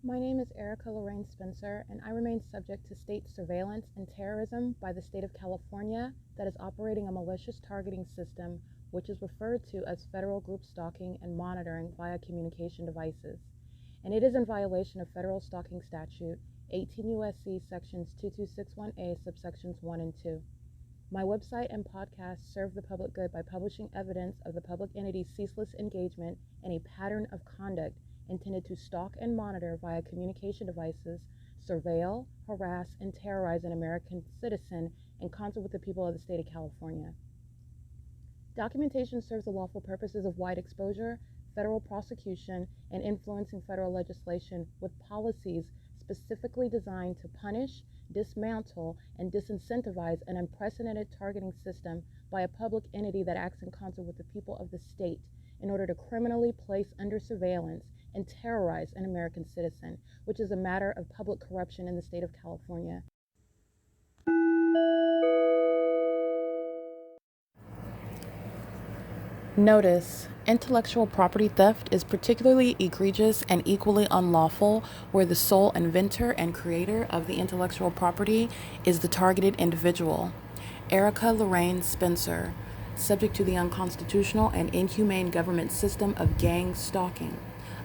My name is Erica Lorraine Spencer, and I remain subject to state surveillance and terrorism by the state of California that is operating a malicious targeting system which is referred to as federal group stalking and monitoring via communication devices. And it is in violation of federal stalking statute 18 U.S.C. sections 2261A subsections 1 and 2. My website and podcast serve the public good by publishing evidence of the public entity's ceaseless engagement in a pattern of conduct intended to stalk and monitor via communication devices, surveil, harass, and terrorize an American citizen in concert with the people of the state of California. Documentation serves the lawful purposes of wide exposure, federal prosecution, and influencing federal legislation with policies specifically designed to punish, dismantle, and disincentivize an unprecedented targeting system by a public entity that acts in concert with the people of the state in order to criminally place under surveillance and terrorize an American citizen, which is a matter of public corruption in the state of California. Notice: intellectual property theft is particularly egregious and equally unlawful where the sole inventor and creator of the intellectual property is the targeted individual. Erica Lorraine Spencer, subject to the unconstitutional and inhumane government system of gang stalking,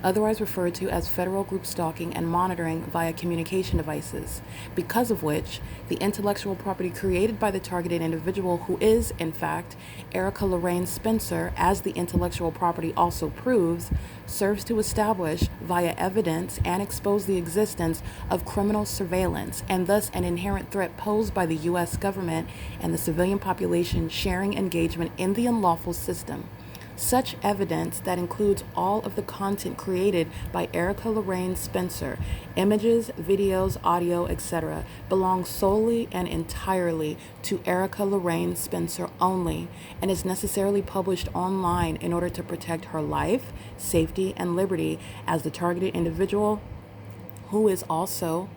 otherwise referred to as federal group stalking and monitoring via communication devices, because of which the intellectual property created by the targeted individual, who is, in fact, Erica Lorraine Spencer, as the intellectual property also proves, serves to establish via evidence and expose the existence of criminal surveillance and thus an inherent threat posed by the U.S. government and the civilian population sharing engagement in the unlawful system. Such evidence that includes all of the content created by Erica Lorraine Spencer, images, videos, audio, etc., belongs solely and entirely to Erica Lorraine Spencer only and is necessarily published online in order to protect her life, safety, and liberty as the targeted individual, who is also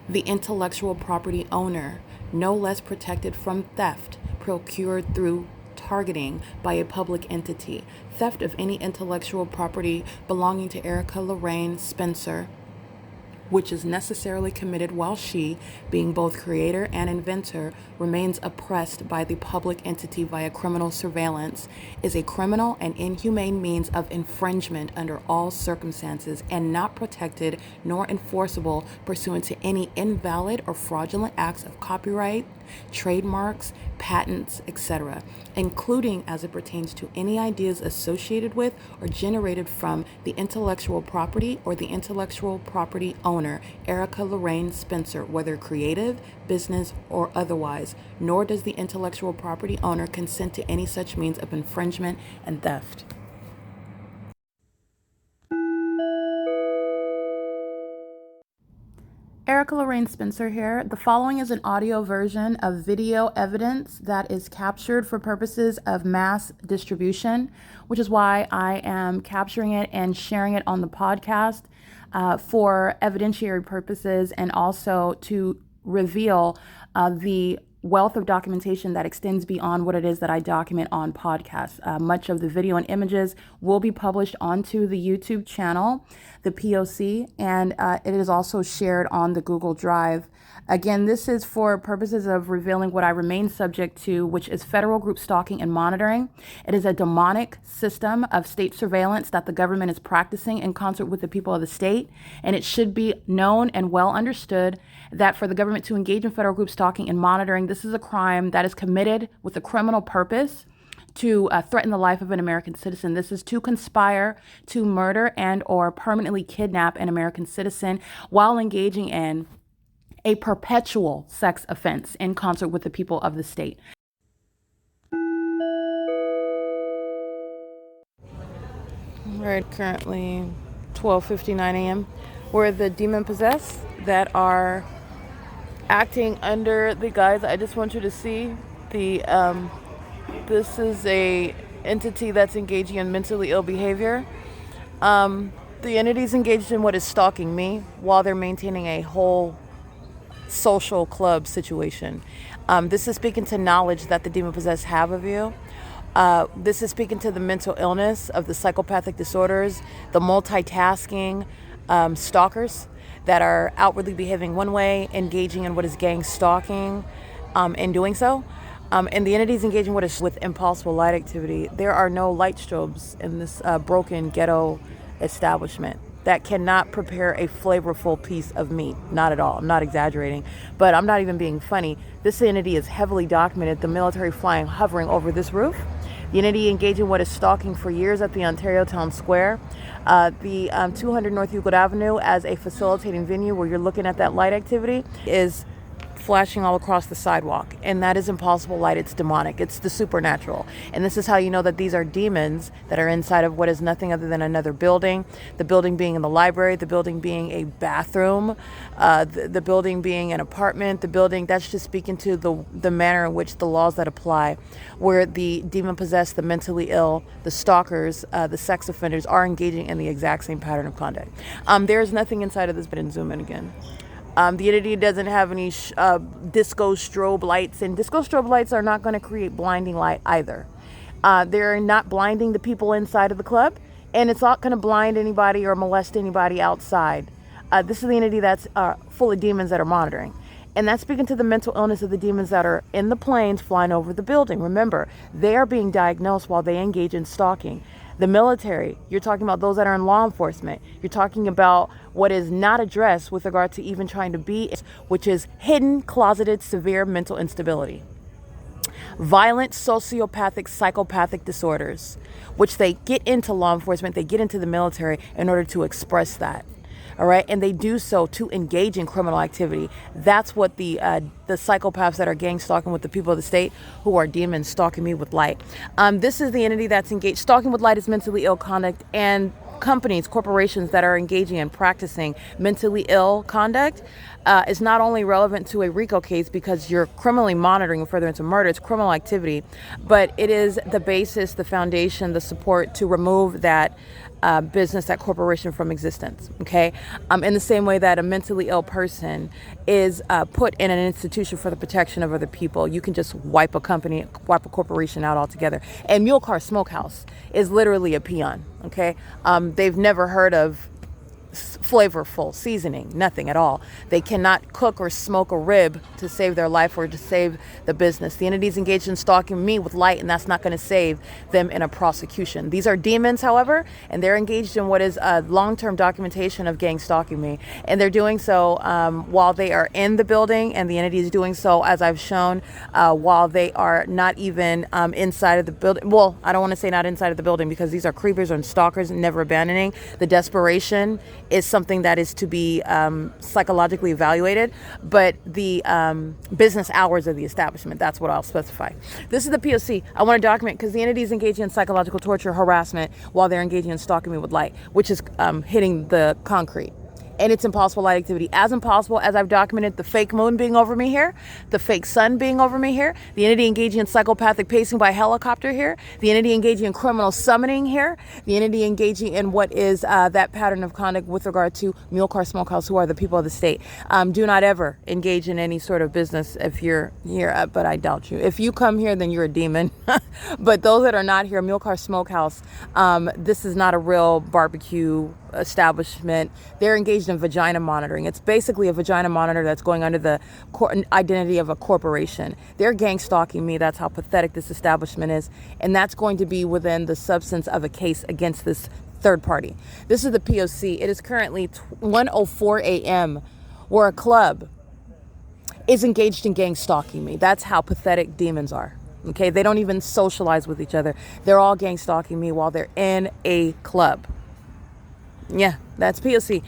the intellectual property owner, no less protected from theft procured through targeting by a public entity. Theft of any intellectual property belonging to Erica Lorraine Spencer, which is necessarily committed while she, being both creator and inventor, remains oppressed by the public entity via criminal surveillance, is a criminal and inhumane means of infringement under all circumstances and not protected nor enforceable pursuant to any invalid or fraudulent acts of copyright, trademarks, patents, etc., including as it pertains to any ideas associated with or generated from the intellectual property or the intellectual property owner, Erica Lorraine Spencer, whether creative, business, or otherwise, nor does the intellectual property owner consent to any such means of infringement and theft. Erica Lorraine Spencer here. The following is an audio version of video evidence that is captured for purposes of mass distribution, which is why I am capturing it and sharing it on the podcast for evidentiary purposes and also to reveal the wealth of documentation that extends beyond what it is that I document on podcasts. Much of the video and images will be published onto the YouTube channel, the P.O.C, and it is also shared on the Google Drive. Again, this is for purposes of revealing what I remain subject to, which is federal group stalking and monitoring. It is a demonic system of state surveillance that the government is practicing in concert with the people of the state, and it should be known and well understood that for the government to engage in federal group stalking and monitoring, this is a crime that is committed with a criminal purpose to threaten the life of an American citizen. This is to conspire to murder and or permanently kidnap an American citizen while engaging in a perpetual sex offense in concert with the people of the state. We're currently 12:59 a.m. We're the demon possessed that are acting under the guise. I just want you to see the this is a entity that's engaging in mentally ill behavior. The entity's engaged in what is stalking me while they're maintaining a whole social club situation. This is speaking to knowledge that the demon possessed have of you. This is speaking to the mental illness of the psychopathic disorders, the multitasking, stalkers that are outwardly behaving one way, engaging in what is gang stalking, in doing so. And the entities engaging with impossible light activity. There are no light strobes in this broken ghetto establishment that cannot prepare a flavorful piece of meat. Not at all. I'm not exaggerating, but I'm not even being funny. This entity is heavily documented. The military flying, hovering over this roof. The entity engaging what is stalking for years at the Ontario Town Square. The 200 North Euclid Avenue as a facilitating venue where you're looking at that light activity is flashing all across the sidewalk, and that is impossible light. It's demonic. It's the supernatural. And this is how you know that these are demons that are inside of what is nothing other than another building. The building being in the library, the building being a bathroom, the building being an apartment, the building, that's just speaking to the manner in which the laws that apply, where the demon-possessed, the mentally ill, the stalkers, the sex offenders are engaging in the exact same pattern of conduct. There is nothing inside of this, but zoom in again. The entity doesn't have any disco strobe lights, and disco strobe lights are not going to create blinding light either. They're not blinding the people inside of the club, and it's not going to blind anybody or molest anybody outside. This is the entity that's full of demons that are monitoring. And that's speaking to the mental illness of the demons that are in the planes flying over the building. Remember, they are being diagnosed while they engage in stalking. The military, you're talking about those that are in law enforcement. You're talking about what is not addressed with regard to even trying to be, which is hidden, closeted, severe mental instability. Violent, sociopathic, psychopathic disorders, which they get into law enforcement, they get into the military in order to express that. All right, and they do so to engage in criminal activity. That's what the psychopaths that are gang stalking with the people of the state, who are demons stalking me with light. This is the entity that's engaged. Stalking with light is mentally ill conduct, and companies, corporations that are engaging and practicing mentally ill conduct is not only relevant to a RICO case because you're criminally monitoring furtherance of murder, it's criminal activity, but it is the basis, the foundation, the support to remove that business, that corporation from existence, okay? In the same way that a mentally ill person is put in an institution for the protection of other people, you can just wipe a company, wipe a corporation out altogether. And Mule Car Smokehouse is literally a peon, okay? They've never heard of flavorful seasoning, nothing at all. They cannot cook or smoke a rib to save their life or to save the business. The entity's engaged in stalking me with light, and that's not going to save them in a prosecution. These are demons, however, and they're engaged in what is a long-term documentation of gang stalking me. And they're doing so while they are in the building, and the entity is doing so, as I've shown, while they are not even inside of the building. Well, I don't want to say not inside of the building because these are creepers and stalkers and never abandoning. The desperation is something that is to be psychologically evaluated, but the business hours of the establishment, that's what I'll specify. This is the P.O.C. I want to document because the entity is engaging in psychological torture, harassment, while they're engaging in stalking me with light, which is hitting the concrete. And it's impossible light activity. As impossible as I've documented the fake moon being over me here, the fake sun being over me here, the entity engaging in psychopathic pacing by helicopter here, the entity engaging in criminal summoning here, the entity engaging in what is that pattern of conduct with regard to Mule Car Smokehouse, who are the people of the state. Do not ever engage in any sort of business if you're here, but I doubt you. If you come here, then you're a demon. But those that are not here, Mule Car Smokehouse, this is not a real barbecue establishment. They're engaged in vagina monitoring. It's basically a vagina monitor that's going under the identity of a corporation. They're gang stalking me. That's how pathetic this establishment is. And that's going to be within the substance of a case against this third party. This is the P.O.C. It is currently 1:04 a.m. where a club is engaged in gang stalking me. That's how pathetic demons are. Okay, they don't even socialize with each other. They're all gang stalking me while they're in a club. Yeah, that's P.O.C.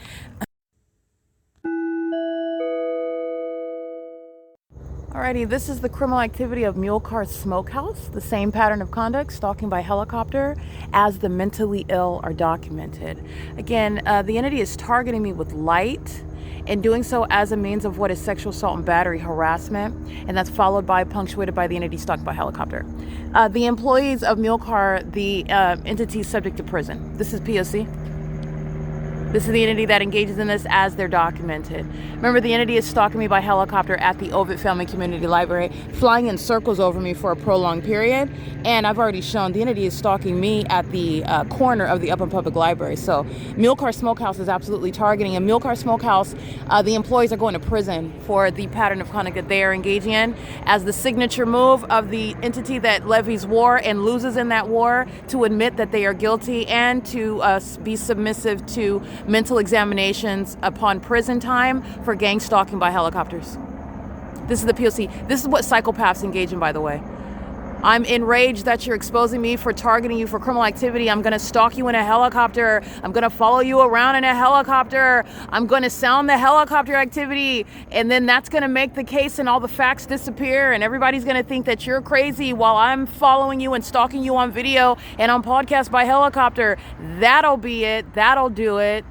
Alrighty, this is the criminal activity of Mule Car Smokehouse, the same pattern of conduct, stalking by helicopter, as the mentally ill are documented. Again, the entity is targeting me with light, and doing so as a means of what is sexual assault and battery harassment, and that's followed by, punctuated by the entity stalked by helicopter. The employees of Mule Car, the entity subject to prison. This is P.O.C. This is the entity that engages in this as they're documented. Remember, the entity is stalking me by helicopter at the OVITT Family Community Library, flying in circles over me for a prolonged period. And I've already shown the entity is stalking me at the corner of the Upper Public Library. So Mule Car Smokehouse is absolutely targeting. And Mule Car Smokehouse, the employees are going to prison for the pattern of conduct that they are engaging in as the signature move of the entity that levies war and loses in that war to admit that they are guilty and to be submissive to mental examinations upon prison time for gang stalking by helicopters. This is the P.O.C. This is what psychopaths engage in, by the way. I'm enraged that you're exposing me for targeting you for criminal activity. I'm going to stalk you in a helicopter. I'm going to follow you around in a helicopter. I'm going to sound the helicopter activity. And then that's going to make the case and all the facts disappear. And everybody's going to think that you're crazy while I'm following you and stalking you on video and on podcast by helicopter. That'll be it. That'll do it.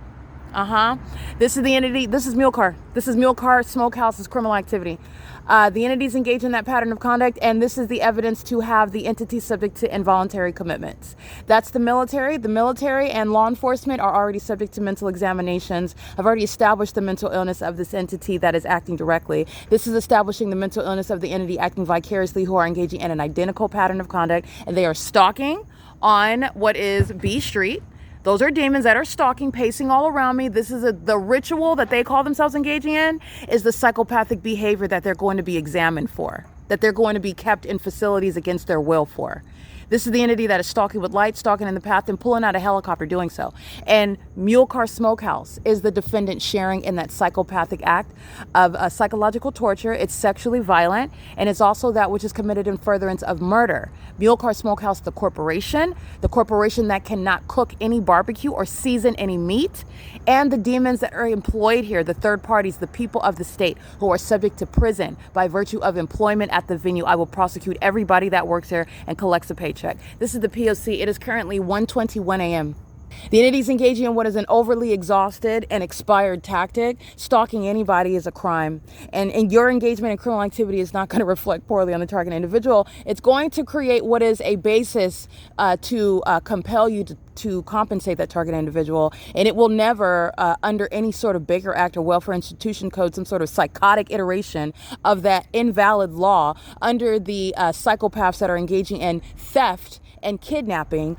This is the entity. This is Mule Car. This is Mule Car Smokehouse's criminal activity. The entities engage in that pattern of conduct, and this is the evidence to have the entity subject to involuntary commitments. That's the military. The military and law enforcement are already subject to mental examinations. I've already established the mental illness of this entity that is acting directly. This is establishing the mental illness of the entity acting vicariously, who are engaging in an identical pattern of conduct, and they are stalking on what is B Street. Those are demons that are stalking, pacing all around me. This is the ritual that they call themselves engaging in is the psychopathic behavior that they're going to be examined for, that they're going to be kept in facilities against their will for. This is the entity that is stalking with light, stalking in the path, and pulling out a helicopter doing so. And Mule Car Smokehouse is the defendant sharing in that psychopathic act of psychological torture. It's sexually violent, and it's also that which is committed in furtherance of murder. Mule Car Smokehouse, the corporation that cannot cook any barbecue or season any meat, and the demons that are employed here, the third parties, the people of the state who are subject to prison by virtue of employment at the venue. I will prosecute everybody that works here and collects a paycheck. This is the P.O.C. It is currently 1:21 a.m. The entities engaging in what is an overly exhausted and expired tactic. Stalking anybody is a crime. And your engagement in criminal activity is not going to reflect poorly on the target individual. It's going to create what is a basis to compel you to compensate that target individual. And it will never, under any sort of Baker Act or Welfare Institution Code, some sort of psychotic iteration of that invalid law, under the psychopaths that are engaging in theft and kidnapping,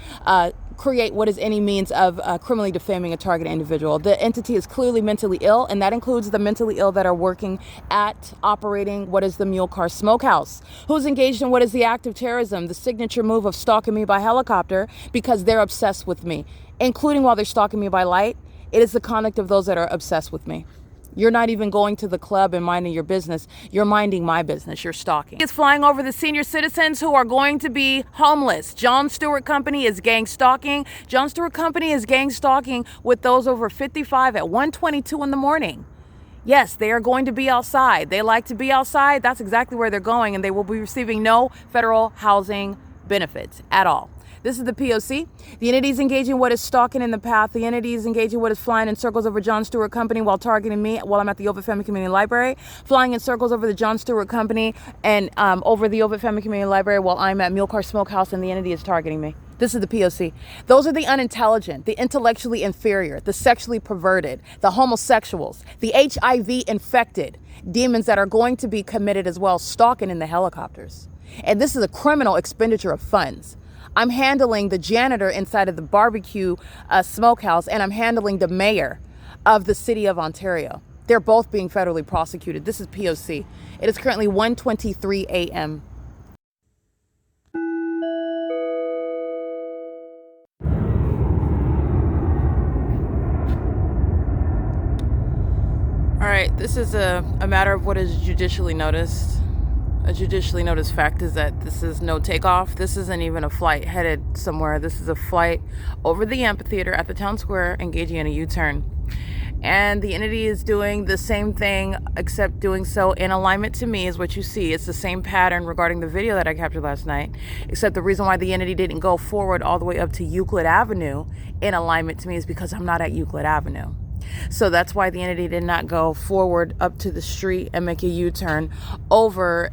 create what is any means of criminally defaming a target individual. The entity is clearly mentally ill, and that includes the mentally ill that are working at operating what is the Mule Car Smokehouse, who's engaged in what is the act of terrorism, the signature move of stalking me by helicopter because they're obsessed with me, including while they're stalking me by light. It is the conduct of those that are obsessed with me. You're not even going to the club and minding your business. You're minding my business. You're stalking. It's flying over the senior citizens who are going to be homeless. John Stewart Company is gang stalking. John Stewart Company is gang stalking with those over 55 at 1:22 in the morning. Yes, they are going to be outside. They like to be outside. That's exactly where they're going, and they will be receiving no federal housing benefits at all. This is the P.O.C. The entity is engaging what is stalking in the path. The entity is engaging what is flying in circles over John Stewart Company while targeting me while I'm at the OVITT Family Community Library, flying in circles over the John Stewart Company and over the OVITT Family Community Library while I'm at Mule Car Smokehouse and the entity is targeting me. This is the P.O.C. Those are the unintelligent, the intellectually inferior, the sexually perverted, the homosexuals, the HIV infected demons that are going to be committed as well, stalking in the helicopters. And this is a criminal expenditure of funds. I'm handling the janitor inside of the barbecue smokehouse, and I'm handling the mayor of the city of Ontario. They're both being federally prosecuted. This is P.O.C. It is currently 1:23 a.m. All right, this is a matter of what is judicially noticed. A judicially noticed fact is that this is no takeoff. This isn't even a flight headed somewhere. This is a flight over the amphitheater at the town square, engaging in a U-turn. And the entity is doing the same thing, except doing so in alignment to me is what you see. It's the same pattern regarding the video that I captured last night, except the reason why the entity didn't go forward all the way up to Euclid Avenue in alignment to me is because I'm not at Euclid Avenue. So that's why the entity did not go forward up to the street and make a U-turn over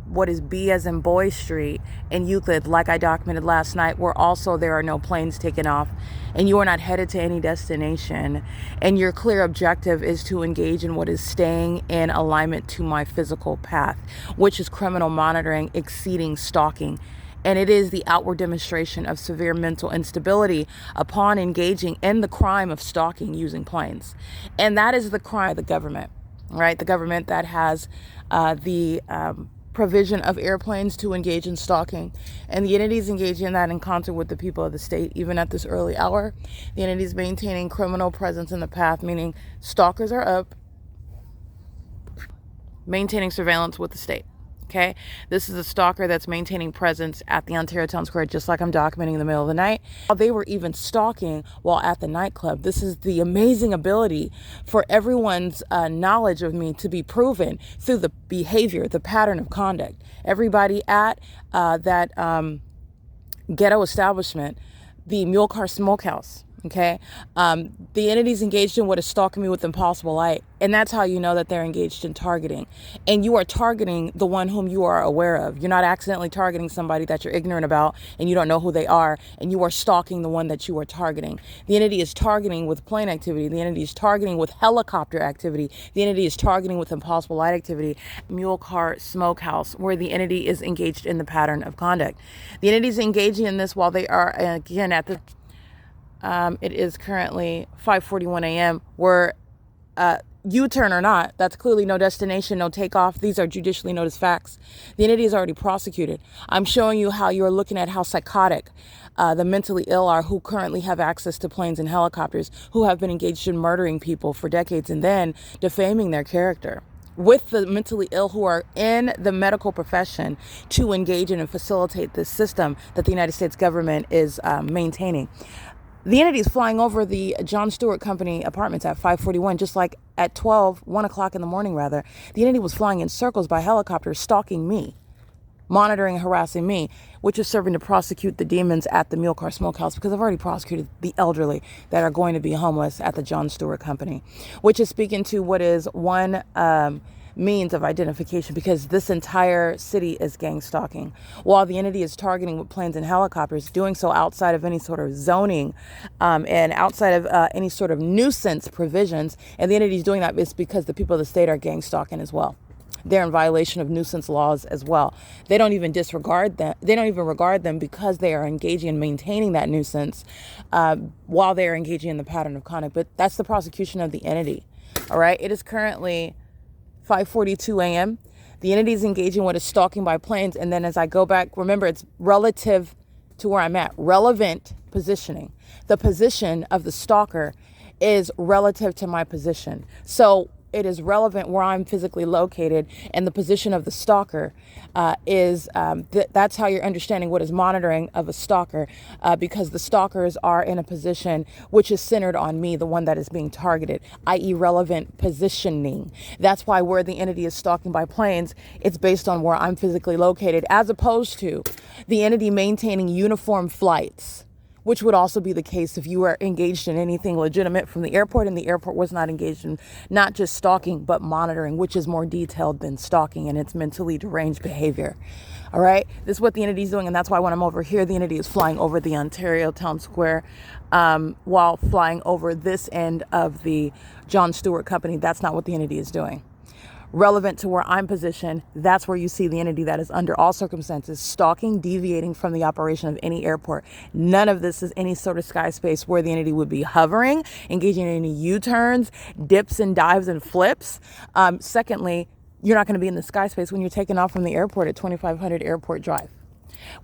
what is B as in Boy Street in Euclid, like I documented last night, where also there are no planes taken off and you are not headed to any destination. And your clear objective is to engage in what is staying in alignment to my physical path, which is criminal monitoring exceeding stalking. And it is the outward demonstration of severe mental instability upon engaging in the crime of stalking using planes. And that is the crime of the government, right? The government that has the provision of airplanes to engage in stalking. And the entities engaging in that in concert with the people of the state, even at this early hour. The entities maintaining criminal presence in the path, meaning stalkers are up, maintaining surveillance with the state. Okay, this is a stalker that's maintaining presence at the Ontario Town Square, just like I'm documenting in the middle of the night. While they were even stalking while at the nightclub. This is the amazing ability for everyone's knowledge of me to be proven through the behavior, the pattern of conduct. Everybody at that ghetto establishment, the Mule Car Smokehouse. Okay, the entities engaged in what is stalking me with impossible light. And that's how you know that they're engaged in targeting. And you are targeting the one whom you are aware of. You're not accidentally targeting somebody that you're ignorant about and you don't know who they are. And you are stalking the one that you are targeting. The entity is targeting with plane activity. The entity is targeting with helicopter activity. The entity is targeting with impossible light activity. Mule Car Smokehouse, where the entity is engaged in the pattern of conduct. The entity is engaging in this while they are, again, at the it is currently 5:41 a.m. where U-turn or not, that's clearly no destination, no takeoff. These are judicially noticed facts. The entity is already prosecuted. I'm showing you how you're looking at how psychotic the mentally ill are who currently have access to planes and helicopters, who have been engaged in murdering people for decades and then defaming their character, with the mentally ill who are in the medical profession to engage in and facilitate this system that the United States government is maintaining. The entity is flying over the John Stewart Company apartments at 5:41, just like at 1 o'clock in the morning, rather. The entity was flying in circles by helicopter, stalking me, monitoring and harassing me, which is serving to prosecute the demons at the Mule Car Smokehouse, because I've already prosecuted the elderly that are going to be homeless at the John Stewart Company, which is speaking to what is one means of identification, because this entire city is gang stalking. While the entity is targeting with planes and helicopters, doing so outside of any sort of zoning and outside of any sort of nuisance provisions, and the entity is doing that is because the people of the state are gang stalking as well. They're in violation of nuisance laws as well. They don't even disregard them. They don't even regard them because they are engaging in maintaining that nuisance while they are engaging in the pattern of conduct. But that's the prosecution of the entity. All right. It is currently 5:42 a.m. The entity is engaging what is stalking by planes. And then as I go back, remember, it's relative to where I'm at. Relevant positioning. The position of the stalker is relative to my position. So it is relevant where I'm physically located, and the position of the stalker is that's how you're understanding what is monitoring of a stalker, because the stalkers are in a position which is centered on me, the one that is being targeted, i.e. relevant positioning. That's why where the entity is stalking by planes, it's based on where I'm physically located, as opposed to the entity maintaining uniform flights, which would also be the case if you were engaged in anything legitimate from the airport, and the airport was not engaged in not just stalking, but monitoring, which is more detailed than stalking, and it's mentally deranged behavior. All right, this is what the entity is doing, and that's why when I'm over here, the entity is flying over the Ontario Town Square while flying over this end of the John Stewart Company. That's not what the entity is doing. Relevant to where I'm positioned, that's where you see the entity that is under all circumstances stalking, deviating from the operation of any airport. None of this is any sort of sky space where the entity would be hovering, engaging in any U-turns, dips and dives and flips. Secondly, you're not going to be in the sky space when you're taking off from the airport at 2500 Airport Drive,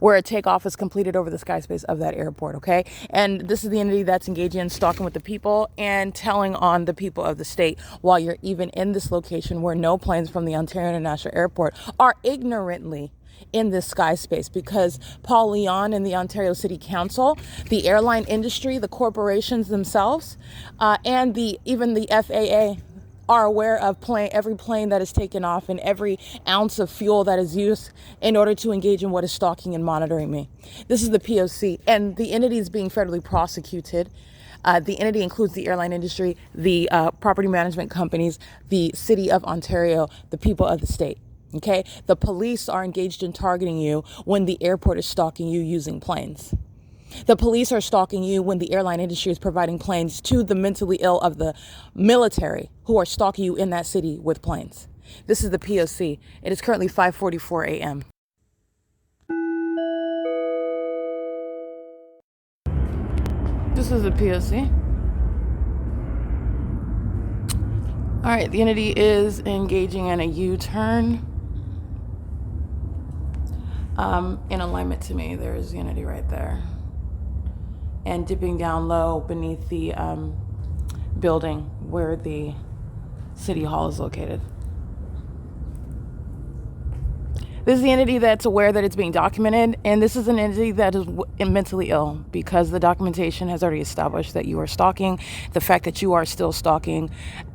where a takeoff is completed over the sky space of that airport, okay? And this is the entity that's engaging in stalking with the people and telling on the people of the state while you're even in this location where no planes from the Ontario International Airport are ignorantly in this sky space, because Paul Leon and the Ontario City Council, the airline industry, the corporations themselves, and even the FAA are aware of every plane that is taken off and every ounce of fuel that is used in order to engage in what is stalking and monitoring me. This is the P.O.C. and the entity is being federally prosecuted The entity includes the airline industry, the property management companies, the city of Ontario, the people of the state. Okay, the police are engaged in targeting you when the airport is stalking you using planes. The police are stalking you when the airline industry is providing planes to the mentally ill of the military who are stalking you in that city with planes. This is the P.O.C. It is currently 5:44 a.m. This is the P.O.C. All right, the entity is engaging in a U-turn. In alignment to me, there's the entity right there. And dipping down low beneath the building where the city hall is located. This is the entity that's aware that it's being documented, and this is an entity that is mentally ill because the documentation has already established that you are stalking. The fact that you are still stalking,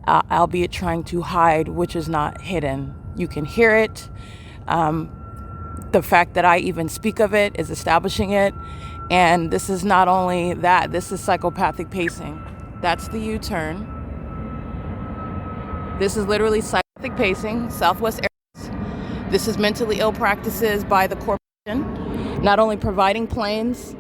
albeit trying to hide, which is not hidden. You can hear it. The fact that I even speak of it is establishing it. And this is not only that, this is psychopathic pacing. That's the U-turn. This is literally psychopathic pacing, Southwest Airlines. This is mentally ill practices by the corporation, not only providing planes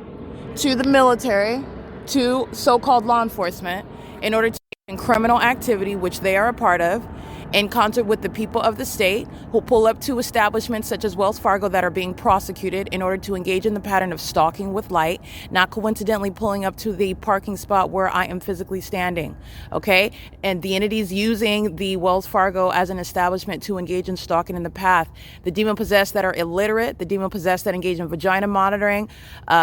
to the military, to so-called law enforcement, in order to engage in criminal activity, which they are a part of, in concert with the people of the state who pull up to establishments such as Wells Fargo that are being prosecuted in order to engage in the pattern of stalking with light, not coincidentally pulling up to the parking spot where I am physically standing, okay? And the entities using the Wells Fargo as an establishment to engage in stalking in the path. The demon-possessed that are illiterate, the demon-possessed that engage in vagina monitoring,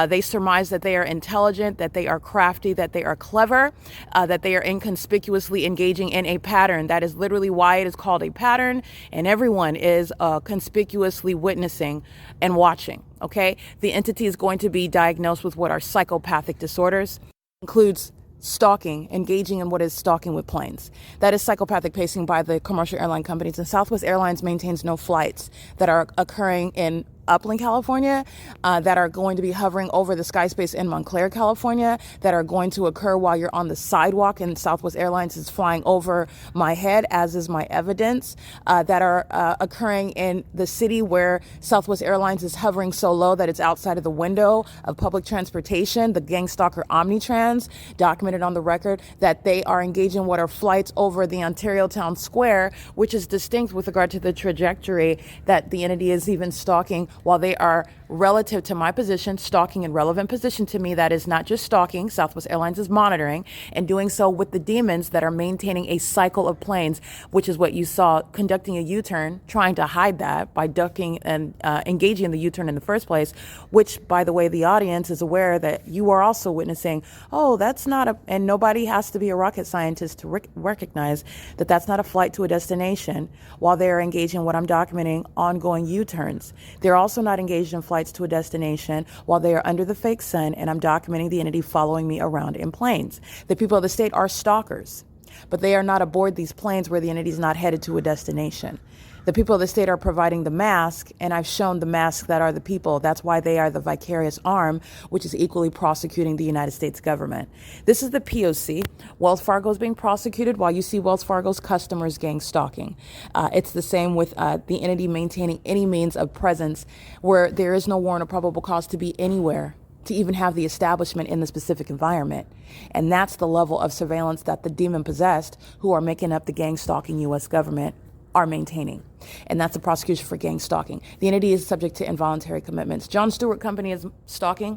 they surmise that they are intelligent, that they are crafty, that they are clever, that they are inconspicuously engaging in a pattern. That is literally why it is called a pattern, and everyone is conspicuously witnessing and watching, okay? The entity is going to be diagnosed with what are psychopathic disorders, includes stalking, engaging in what is stalking with planes. That is psychopathic pacing by the commercial airline companies, and Southwest Airlines maintains no flights that are occurring in Upland, California, that are going to be hovering over the sky space in Montclair, California, that are going to occur while you're on the sidewalk and Southwest Airlines is flying over my head, as is my evidence, that are occurring in the city where Southwest Airlines is hovering so low that it's outside of the window of public transportation. The gang stalker Omnitrans documented on the record that they are engaging in what are flights over the Ontario Town Square, which is distinct with regard to the trajectory that the entity is even stalking, while they are relative to my position, stalking in relevant position to me. That is not just stalking. Southwest Airlines is monitoring and doing so with the demons that are maintaining a cycle of planes, which is what you saw conducting a U-turn, trying to hide that by ducking and engaging in the U-turn in the first place, which, by the way, the audience is aware that you are also witnessing. Oh, that's not a, and nobody has to be a rocket scientist to recognize that that's not a flight to a destination while they're engaging in what I'm documenting, ongoing U-turns. They're also not engaged in flights to a destination while they are under the fake sun, and I'm documenting the entity following me around in planes. The people of the state are stalkers, but they are not aboard these planes where the entity is not headed to a destination. The people of the state are providing the mask, and I've shown the masks that are the people. That's why they are the vicarious arm, which is equally prosecuting the United States government. This is the P.O.C. Wells Fargo is being prosecuted while you see Wells Fargo's customers gang stalking. It's the same with the entity maintaining any means of presence where there is no warrant or probable cause to be anywhere, to even have the establishment in the specific environment. And that's the level of surveillance that the demon-possessed who are making up the gang-stalking U.S. government are maintaining. And that's the prosecution for gang stalking. The entity is subject to involuntary commitments. John Stewart Company is stalking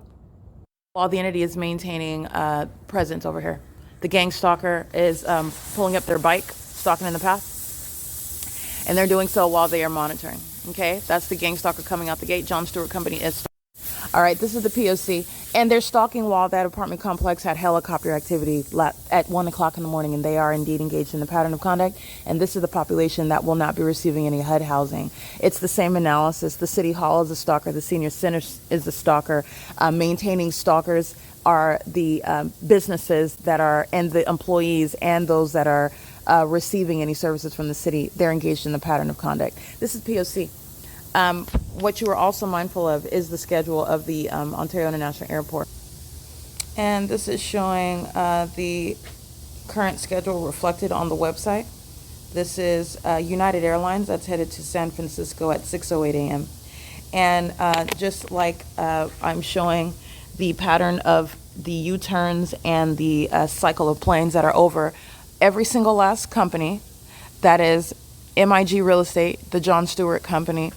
while the entity is maintaining presence over here. The gang stalker is pulling up their bike, stalking in the path, and they're doing so while they are monitoring. Okay, that's the gang stalker coming out the gate. John Stewart Company is stalking. All right, this is the P.O.C. And they're stalking while that apartment complex had helicopter activity at 1 o'clock in the morning, and they are indeed engaged in the pattern of conduct. And this is the population that will not be receiving any HUD housing. It's the same analysis. The city hall is a stalker. The senior center is a stalker. Maintaining stalkers are the businesses that are, and the employees and those that are receiving any services from the city. They're engaged in the pattern of conduct. This is P.O.C. What you are also mindful of is the schedule of the Ontario International Airport. And this is showing the current schedule reflected on the website. This is United Airlines that's headed to San Francisco at 6:08 a.m. And just like I'm showing the pattern of the U-turns and the cycle of planes that are over every single last company, that is MIG Real Estate, the John Stewart Company,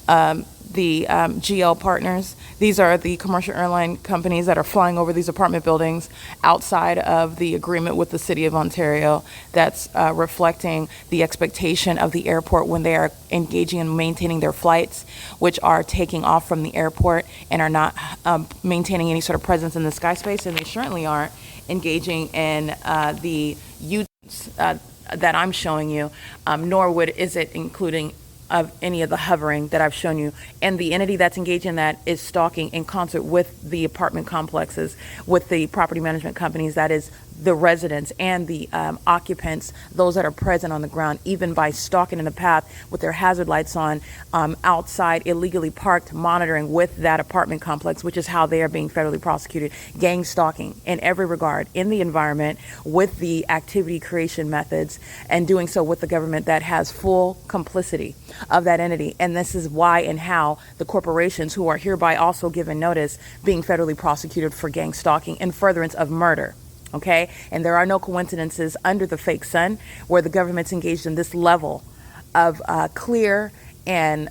the GL Partners. These are the commercial airline companies that are flying over these apartment buildings outside of the agreement with the City of Ontario that's reflecting the expectation of the airport when they are engaging in maintaining their flights, which are taking off from the airport and are not maintaining any sort of presence in the sky space, and they certainly aren't engaging in the that I'm showing you, nor is it including of any of the hovering that I've shown you. And the entity that's engaged in that is stalking in concert with the apartment complexes, with the property management companies, that is the residents and the occupants, those that are present on the ground, even by stalking in the path with their hazard lights on, outside illegally parked, monitoring with that apartment complex, which is how they are being federally prosecuted. Gang stalking in every regard in the environment with the activity creation methods, and doing so with the government that has full complicity of that entity. And this is why and how the corporations, who are hereby also given notice, being federally prosecuted for gang stalking in furtherance of murder. Okay, and there are no coincidences under the fake sun where the government's engaged in this level of clear and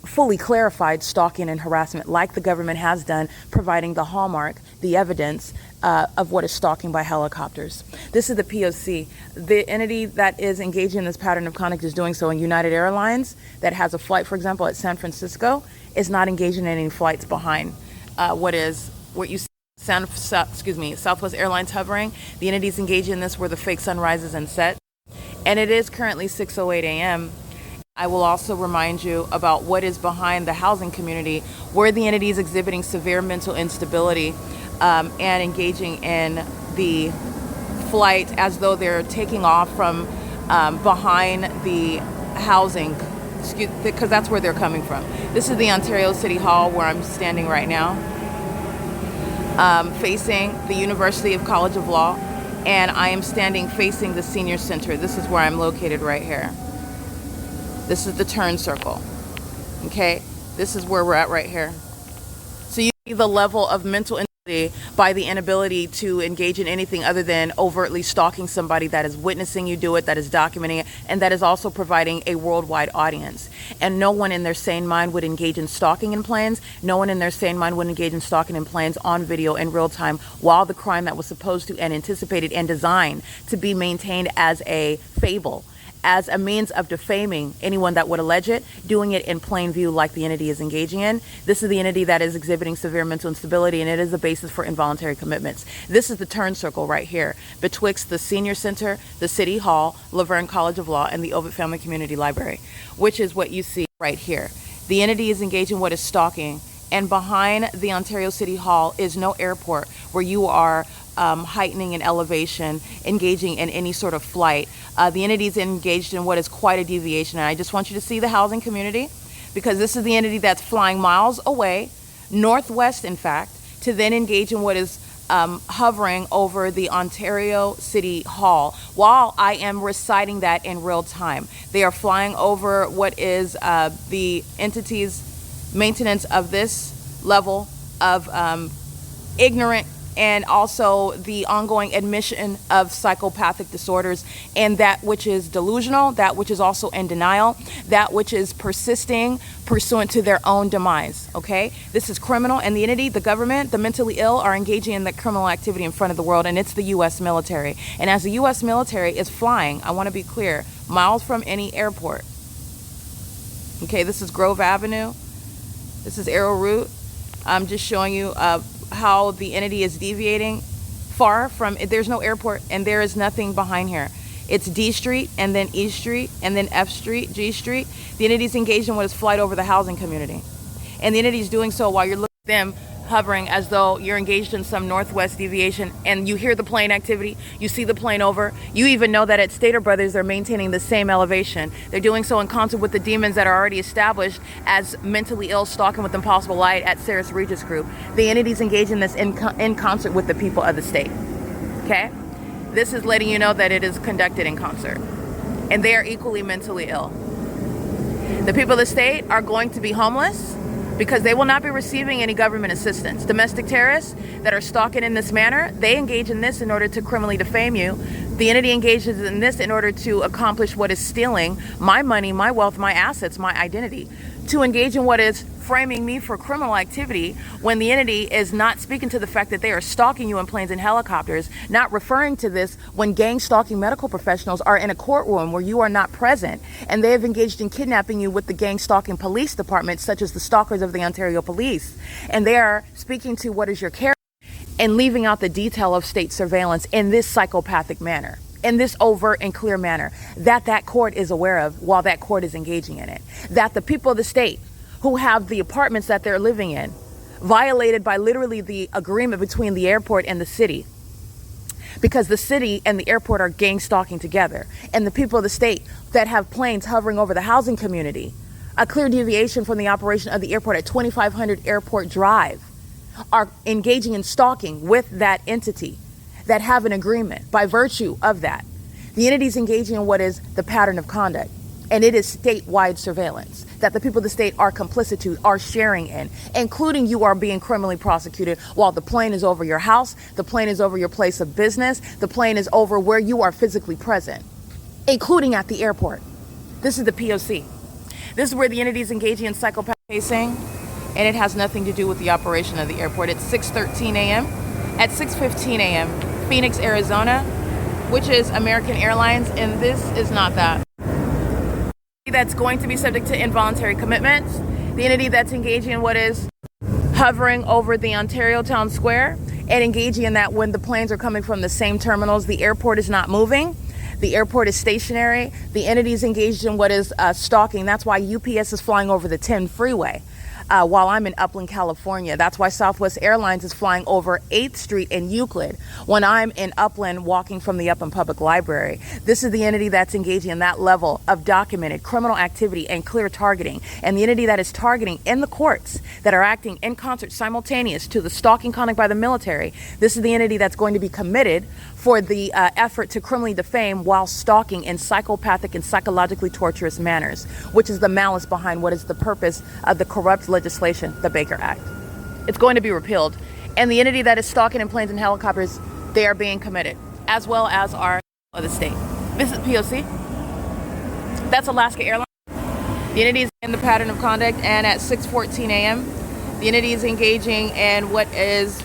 fully clarified stalking and harassment, like the government has done, providing the hallmark, the evidence of what is stalking by helicopters. This is the P.O.C. The entity that is engaging in this pattern of conduct is doing so in United Airlines, that has a flight, for example, at San Francisco, is not engaging in any flights behind what you see. Southwest Airlines hovering. The entities engaged in this where the fake sun rises and sets. And it is currently 6:08 a.m. I will also remind you about what is behind the housing community, where the entity is exhibiting severe mental instability and engaging in the flight as though they're taking off from behind the housing, because that's where they're coming from. This is the Ontario City Hall where I'm standing right now. Facing the University of College of Law, and I am standing facing the Senior Center. This is where I'm located right here. This is the turn circle. Okay, this is where we're at right here. So you see the level of mental instability by the inability to engage in anything other than overtly stalking somebody that is witnessing you do it, that is documenting it, and that is also providing a worldwide audience. And no one in their sane mind would engage in stalking in planes. No one in their sane mind would engage in stalking in planes on video in real time, while the crime that was supposed to and anticipated and designed to be maintained as a fable, as a means of defaming anyone that would allege it, doing it in plain view like the entity is engaging in. This is the entity that is exhibiting severe mental instability, and it is the basis for involuntary commitments. This is the turn circle right here betwixt the Senior Center, the City Hall, Laverne College of Law, and the OVITT Family Community Library, which is what you see right here. The entity is engaging what is stalking, and behind the Ontario City Hall is no airport where you are heightening in elevation, engaging in any sort of flight. The entity is engaged in what is quite a deviation. And I just want you to see the housing community, because this is the entity that's flying miles away, northwest in fact, to then engage in what is hovering over the Ontario City Hall while I am reciting that in real time. They are flying over what is the entity's maintenance of this level of ignorant, and also the ongoing admission of psychopathic disorders, and that which is delusional, that which is also in denial, that which is persisting pursuant to their own demise. Okay, this is criminal, and the entity, the government, the mentally ill are engaging in that criminal activity in front of the world, and it's the U.S. military. And as the U.S. military is flying, I want to be clear, miles from any airport. Okay, this is Grove Avenue. This is Arrow Route. I'm just showing you how the entity is deviating far from, there's no airport and there is nothing behind here. It's D Street and then E Street and then F Street, G Street. The entity is engaged in what is flight over the housing community. And the entity is doing so while you're looking at them hovering as though you're engaged in some northwest deviation, and you hear the plane activity, you see the plane over, you even know that at Stater Brothers they're maintaining the same elevation. They're doing so in concert with the demons that are already established as mentally ill stalking with impossible light at Ceres Regis Group. The entities engage in this in concert with the people of the state. Okay? This is letting you know that it is conducted in concert. And they are equally mentally ill. The people of the state are going to be homeless because they will not be receiving any government assistance. Domestic terrorists that are stalking in this manner, they engage in this in order to criminally defame you. The entity engages in this in order to accomplish what is stealing my money, my wealth, my assets, my identity. To engage in what is framing me for criminal activity when the entity is not speaking to the fact that they are stalking you in planes and helicopters, not referring to this when gang stalking medical professionals are in a courtroom where you are not present, and they have engaged in kidnapping you with the gang stalking police department, such as the stalkers of the Ontario Police, and they are speaking to what is your character and leaving out the detail of state surveillance in this psychopathic manner, in this overt and clear manner, that court is aware of while that court is engaging in it. That the people of the state who have the apartments that they're living in violated by literally the agreement between the airport and the city, because the city and the airport are gang stalking together, and the people of the state that have planes hovering over the housing community, a clear deviation from the operation of the airport at 2500 Airport Drive, are engaging in stalking with that entity that have an agreement by virtue of that. The entity is engaging in what is the pattern of conduct, and it is statewide surveillance that the people of the state are complicit to, are sharing in, including you are being criminally prosecuted while the plane is over your house, the plane is over your place of business, the plane is over where you are physically present, including at the airport. This is the P.O.C. This is where the entity is engaging in psychopath pacing, and it has nothing to do with the operation of the airport. It's 6:13 a.m. At 6:15 a.m., Phoenix, Arizona, which is American Airlines, and this is not that. That's going to be subject to involuntary commitments. The entity that's engaging in what is hovering over the Ontario Town Square and engaging in that when the planes are coming from the same terminals, the airport is not moving. The airport is stationary. The entity is engaged in what is stalking. That's why UPS is flying over the 10 freeway. While I'm in Upland, California. That's why Southwest Airlines is flying over 8th Street in Euclid when I'm in Upland walking from the Upland Public Library. This is the entity that's engaging in that level of documented criminal activity and clear targeting. And the entity that is targeting in the courts that are acting in concert simultaneous to the stalking conduct by the military. This is the entity that's going to be committed for the effort to criminally defame while stalking in psychopathic and psychologically torturous manners, which is the malice behind what is the purpose of the corrupt legislation, the Baker Act. It's going to be repealed. And the entity that is stalking in planes and helicopters, they are being committed, as well as our other state. This is P.O.C. That's Alaska Airlines. The entity is in the pattern of conduct, and at 6:14 a.m., the entity is engaging in what is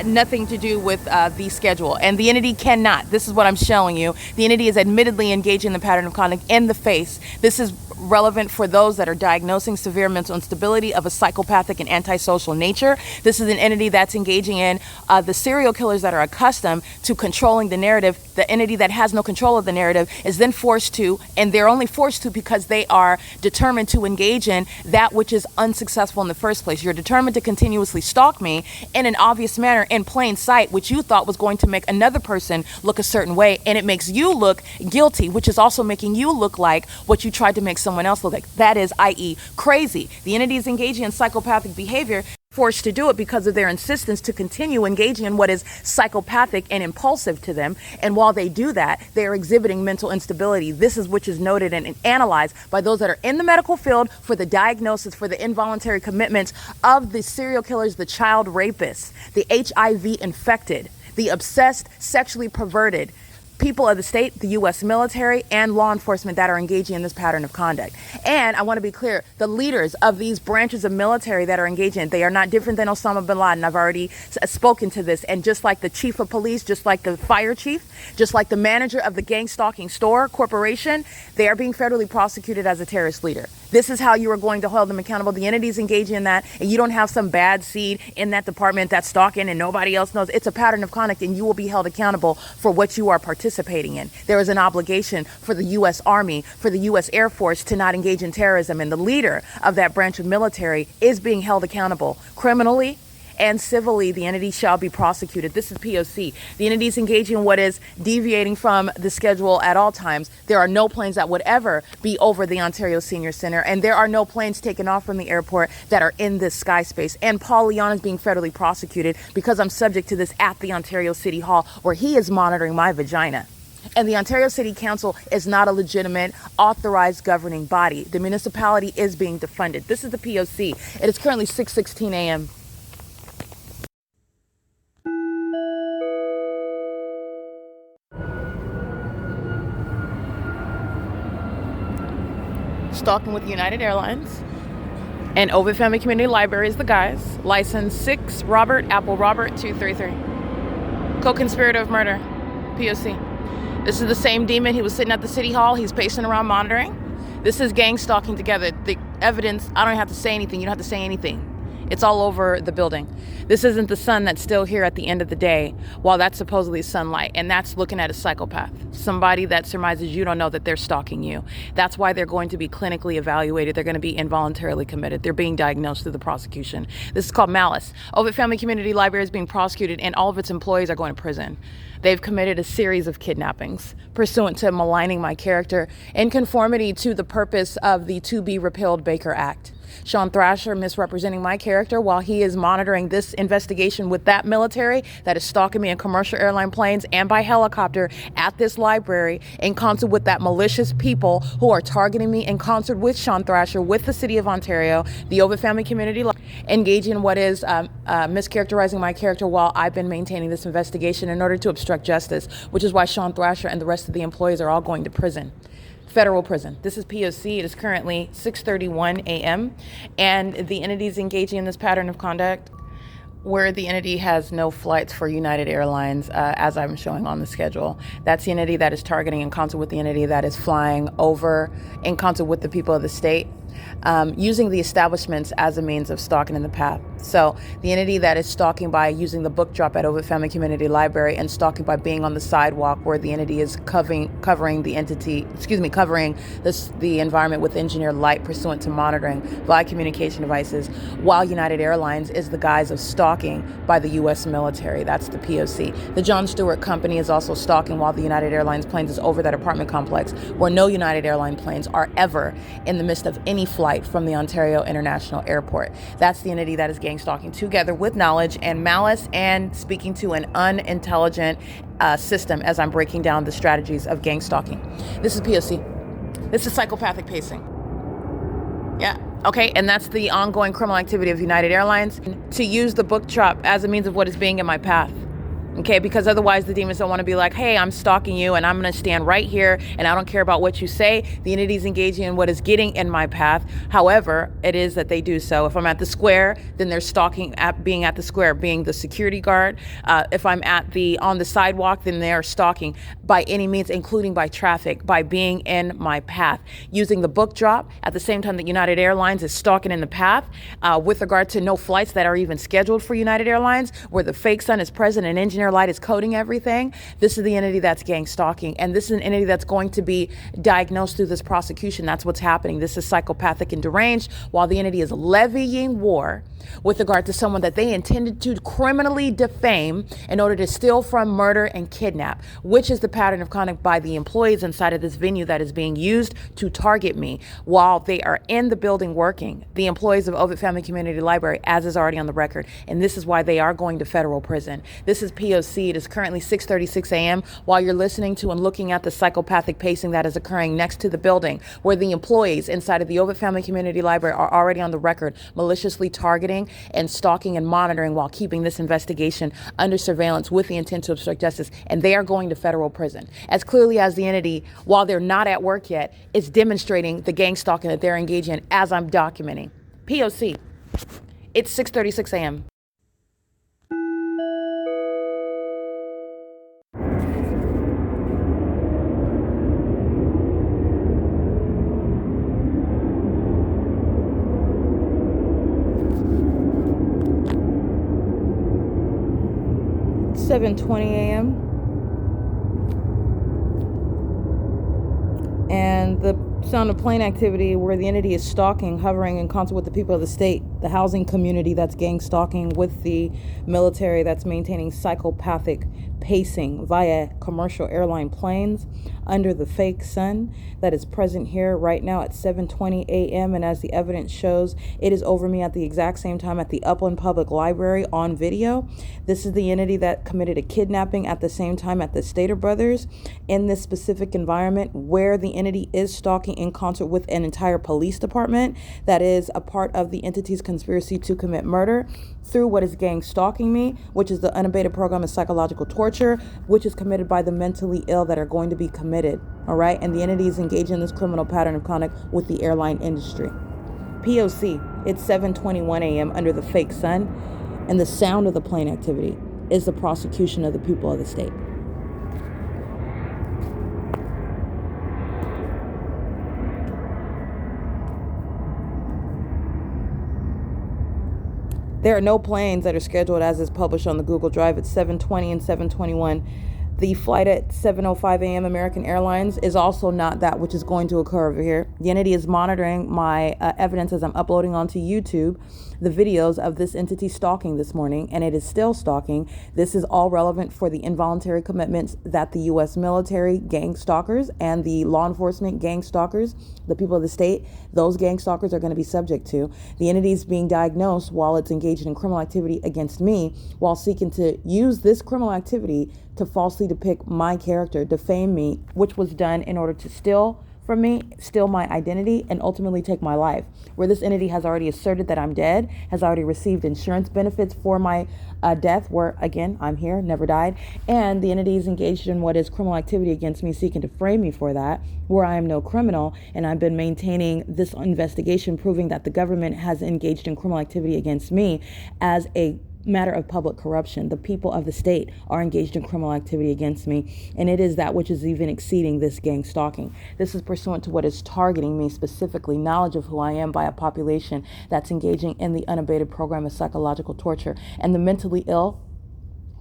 nothing to do with the schedule. And the entity cannot. This is what I'm showing you. The entity is admittedly engaging in the pattern of conduct in the face. This is relevant for those that are diagnosing severe mental instability of a psychopathic and antisocial nature. This is an entity that's engaging in the serial killers that are accustomed to controlling the narrative. The entity that has no control of the narrative is then forced to, and they're only forced to because they are determined to engage in that which is unsuccessful in the first place. You're determined to continuously stalk me in an obvious manner in plain sight, which you thought was going to make another person look a certain way, and it makes you look guilty, which is also making you look like what you tried to make someone else look like. That is, i.e., crazy. The entity is engaging in psychopathic behavior, forced to do it because of their insistence to continue engaging in what is psychopathic and impulsive to them. And while they do that, they are exhibiting mental instability. This is which is noted and analyzed by those that are in the medical field for the diagnosis, for the involuntary commitments of the serial killers, the child rapists, the HIV infected, the obsessed, sexually perverted, people of the state, the U.S. military, and law enforcement that are engaging in this pattern of conduct. And I want to be clear, the leaders of these branches of military that are engaging, they are not different than Osama bin Laden. I've already spoken to this. And just like the chief of police, just like the fire chief, just like the manager of the gang stalking store corporation, they are being federally prosecuted as a terrorist leader. This is how you are going to hold them accountable. The entities engaging in that, and you don't have some bad seed in that department that's stalking and nobody else knows. It's a pattern of conduct, and you will be held accountable for what you are participating in. There is an obligation for the U.S. Army, for the U.S. Air Force to not engage in terrorism, and the leader of that branch of military is being held accountable criminally and civilly the entity shall be prosecuted. This is P.O.C. The entity is engaging in what is deviating from the schedule at all times. There are no planes that would ever be over the Ontario Senior Center, and there are no planes taken off from the airport that are in this sky space. And Paul Leon is being federally prosecuted because I'm subject to this at the Ontario City Hall, where he is monitoring my vagina. And the Ontario City Council is not a legitimate, authorized governing body. The municipality is being defunded. This is the P.O.C. It is currently 6:16 a.m. Stalking with United Airlines. And OVITT Family Community Library is the guys. License 6, Robert, Apple Robert, 233. Co-conspirator of murder, P.O.C. This is the same demon. He was sitting at the city hall. He's pacing around monitoring. This is gang stalking together. The evidence, I don't have to say anything. You don't have to say anything. It's all over the building. This isn't the sun that's still here at the end of the day, while that's supposedly sunlight, and that's looking at a psychopath, somebody that surmises you don't know that they're stalking you. That's why they're going to be clinically evaluated. They're going to be involuntarily committed. They're being diagnosed through the prosecution. This is called malice. OVITT Family Community Library is being prosecuted, and all of its employees are going to prison. They've committed a series of kidnappings pursuant to maligning my character in conformity to the purpose of the To Be Repealed Baker Act. Sean Thrasher misrepresenting my character while he is monitoring this investigation with that military that is stalking me in commercial airline planes and by helicopter at this library, in concert with that malicious people who are targeting me in concert with Sean Thrasher, with the City of Ontario, the OVITT Family Community, engaging in what is mischaracterizing my character while I've been maintaining this investigation in order to obstruct justice, which is why Sean Thrasher and the rest of the employees are all going to prison. Federal prison. This is P.O.C. It is currently 6:31 a.m. and the entity is engaging in this pattern of conduct where the entity has no flights for United Airlines, as I'm showing on the schedule. That's the entity that is targeting in concert with the entity that is flying over in concert with the people of the state, using the establishments as a means of stalking in the path. So the entity that is stalking by using the book drop at OVITT Family Community Library and stalking by being on the sidewalk where the entity is covering the environment with engineered light pursuant to monitoring via communication devices, while United Airlines is the guise of stalking by the U.S. military. That's the P.O.C. The John Stewart Company is also stalking while the United Airlines planes is over that apartment complex where no United Airlines planes are ever in the midst of any flight from the Ontario International Airport. That's the entity that is gang stalking together with knowledge and malice and speaking to an unintelligent system as I'm breaking down the strategies of gang stalking. This is P.O.C. This is psychopathic pacing. Yeah. Okay, and that's the ongoing criminal activity of United Airlines to use the book drop as a means of what is being in my path. Okay, because otherwise the demons don't want to be like, hey, I'm stalking you and I'm going to stand right here and I don't care about what you say. The entity's engaging in what is getting in my path. However, it is that they do so. If I'm at the square, then they're stalking at being at the square, being the security guard. If I'm on the sidewalk, then they're stalking by any means, including by traffic, by being in my path. Using the book drop at the same time that United Airlines is stalking in the path with regard to no flights that are even scheduled for United Airlines, where the fake sun is present and engineer light is coding everything. This is the entity that's gang stalking, and this is an entity that's going to be diagnosed through this prosecution. That's what's happening. This is psychopathic and deranged, while the entity is levying war with regard to someone that they intended to criminally defame in order to steal from, murder, and kidnap, which is the pattern of conduct by the employees inside of this venue that is being used to target me while they are in the building working, the employees of OVITT Family Community Library, as is already on the record, and this is why they are going to federal prison. This is P.O.C. It is currently 6:36 a.m. while you're listening to and looking at the psychopathic pacing that is occurring next to the building, where the employees inside of the OVITT Family Community Library are already on the record maliciously targeting and stalking and monitoring while keeping this investigation under surveillance with the intent to obstruct justice, and they are going to federal prison. As clearly as the entity, while they're not at work yet, is demonstrating the gang stalking that they're engaging in as I'm documenting. P.O.C. It's 6:36 a.m. It's 7:20 a.m. And the sound of plane activity where the entity is stalking, hovering in concert with the people of the state. the housing community that's gang stalking with the military that's maintaining psychopathic pacing via commercial airline planes under the fake sun that is present here right now at 7:20 a.m. And as the evidence shows, it is over me at the exact same time at the Upland Public Library on video. This is the entity that committed a kidnapping at the same time at the Stater Brothers in this specific environment, where the entity is stalking in concert with an entire police department that is a part of the entity's conspiracy to commit murder through what is gang stalking me, which is the unabated program of psychological torture, which is committed by the mentally ill that are going to be committed. All right. And the entity is engaged in this criminal pattern of conduct with the airline industry. P.O.C. It's 7:21 a.m. under the fake sun, and the sound of the plane activity is the prosecution of the people of the state. There are no planes that are scheduled as is published on the Google Drive at 7:20 and 7:21. The flight at 7:05 a.m. American Airlines is also not that which is going to occur over here. The entity is monitoring my evidence as I'm uploading onto YouTube the videos of this entity stalking this morning, and it is still stalking. This is all relevant for the involuntary commitments that the U.S. military gang stalkers and the law enforcement gang stalkers, the people of the state, those gang stalkers are going to be subject to. The entity is being diagnosed while it's engaged in criminal activity against me, while seeking to use this criminal activity to falsely depict my character, defame me, which was done in order to steal from me, steal my identity, and ultimately take my life. Where this entity has already asserted that I'm dead, has already received insurance benefits for my death, where, again, I'm here, never died, and the entity is engaged in what is criminal activity against me, seeking to frame me for that, where I am no criminal, and I've been maintaining this investigation proving that the government has engaged in criminal activity against me as a matter of public corruption. The people of the state are engaged in criminal activity against me, and it is that which is even exceeding this gang stalking. This is pursuant to what is targeting me specifically, knowledge of who I am by a population that's engaging in the unabated program of psychological torture. And the mentally ill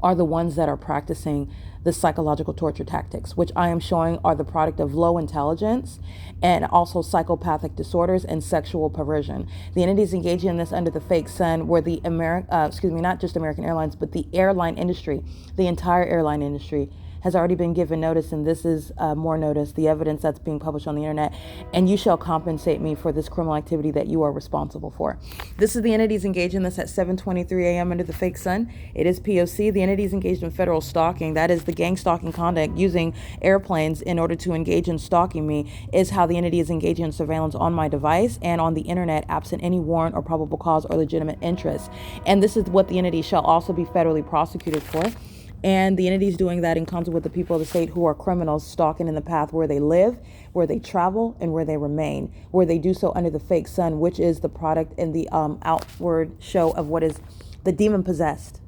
are the ones that are practicing the psychological torture tactics, which I am showing are the product of low intelligence and also psychopathic disorders and sexual perversion. The entities engaging in this under the fake sun were the not just American Airlines, but the airline industry, the entire airline industry has already been given notice, and this is more notice, the evidence that's being published on the internet, and you shall compensate me for this criminal activity that you are responsible for. This is the entities engaged in this at 7:23 a.m. under the fake sun. It is P.O.C. The entities engaged in federal stalking, that is the gang stalking conduct using airplanes in order to engage in stalking me, is how the entity is engaging in surveillance on my device and on the internet absent any warrant or probable cause or legitimate interest. And this is what the entity shall also be federally prosecuted for. And the entities doing that in concert with the people of the state who are criminals, stalking in the path where they live, where they travel, and where they remain, where they do so under the fake sun, which is the product and the outward show of what is the demon possessed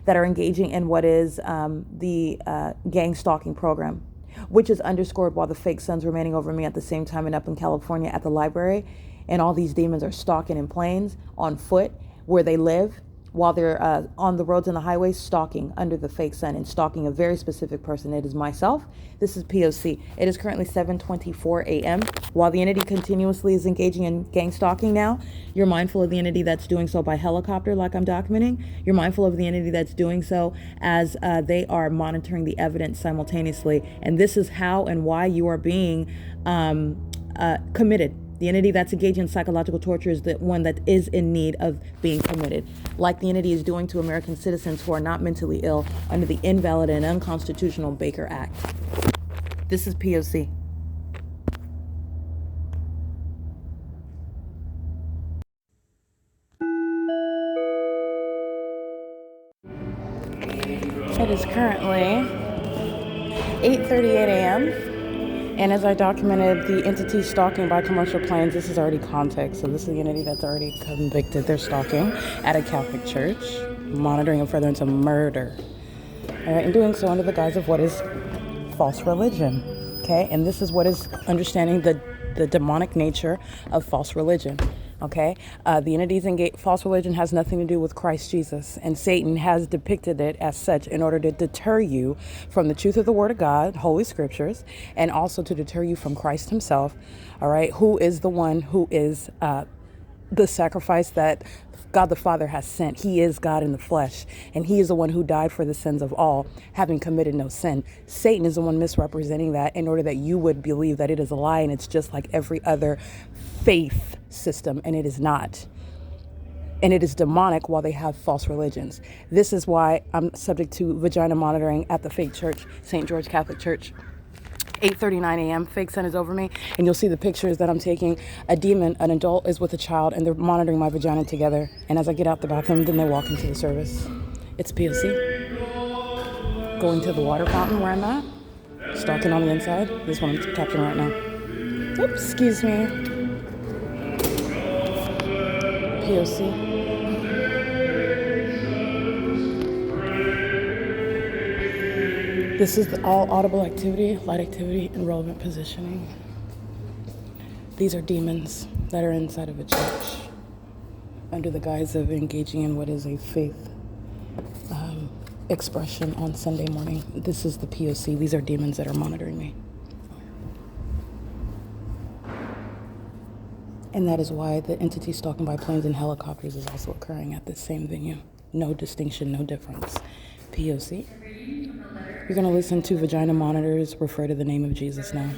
that are engaging in what is the gang stalking program, which is underscored while the fake sun's remaining over me at the same time and up in California at the library. And all these demons are stalking in planes, on foot, where they live, while they're on the roads and the highways, stalking under the fake sun and stalking a very specific person. It is myself. This is P.O.C. It is currently 7:24 a.m. While the entity continuously is engaging in gang stalking now, you're mindful of the entity that's doing so by helicopter, like I'm documenting. You're mindful of the entity that's doing so as they are monitoring the evidence simultaneously. And this is how and why you are being committed. The entity that's engaged in psychological torture is the one that is in need of being committed, like the entity is doing to American citizens who are not mentally ill under the invalid and unconstitutional Baker Act. This is P.O.C. It is currently 8:38 a.m. And as I documented the entity stalking by commercial planes, this is already context. So this is the entity that's already convicted. They're stalking at a Catholic church, monitoring and furtherance of murder. All right, and doing so under the guise of what is false religion. Okay, and this is what is understanding the demonic nature of false religion. Okay, the entities engage. False religion has nothing to do with Christ Jesus, and Satan has depicted it as such in order to deter you from the truth of the Word of God, Holy Scriptures, and also to deter you from Christ Himself. All right, who is the one who is the sacrifice that God the Father has sent. He is God in the flesh, and he is the one who died for the sins of all, having committed no sin. Satan is the one misrepresenting that in order that you would believe that it is a lie and it's just like every other faith system, and it is not. And it is demonic while they have false religions. This is why I'm subject to vagina monitoring at the fake church, St. George Catholic Church. 8:39 a.m. Fake sun is over me, and you'll see the pictures that I'm taking. A demon, an adult, is with a child, and they're monitoring my vagina together. And as I get out the bathroom, then they walk into the service. It's P.O.C. Going to the water fountain where I'm at. Stalking on the inside. This is what I'm capturing right now. Oops, excuse me. P.O.C. This is all audible activity, light activity, and relevant positioning. These are demons that are inside of a church under the guise of engaging in what is a faith expression on Sunday morning. This is the P.O.C. These are demons that are monitoring me. And that is why the entity stalking by planes and helicopters is also occurring at this same venue. No distinction, no difference. P.O.C. You're going to listen to vagina monitors refer to the name of Jesus now.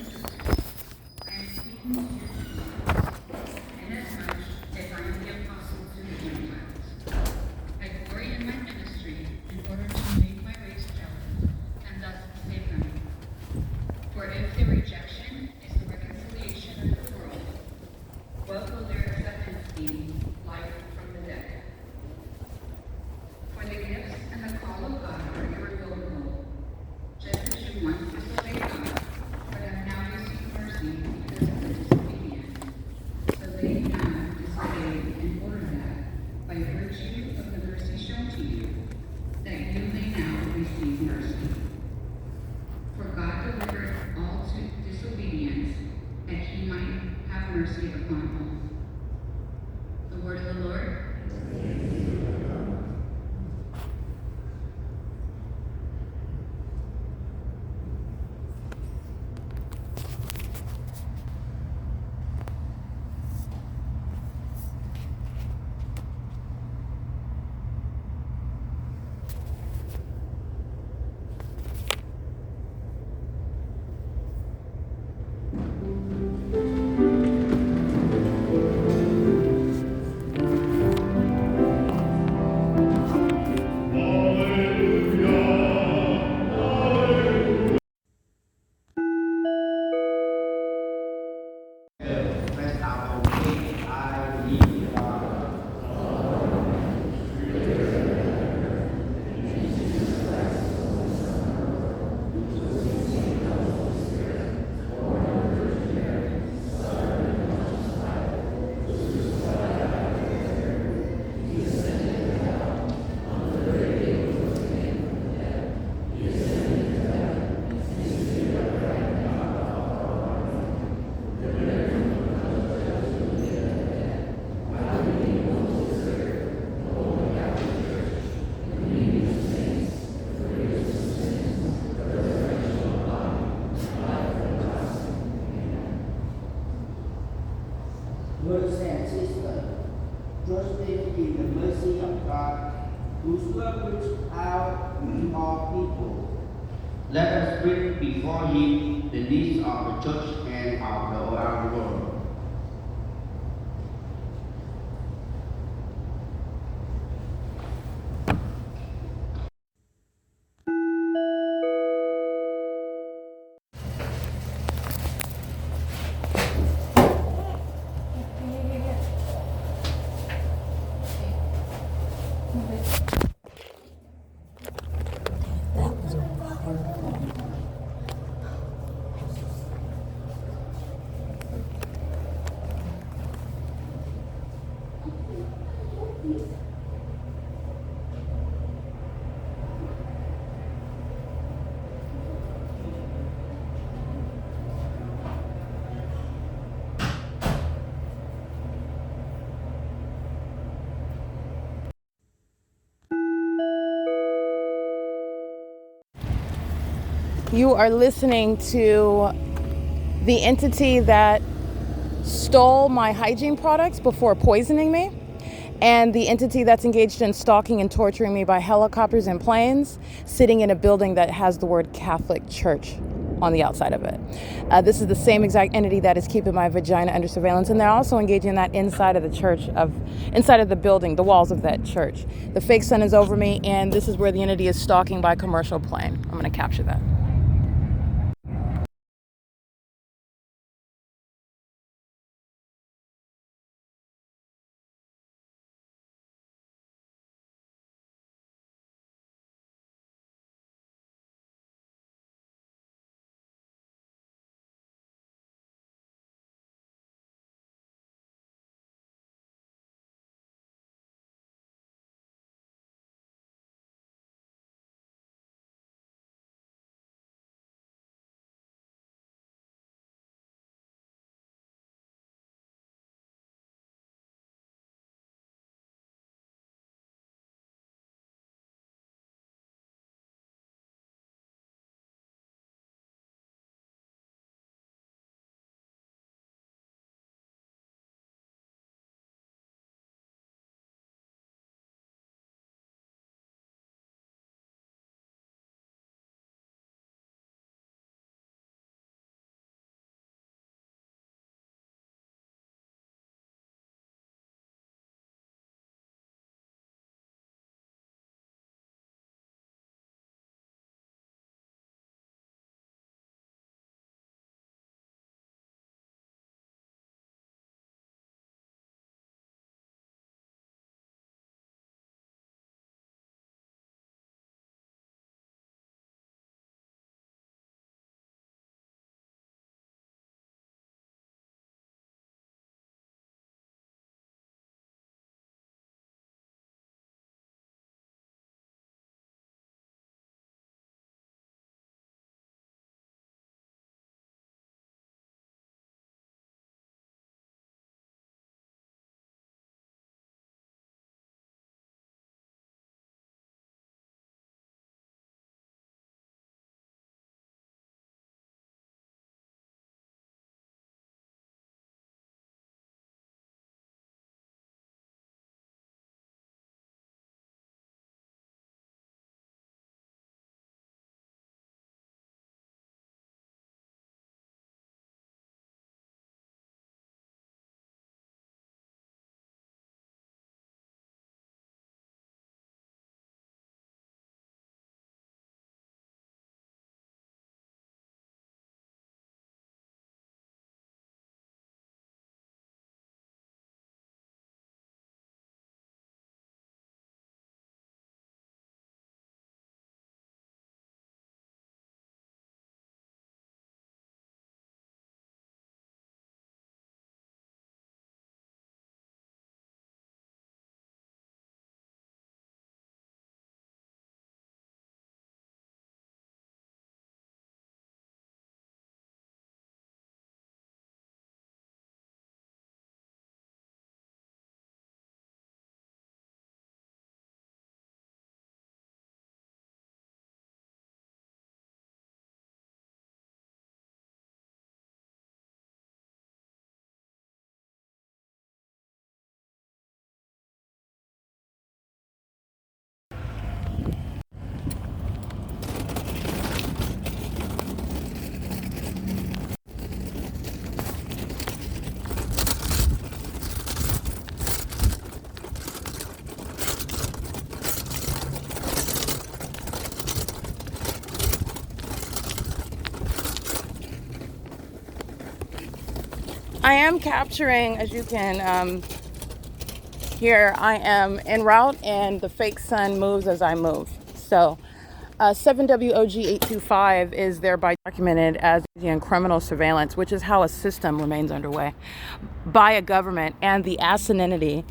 Brothers and sisters, trusting in the mercy of God, whose love reaches out to all people. Let us bring before Him the needs of the church and of the around the world. You are listening to the entity that stole my hygiene products before poisoning me. And the entity that's engaged in stalking and torturing me by helicopters and planes, sitting in a building that has the word Catholic Church on the outside of it. This is the same exact entity that is keeping my vagina under surveillance, and they're also engaging in that inside of the church, inside of the building, the walls of that church. The fake sun is over me, and this is where the entity is stalking by commercial plane. I'm going to capture that. I am capturing, as you can hear, I am en route and the fake sun moves as I move. So 7WOG825 is thereby documented as in criminal surveillance, which is how a system remains underway by a government, and the asininity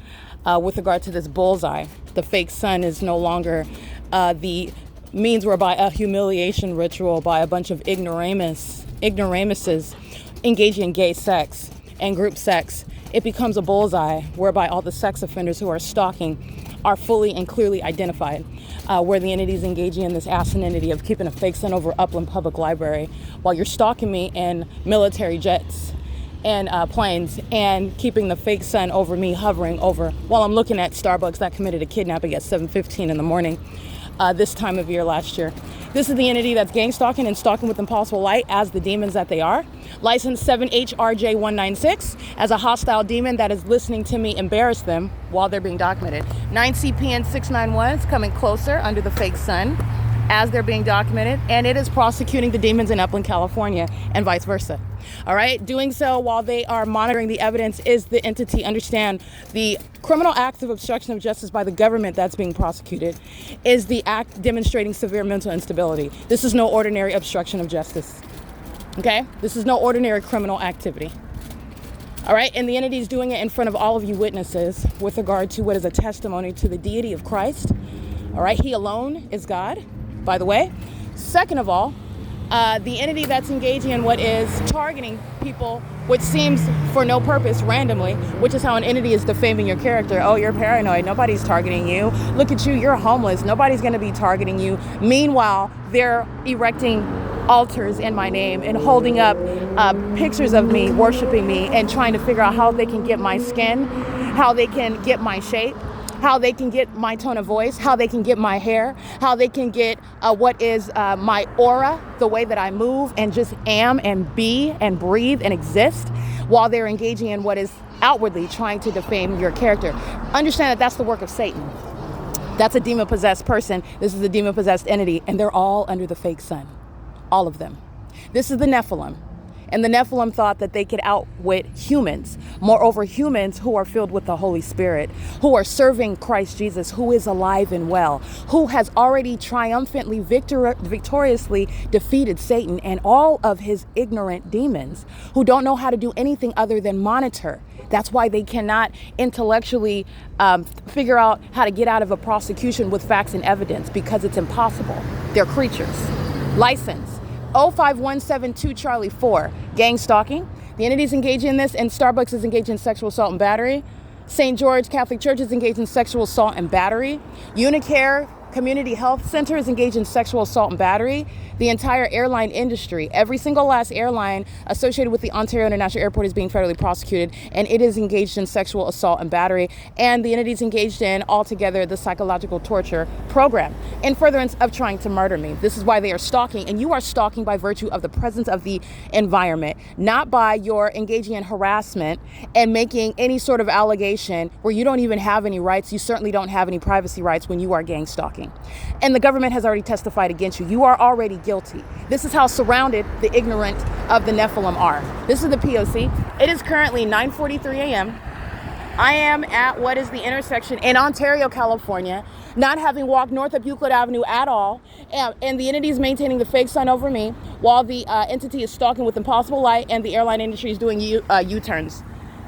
with regard to this bullseye. The fake sun is no longer the means whereby a humiliation ritual by a bunch of ignoramuses engaging in gay sex and group sex. It becomes a bullseye whereby all the sex offenders who are stalking are fully and clearly identified, where the entity is engaging in this asininity of keeping a fake sun over Upland Public Library while you're stalking me in military jets and planes, and keeping the fake sun over me, hovering over while I'm looking at Starbucks that committed a kidnapping at 7:15 in the morning this time of year last year. This is the entity that's gang stalking and stalking with impossible light as the demons that they are. License 7HRJ196 as a hostile demon that is listening to me embarrass them while they're being documented. 9CPN 691 is coming closer under the fake sun as they're being documented, and it is prosecuting the demons in Upland, California, and vice versa. All right, doing so while they are monitoring the evidence is the entity. Understand the criminal act of obstruction of justice by the government that's being prosecuted is the act demonstrating severe mental instability. This is no ordinary obstruction of justice. Okay, this is no ordinary criminal activity. All right, and the entity is doing it in front of all of you witnesses with regard to what is a testimony to the deity of Christ. All right, he alone is God, by the way. Second of all, the entity that's engaging in what is targeting people, which seems for no purpose, randomly, which is how an entity is defaming your character. Oh, you're paranoid. Nobody's targeting you. Look at you. You're homeless. Nobody's going to be targeting you. Meanwhile, they're erecting altars in my name and holding up pictures of me, worshiping me, and trying to figure out how they can get my skin, how they can get my shape, how they can get my tone of voice, how they can get my hair, how they can get what is my aura, the way that I move and just am and be and breathe and exist, while they're engaging in what is outwardly trying to defame your character. Understand that that's the work of Satan. That's a demon-possessed person. This is a demon-possessed entity, and they're all under the fake sun. All of them. This is the Nephilim. And the Nephilim thought that they could outwit humans. Moreover, humans who are filled with the Holy Spirit, who are serving Christ Jesus, who is alive and well, who has already triumphantly, victoriously defeated Satan and all of his ignorant demons, who don't know how to do anything other than monitor. That's why they cannot intellectually figure out how to get out of a prosecution with facts and evidence, because it's impossible. They're creatures. License 05172 Charlie 4, gang stalking. The entities engaged in this, and Starbucks is engaged in sexual assault and battery. St. George Catholic Church is engaged in sexual assault and battery. Unicare Community Health Center is engaged in sexual assault and battery. The entire airline industry, every single last airline associated with the Ontario International Airport is being federally prosecuted, and it is engaged in sexual assault and battery. And the entities engaged in altogether the psychological torture program in furtherance of trying to murder me. This is why they are stalking, and you are stalking by virtue of the presence of the environment, not by your engaging in harassment and making any sort of allegation where you don't even have any rights. You certainly don't have any privacy rights when you are gang stalking. And the government has already testified against you. You are already guilty. This is how surrounded the ignorant of the Nephilim are. This is the P.O.C. It is currently 9:43 a.m. I am at what is the intersection in Ontario, California, not having walked north of Euclid Avenue at all, and the entity is maintaining the fake sun over me while the entity is stalking with impossible light, and the airline industry is doing U-turns.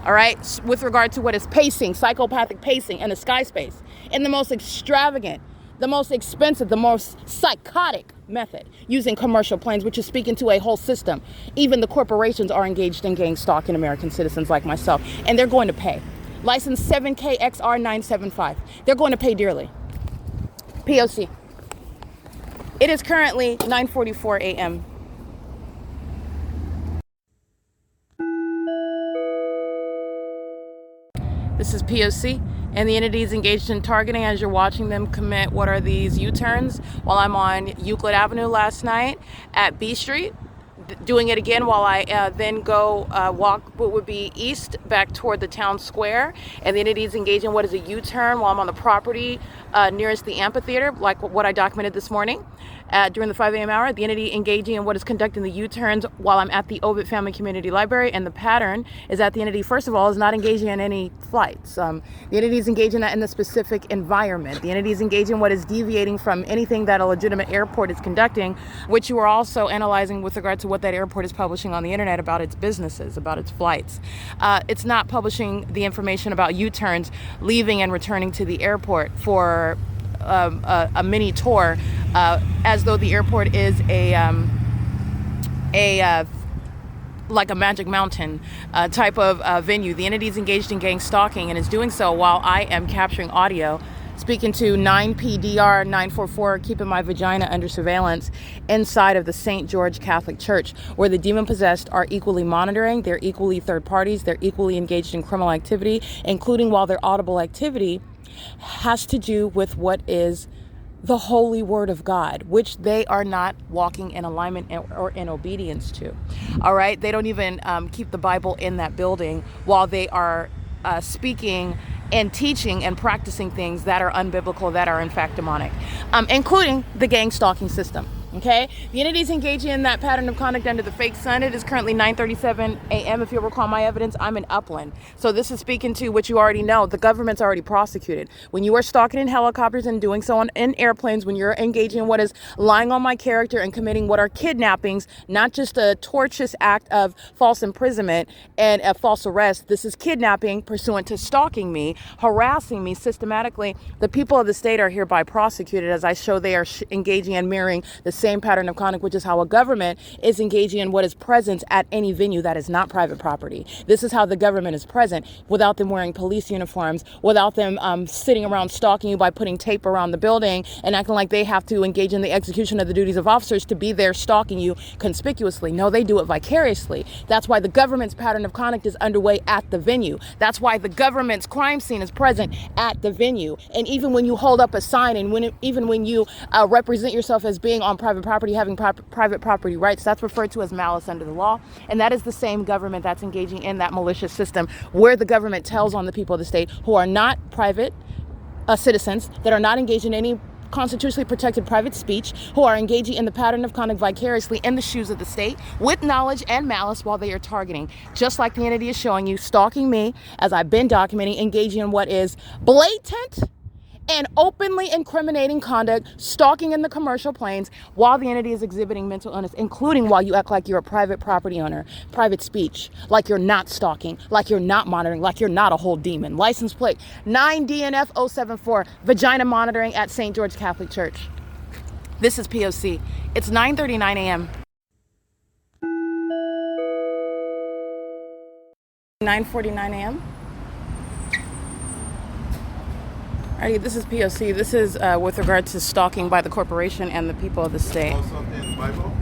All right, with regard to what is pacing, psychopathic pacing in the sky space, in the most extravagant, the most expensive, the most psychotic method, using commercial planes, which is speaking to a whole system. Even the corporations are engaged in gang stalking American citizens like myself, and they're going to pay. License 7KXR975. They're going to pay dearly. P.O.C. It is currently 9:44 a.m. This is P.O.C. and the entities engaged in targeting as you're watching them commit what are these U-turns while I'm on Euclid Avenue last night at B Street, doing it again while I then go walk what would be east back toward the town square, and the entities engaged in what is a U-turn while I'm on the property nearest the amphitheater, like what I documented this morning during the 5 a.m. hour. The entity engaging in what is conducting the U-turns while I'm at the OVITT Family Community Library, and the pattern is that the entity, first of all, is not engaging in any flights. The entity is engaging that in the specific environment. The entity is engaging what is deviating from anything that a legitimate airport is conducting, which you are also analyzing with regard to what that airport is publishing on the internet about its businesses, about its flights. It's not publishing the information about U-turns leaving and returning to the airport for a mini tour, as though the airport is like a Magic Mountain type of venue. The entity is engaged in gang stalking and is doing so while I am capturing audio speaking to 9PDR 944, keeping my vagina under surveillance inside of the St. George Catholic Church, where the demon-possessed are equally monitoring, they're equally third parties, they're equally engaged in criminal activity, including while their audible activity has to do with what is the holy word of God, which they are not walking in alignment or in obedience to. All right. They don't even keep the Bible in that building while they are speaking and teaching and practicing things that are unbiblical, that are in fact demonic, including the gang stalking system. Okay, the entity is engaging in that pattern of conduct under the fake sun. It is currently 9:37 a.m. If you'll recall my evidence, I'm in Upland. So this is speaking to what you already know. The government's already prosecuted. When you are stalking in helicopters and doing so in airplanes, when you're engaging in what is lying on my character and committing what are kidnappings, not just a tortious act of false imprisonment and a false arrest. This is kidnapping pursuant to stalking me, harassing me systematically. The people of the state are hereby prosecuted, as I show they are engaging and mirroring the same pattern of conduct, which is how a government is engaging in what is present at any venue that is not private property. This is how the government is present without them wearing police uniforms, without them sitting around stalking you by putting tape around the building and acting like they have to engage in the execution of the duties of officers to be there stalking you conspicuously. No, they do it vicariously. That's why the government's pattern of conduct is underway at the venue. That's why the government's crime scene is present at the venue. And even when you hold up a sign and even when you represent yourself as being on private property, having private property rights, that's referred to as malice under the law. And that is the same government that's engaging in that malicious system where the government tells on the people of the state who are not private citizens, that are not engaged in any constitutionally protected private speech, who are engaging in the pattern of conduct vicariously in the shoes of the state with knowledge and malice while they are targeting, just like the entity is showing you, stalking me as I've been documenting, engaging in what is blatant and openly incriminating conduct, stalking in the commercial planes while the entity is exhibiting mental illness, including while you act like you're a private property owner, private speech, like you're not stalking, like you're not monitoring, like you're not a whole demon. License plate 9DNF 074, vagina monitoring at St. George Catholic Church. This is P.O.C. It's 9:39 a.m. 9:49 a.m. Alrighty, this is P.O.C. This is with regard to stalking by the corporation and the people of the state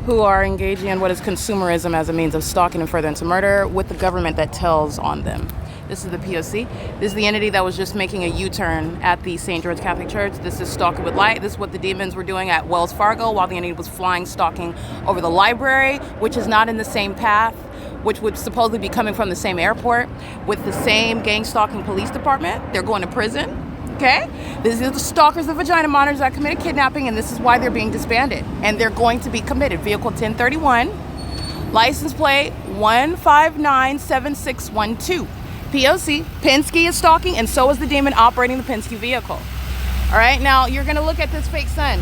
who are engaging in what is consumerism as a means of stalking and furtherance of murder with the government that tells on them. This is the P.O.C. This is the entity that was just making a U-turn at the St. George Catholic Church. This is Stalking with Light. This is what the demons were doing at Wells Fargo while the entity was flying, stalking over the library, which is not in the same path, which would supposedly be coming from the same airport with the same gang stalking police department. They're going to prison. Okay, these are the stalkers, the vagina monitors that committed kidnapping, and this is why they're being disbanded. And they're going to be committed. Vehicle 1031, license plate 1597612. P.O.C. Penske is stalking, and so is the demon operating the Penske vehicle. All right, now you're going to look at this fake sun.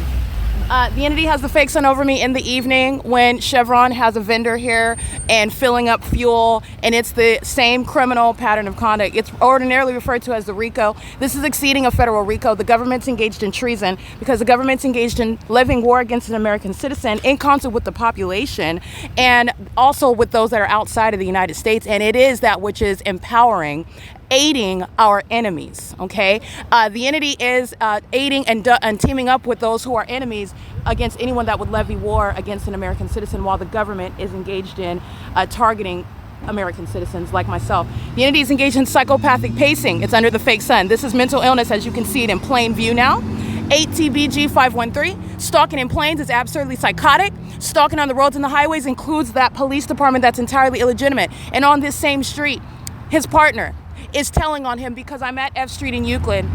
The entity has the fake sun over me in the evening when Chevron has a vendor here and filling up fuel, and it's the same criminal pattern of conduct. It's ordinarily referred to as the RICO. This is exceeding a federal RICO. The government's engaged in treason because the government's engaged in levying war against an American citizen in concert with the population and also with those that are outside of the United States, and it is that which is empowering, aiding our enemies. Okay, the entity is aiding and teaming up with those who are enemies against anyone that would levy war against an American citizen, while the government is engaged in targeting American citizens like myself. The entity is engaged in psychopathic pacing. It's under the fake sun. This is mental illness, as you can see it in plain view now. 8TBG 513. Stalking in planes is absurdly psychotic. Stalking on the roads and the highways includes that police department that's entirely illegitimate. And on this same street, his partner is telling on him because I'm at F Street in Euclid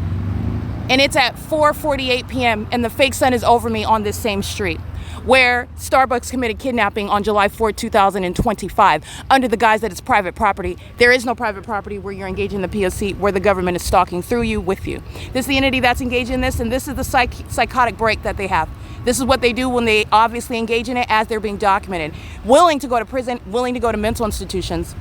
and it's at 4:48 p.m. and the fake sun is over me on this same street where Starbucks committed kidnapping on July 4, 2025 under the guise that it's private property. There is no private property where you're engaging the P.O.C. where the government is stalking through you, with you. This is the entity that's engaged in this, and this is the psychotic break that they have. This is what they do when they obviously engage in it as they're being documented. Willing to go to prison, willing to go to mental institutions.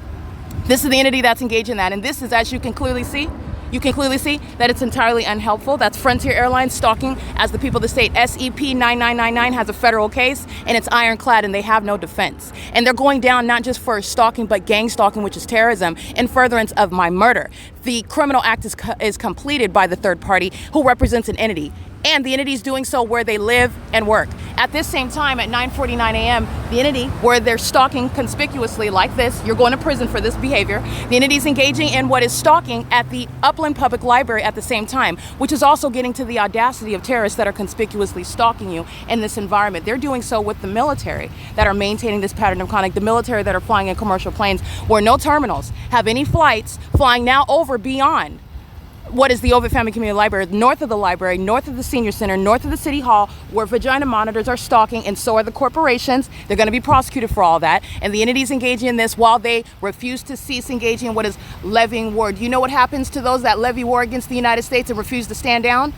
This is the entity that's engaged in that. And this is, as you can clearly see that it's entirely unhelpful. That's Frontier Airlines stalking as the people of the state. SEP 9999 has a federal case and it's ironclad and they have no defense. And they're going down not just for stalking, but gang stalking, which is terrorism, in furtherance of my murder. the criminal act is completed by the third party who represents an entity. And the entity is doing so where they live and work. At this same time, at 9:49 a.m., the entity where they're stalking conspicuously like this, you're going to prison for this behavior. The entity is engaging in what is stalking at the Upland Public Library at the same time, which is also getting to the audacity of terrorists that are conspicuously stalking you in this environment. They're doing so with the military that are maintaining this pattern of conduct, the military that are flying in commercial planes where no terminals have any flights flying now over beyond what is the OVITT Family Community Library, north of the library, north of the senior center, north of the city hall, where vagina monitors are stalking, and so are the corporations. They're going to be prosecuted for all that. And the entities engaging in this while they refuse to cease engaging in what is levying war. Do you know what happens to those that levy war against the United States and refuse to stand down?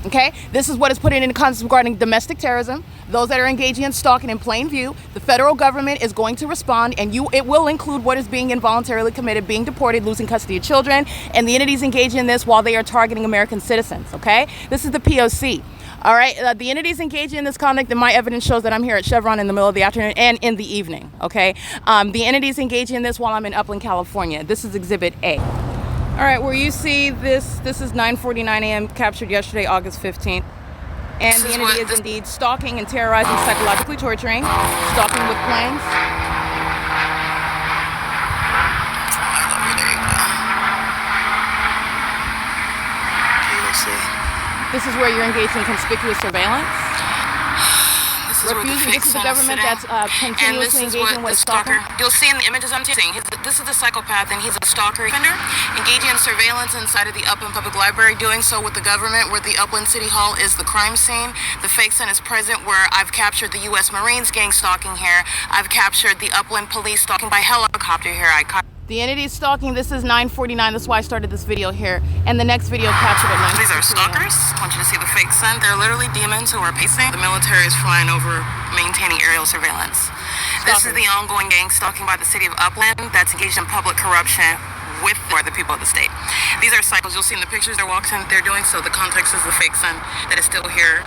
Okay, this is what is put in context regarding domestic terrorism. Those that are engaging in stalking in plain view, the federal government is going to respond, and it will include what is being involuntarily committed, being deported, losing custody of children, and the entities engaging in this while they are targeting American citizens. Okay, this is the P.O.C. All right, the entities engaging in this conduct, and my evidence shows that I'm here at Chevron in the middle of the afternoon and in the evening. Okay, the entities engaging in this while I'm in Upland, California. This is Exhibit A. All right, where you see this is 9:49 a.m. captured yesterday, August 15th. And the entity is indeed stalking and terrorizing, psychologically torturing, stalking with planes. This is where you're engaged in conspicuous surveillance. This is the government that's continuously engaging with a stalker. You'll see in the images I'm taking, this is a psychopath, and he's a stalker offender, engaging in surveillance inside of the Upland Public Library, doing so with the government, where the Upland City Hall is the crime scene. The fake son is present, where I've captured the U.S. Marines gang stalking here. I've captured the Upland Police stalking by helicopter here. The entity is stalking. This is 9:49. That's why I started this video here. And the next video captured at 9:49. These are stalkers. I want you to see the fake son. They're literally demons who are pacing. The military is flying over, maintaining aerial surveillance. This is the ongoing gang stalking by the city of Upland that's engaged in public corruption with the people of the state. These are cycles. You'll see in the pictures they're doing so. The context is the fake son that is still here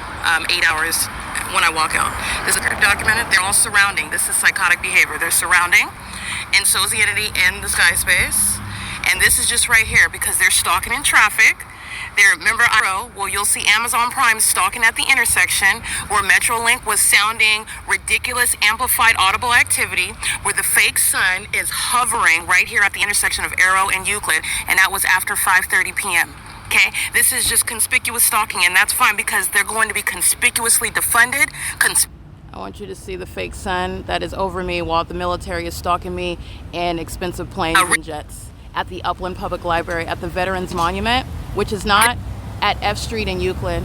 8 hours when I walk out. This is documented. They're all surrounding. This is psychotic behavior. They're surrounding. And so is the entity in the sky space. And this is just right here because they're stalking in traffic. Remember I.I.S? Well, you'll see Amazon Prime stalking at the intersection where Metrolink was sounding ridiculous, amplified, audible activity, where the fake sun is hovering right here at the intersection of Arrow and Euclid, and that was after 5:30 p.m. Okay, this is just conspicuous stalking, and that's fine because they're going to be conspicuously defunded. I want you to see the fake sun that is over me while the military is stalking me in expensive planes and jets at the Upland Public Library, at the Veterans Monument, which is not at F Street in Euclid,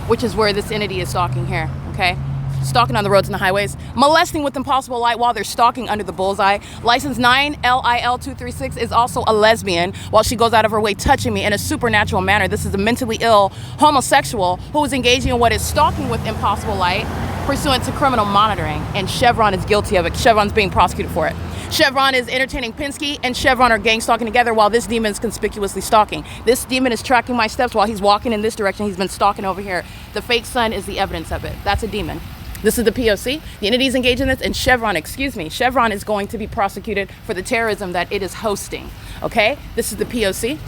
which is where this entity is stalking here, okay? Stalking on the roads and the highways, molesting with impossible light while they're stalking under the bullseye. License 9LIL236 is also a lesbian while she goes out of her way touching me in a supernatural manner. This is a mentally ill homosexual who is engaging in what is stalking with impossible light pursuant to criminal monitoring, and Chevron is guilty of it. Chevron's being prosecuted for it. Chevron is entertaining P.O.C, and Chevron are gang stalking together while this demon is conspicuously stalking. This demon is tracking my steps while he's walking in this direction. He's been stalking over here. The fake sun is the evidence of it. That's a demon. This is the P.O.C. The entities engaged in this, and Chevron is going to be prosecuted for the terrorism that it is hosting. Okay? This is the P.O.C.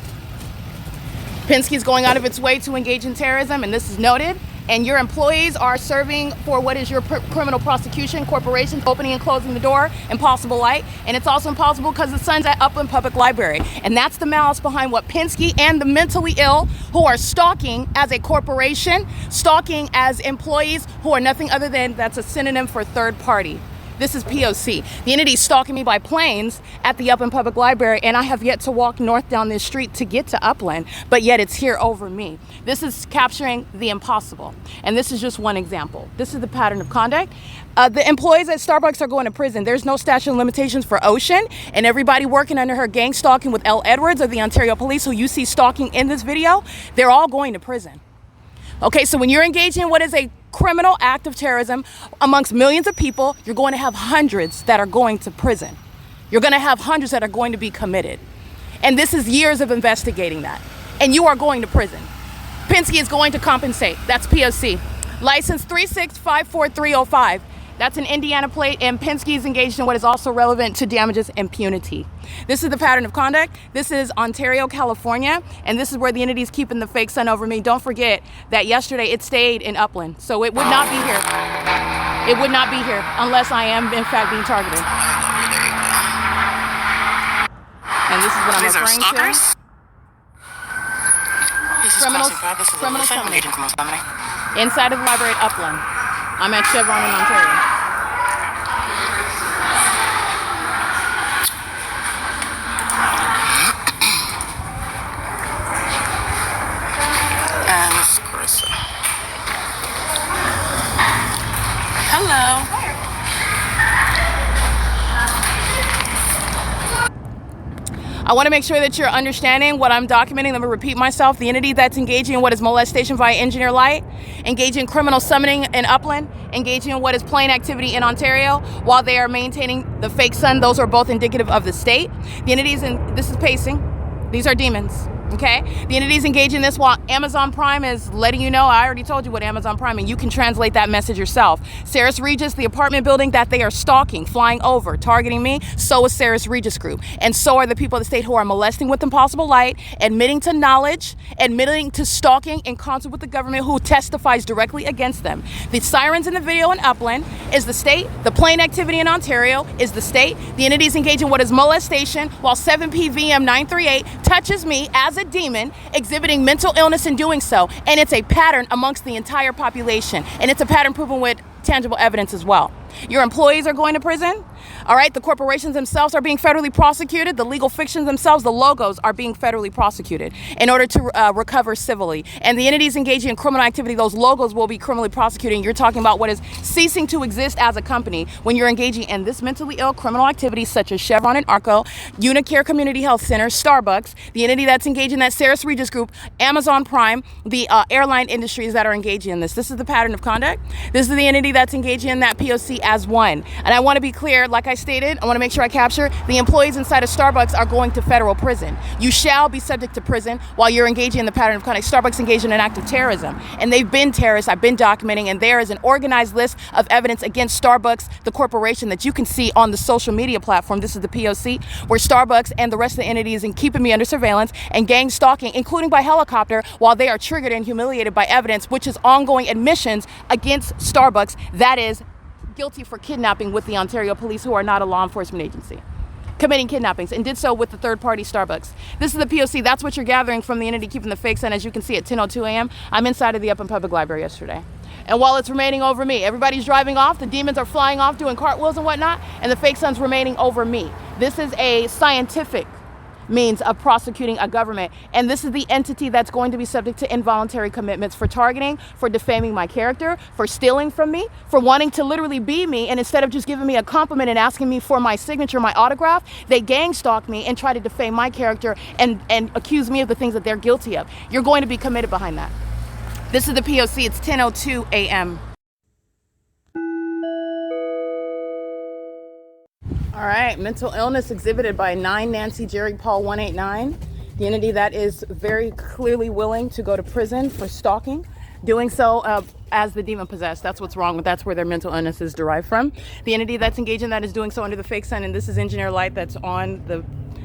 P.O.C is going out of its way to engage in terrorism, and this is noted. And your employees are serving for what is your criminal prosecution, corporations opening and closing the door, impossible light. And it's also impossible because the sun's at Upland Public Library. And that's the malice behind what P.O.C and the mentally ill who are stalking as a corporation, stalking as employees who are nothing other than, that's a synonym for third party. This is P.O.C. The entity is stalking me by planes at the Upland Public Library, and I have yet to walk north down this street to get to Upland, but yet it's here over me. This is capturing the impossible, and this is just one example. This is the pattern of conduct. The employees at Starbucks are going to prison. There's no statute of limitations for Ocean, and everybody working under her gang stalking with L. Edwards of the Ontario Police, who you see stalking in this video, they're all going to prison. Okay, so when you're engaging in what is a criminal act of terrorism amongst millions of people, you're going to have hundreds that are going to prison. You're going to have hundreds that are going to be committed. And this is years of investigating that. And you are going to prison. P.O.C is going to compensate. That's P.O.C. License 3654305. That's an Indiana plate, and Penske is engaged in what is also relevant to damages impunity. This is the pattern of conduct. This is Ontario, California, and this is where the entity is keeping the fake sun over me. Don't forget that yesterday it stayed in Upland, so it would not be here. It would not be here unless I am, in fact, being targeted. And this is what I'm referring to. Criminal summoning. Inside of the library at Upland. I'm at Chevron in Ontario. And this is Carissa. Hello. I want to make sure that you're understanding what I'm documenting. I'm going to repeat myself. The entity that's engaging in what is molestation via engineer light, engaging in criminal summoning in Upland, engaging in what is plain activity in Ontario, while they are maintaining the fake sun. Those are both indicative of the state. The entities, and this is pacing. These are demons. Okay, the entities engaging in this while Amazon Prime is letting you know. I already told you what Amazon Prime, and you can translate that message yourself. Saris Regis, the apartment building that they are stalking, flying over, targeting me, so is Saris Regis Group. And so are the people of the state who are molesting with impossible light, admitting to knowledge, admitting to stalking in concert with the government who testifies directly against them. The sirens in the video in Upland is the state. The plain activity in Ontario is the state. The entities engaging in what is molestation while 7PVM 938 touches me as a demon, exhibiting mental illness in doing so, and it's a pattern amongst the entire population, and it's a pattern proven with tangible evidence as well. Your employees are going to prison. All right, the corporations themselves are being federally prosecuted. The legal fictions themselves, the logos, are being federally prosecuted in order to recover civilly. And the entities engaging in criminal activity, those logos will be criminally prosecuted. You're talking about what is ceasing to exist as a company when you're engaging in this mentally ill criminal activity, such as Chevron and ARCO, Unicare Community Health Center, Starbucks, the entity that's engaging in that Saris Regis Group, Amazon Prime, the airline industries that are engaging in this. This is the pattern of conduct. This is the entity that's engaging in that P.O.C. as one. And I want to be clear, like I stated, I want to make sure I capture the employees inside of Starbucks are going to federal prison. You shall be subject to prison while you're engaging in the pattern of conduct. Starbucks engaged in an act of terrorism, and they've been terrorists. I've been documenting, and there is an organized list of evidence against Starbucks, the corporation, that you can see on the social media platform. This is the P.O.C., where Starbucks and the rest of the entities are keeping me under surveillance and gang stalking, including by helicopter, while they are triggered and humiliated by evidence, which is ongoing admissions against Starbucks that is guilty for kidnapping with the Ontario Police, who are not a law enforcement agency, committing kidnappings, and did so with the third-party Starbucks. This is the P.O.C. That's what you're gathering from the entity keeping the fake sun. As you can see at 10:02 a.m., I'm inside of the Upland Public Library yesterday. And while it's remaining over me, everybody's driving off, the demons are flying off, doing cartwheels and whatnot, and the fake sun's remaining over me. This is a scientific means of prosecuting a government, and this is the entity that's going to be subject to involuntary commitments for targeting, for defaming my character, for stealing from me, for wanting to literally be me, and instead of just giving me a compliment and asking me for my signature, my autograph, they gang stalk me and try to defame my character and accuse me of the things that they're guilty of. You're going to be committed behind that. This is the P.O.C. It's 10:02 a.m. All right, mental illness exhibited by 9 Nancy Jerry Paul 189, the entity that is very clearly willing to go to prison for stalking, doing so as the demon possessed. That's what's wrong with, that's where their mental illness is derived from. The entity that's engaged in that is doing so under the fake sun, and this is engineer light that's on the,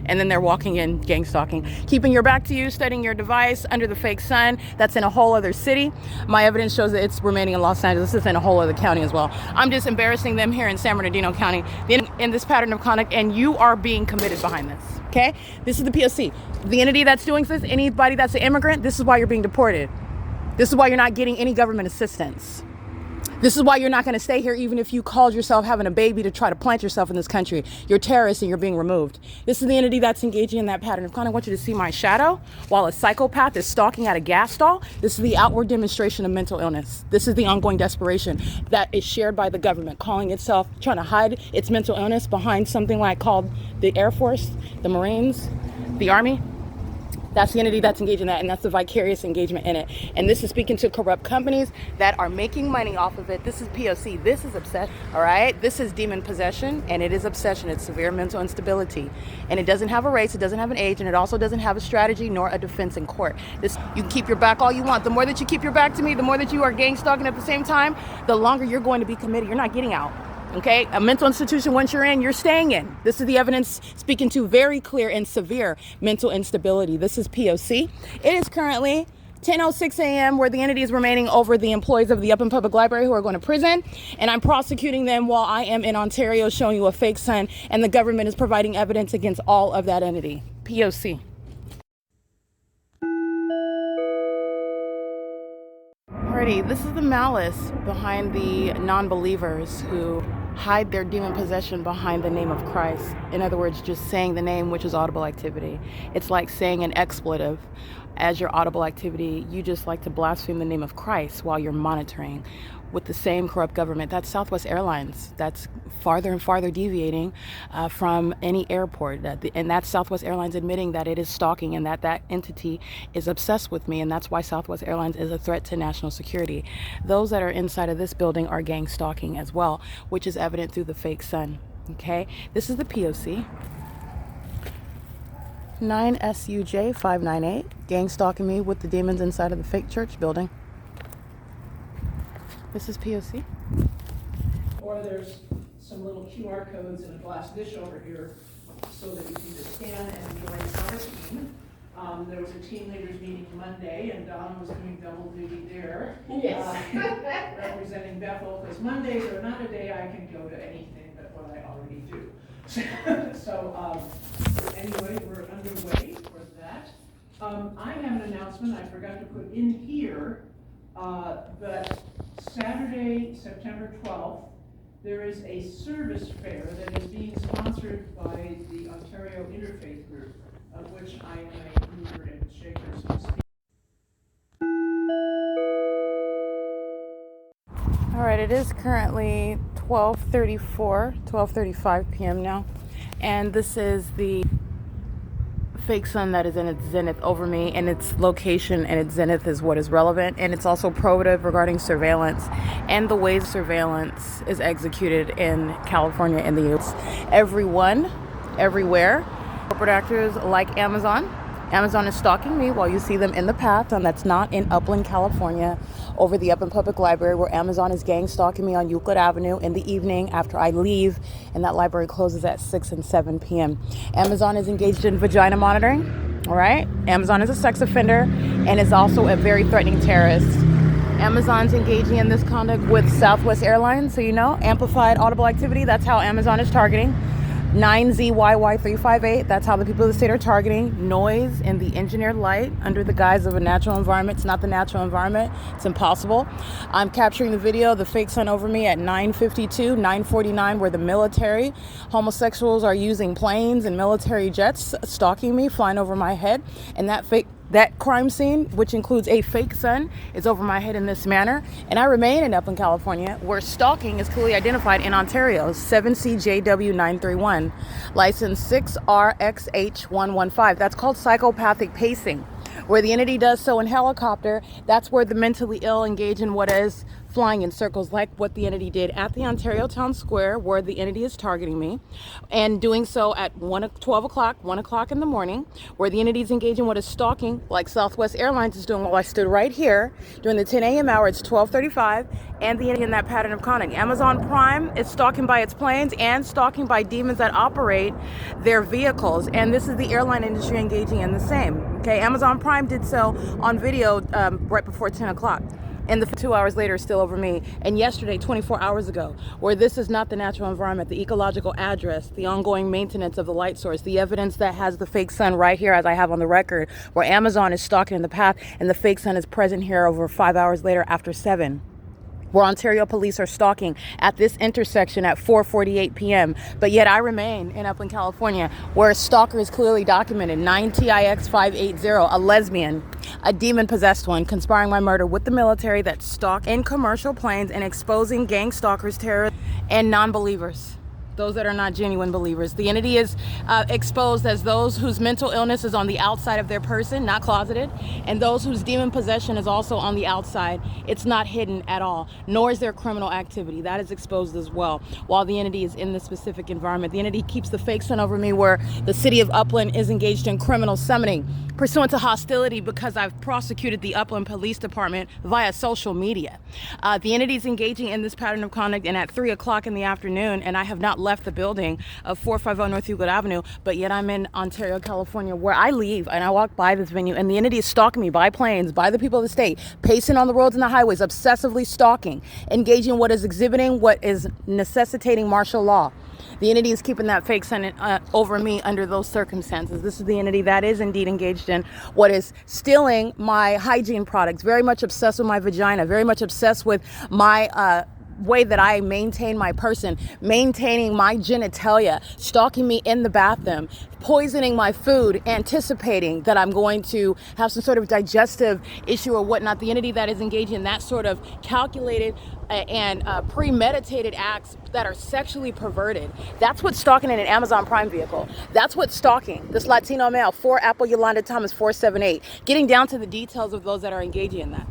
and then they're walking in gang stalking. Keeping your back to you, studying your device under the fake sun, that's in a whole other city. My evidence shows that it's remaining in Los Angeles. This is in a whole other county as well. I'm just embarrassing them here in San Bernardino County in this pattern of conduct, and you are being committed behind this, okay? This is the P.O.C. The entity that's doing this, anybody that's an immigrant, this is why you're being deported. This is why you're not getting any government assistance. This is why you're not going to stay here even if you called yourself having a baby to try to plant yourself in this country. You're terrorists and you're being removed. This is the entity that's engaging in that pattern of conduct. I want you to see my shadow while a psychopath is stalking at a gas stall. This is the outward demonstration of mental illness. This is the ongoing desperation that is shared by the government, calling itself, trying to hide its mental illness behind something like called the Air Force, the Marines, the Army. That's the entity that's engaged in that, and that's the vicarious engagement in it. And this is speaking to corrupt companies that are making money off of it. This is P.O.C. This is obsession, all right? This is demon possession, and it is obsession. It's severe mental instability. And it doesn't have a race, it doesn't have an age, and it also doesn't have a strategy nor a defense in court. You can keep your back all you want. The more that you keep your back to me, the more that you are gang stalking at the same time, the longer you're going to be committed. You're not getting out. Okay, a mental institution, once you're in, you're staying in. This is the evidence speaking to very clear and severe mental instability. This is P.O.C. It is currently 10:06 a.m. where the entity is remaining over the employees of the Upland Public Library who are going to prison, and I'm prosecuting them while I am in Ontario showing you a fake son, and the government is providing evidence against all of that entity. P.O.C. Alrighty, this is the malice behind the non-believers who hide their demon possession behind the name of Christ. In other words, just saying the name, which is audible activity. It's like saying an expletive as your audible activity. You just like to blaspheme the name of Christ while you're monitoring with the same corrupt government. That's Southwest Airlines. That's farther and farther deviating from any airport. And that's Southwest Airlines admitting that it is stalking and that entity is obsessed with me. And that's why Southwest Airlines is a threat to national security. Those that are inside of this building are gang stalking as well, which is evident through the fake sun. Okay, this is the P.O.C. 9SUJ598, gang stalking me with the demons inside of the fake church building. This is P.O.C. Or there's some little QR codes in a glass dish over here so that you can just scan and join our team. There was a team leaders meeting Monday, and Donna was doing double duty there. Yes. Representing Bethel, because Mondays are not a day I can go to anything but what I already do. So anyway, we're underway for that. I have an announcement I forgot to put in here, but Saturday, September 12th, there is a service fair that is being sponsored by the Ontario Interfaith Group, of which I am a mover and shaker, so to speak. All right, it is currently 12:35 p.m. now, and this is the fake sun that is in its zenith over me, and its location and its zenith is what is relevant, and it's also probative regarding surveillance and the ways surveillance is executed in California and the U.S. Everyone, everywhere, corporate actors like Amazon is stalking me while you see them in the path, and that's not in Upland, California, over the Upland Public Library, where Amazon is gang stalking me on Euclid Avenue in the evening after I leave, and that library closes at 6 and 7 p.m. Amazon is engaged in vagina monitoring, all right? Amazon is a sex offender and is also a very threatening terrorist. Amazon's engaging in this conduct with Southwest Airlines, so you know, amplified audible activity, that's how Amazon is targeting. 9ZYY358, that's how the people of the state are targeting. Noise in the engineered light under the guise of a natural environment. It's not the natural environment. It's impossible. I'm capturing the video, the fake sun over me at 9:52, 9:49, where the military, homosexuals are using planes and military jets stalking me, flying over my head. And that crime scene, which includes a fake sun, is over my head in this manner. And I remain in Upland, California, where stalking is clearly identified in Ontario, 7CJW931, license 6RXH115. That's called psychopathic pacing. Where the entity does so in helicopter, that's where the mentally ill engage in what is flying in circles, like what the entity did at the Ontario Town Square, where the entity is targeting me, and doing so at 1 o'clock in the morning, where the entity is engaging what is stalking, like Southwest Airlines is doing while I stood right here during the 10 a.m. hour. It's 12:35, and the entity in that pattern of conduct. Amazon Prime is stalking by its planes and stalking by demons that operate their vehicles, and this is the airline industry engaging in the same. Okay, Amazon Prime did so on video right before 10 o'clock. And the 2 hours later is still over me. And yesterday, 24 hours ago, where this is not the natural environment, the ecological address, the ongoing maintenance of the light source, the evidence that has the fake sun right here, as I have on the record, where Amazon is stalking in the path, and the fake sun is present here over 5 hours later after 7. Where Ontario police are stalking at this intersection at 4:48 p.m. But yet I remain in Upland, California, where a stalker is clearly documented, 9TIX580, a lesbian, a demon-possessed one, conspiring my murder with the military that stalk in commercial planes and exposing gang stalkers, terrorists, and non-believers. those that are not genuine believers. The entity is exposed as those whose mental illness is on the outside of their person, not closeted, and those whose demon possession is also on the outside. It's not hidden at all, nor is there criminal activity. That is exposed as well, while the entity is in the specific environment. The entity keeps the fake sun over me where the city of Upland is engaged in criminal summoning pursuant to hostility because I've prosecuted the Upland Police Department via social media. The entity is engaging in this pattern of conduct, and at 3 o'clock in the afternoon, and I have not left the building of 450 North Euclid Avenue, but yet I'm in Ontario, California, where I leave and I walk by this venue, and the entity is stalking me by planes, by the people of the state, pacing on the roads and the highways, obsessively stalking, engaging what is exhibiting, what is necessitating martial law. The entity is keeping that fake sun over me under those circumstances. This is the entity that is indeed engaged in what is stealing my hygiene products, very much obsessed with my vagina, very much obsessed with my way that I maintain my person, maintaining my genitalia, stalking me in the bathroom, poisoning my food, anticipating that I'm going to have some sort of digestive issue or whatnot. The entity that is engaging in that sort of calculated and premeditated acts that are sexually perverted. That's what's stalking in an Amazon Prime vehicle. That's what's stalking this Latino male, 4 Apple Yolanda Thomas 478, getting down to the details of those that are engaging in that.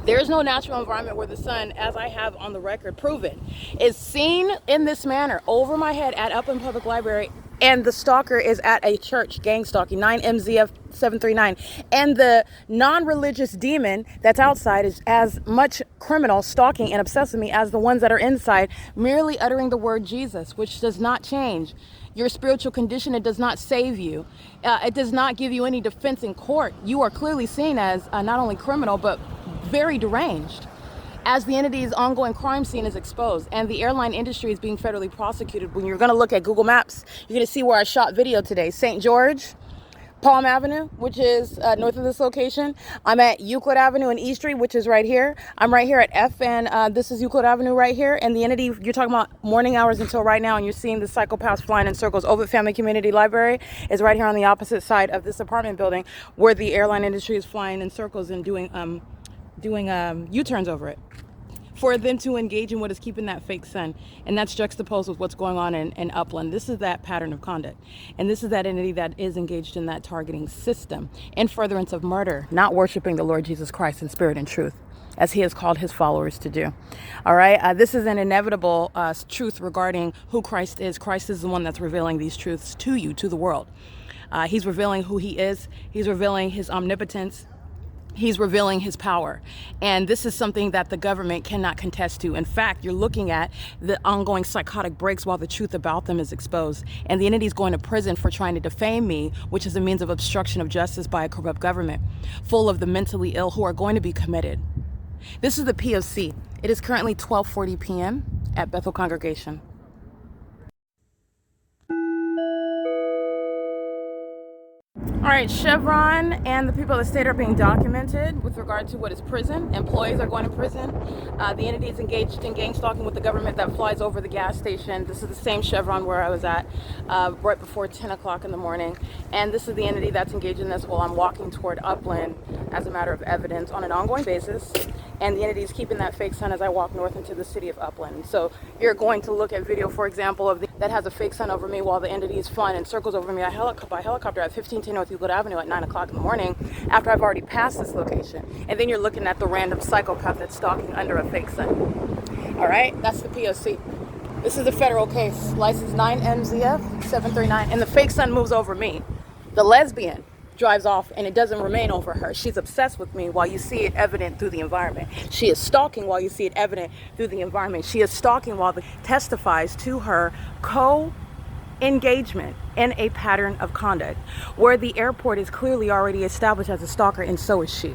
There is no natural environment where the sun, as I have on the record proven, is seen in this manner over my head at Upland Public Library, and the stalker is at a church, gang stalking, 9 MZF 739. And the non-religious demon that's outside is as much criminal stalking and obsessing me as the ones that are inside, merely uttering the word Jesus, which does not change your spiritual condition. It does not save you. It does not give you any defense in court. You are clearly seen as not only criminal, but very deranged, as the entity's ongoing crime scene is exposed and the airline industry is being federally prosecuted. When you're going to look at Google Maps, you're going to see where I shot video today. St. George, Palm Avenue, which is north of this location. I'm at Euclid Avenue and E Street, which is right here. I'm right here at F, and this is Euclid Avenue right here. And the entity, you're talking about morning hours until right now, and you're seeing the psychopaths flying in circles. OVITT Family Community Library is right here on the opposite side of this apartment building, where the airline industry is flying in circles and doing U-turns over it, for them to engage in what is keeping that fake sun. And that's juxtaposed with what's going on in Upland. This is that pattern of conduct. And this is that entity that is engaged in that targeting system in furtherance of murder, not worshiping the Lord Jesus Christ in spirit and truth, as he has called his followers to do. All right. This is an inevitable truth regarding who Christ is. Christ is the one that's revealing these truths to you, to the world. He's revealing who he is. He's revealing his omnipotence. He's revealing his power. And this is something that the government cannot contest to. In fact, you're looking at the ongoing psychotic breaks while the truth about them is exposed. And the entity is going to prison for trying to defame me, which is a means of obstruction of justice by a corrupt government, full of the mentally ill who are going to be committed. This is the P.O.C. It is currently 12:40 p.m. at Bethel Congregation. All right, Chevron and the people of the state are being documented with regard to what is prison. Employees are going to prison. The entity is engaged in gang stalking with the government that flies over the gas station. This is the same Chevron where I was at right before 10 o'clock in the morning. And this is the entity that's engaged in this while I'm walking toward Upland as a matter of evidence on an ongoing basis. And the entity is keeping that fake sun as I walk north into the city of Upland. So you're going to look at video, for example, that has a fake sun over me while the entity is flying in circles over me by helicopter at 1510 North Euclid Avenue at 9 o'clock in the morning after I've already passed this location. And then you're looking at the random psychopath that's stalking under a fake sun. All right, that's the P.O.C. This is a federal case, license 9 MZF 739, and the fake sun moves over me. The lesbian drives off and it doesn't remain over her. She's obsessed with me while you see it evident through the environment. She is stalking while you see it evident through the environment. She is stalking while it testifies to her engagement in a pattern of conduct where the airport is clearly already established as a stalker, and so is she.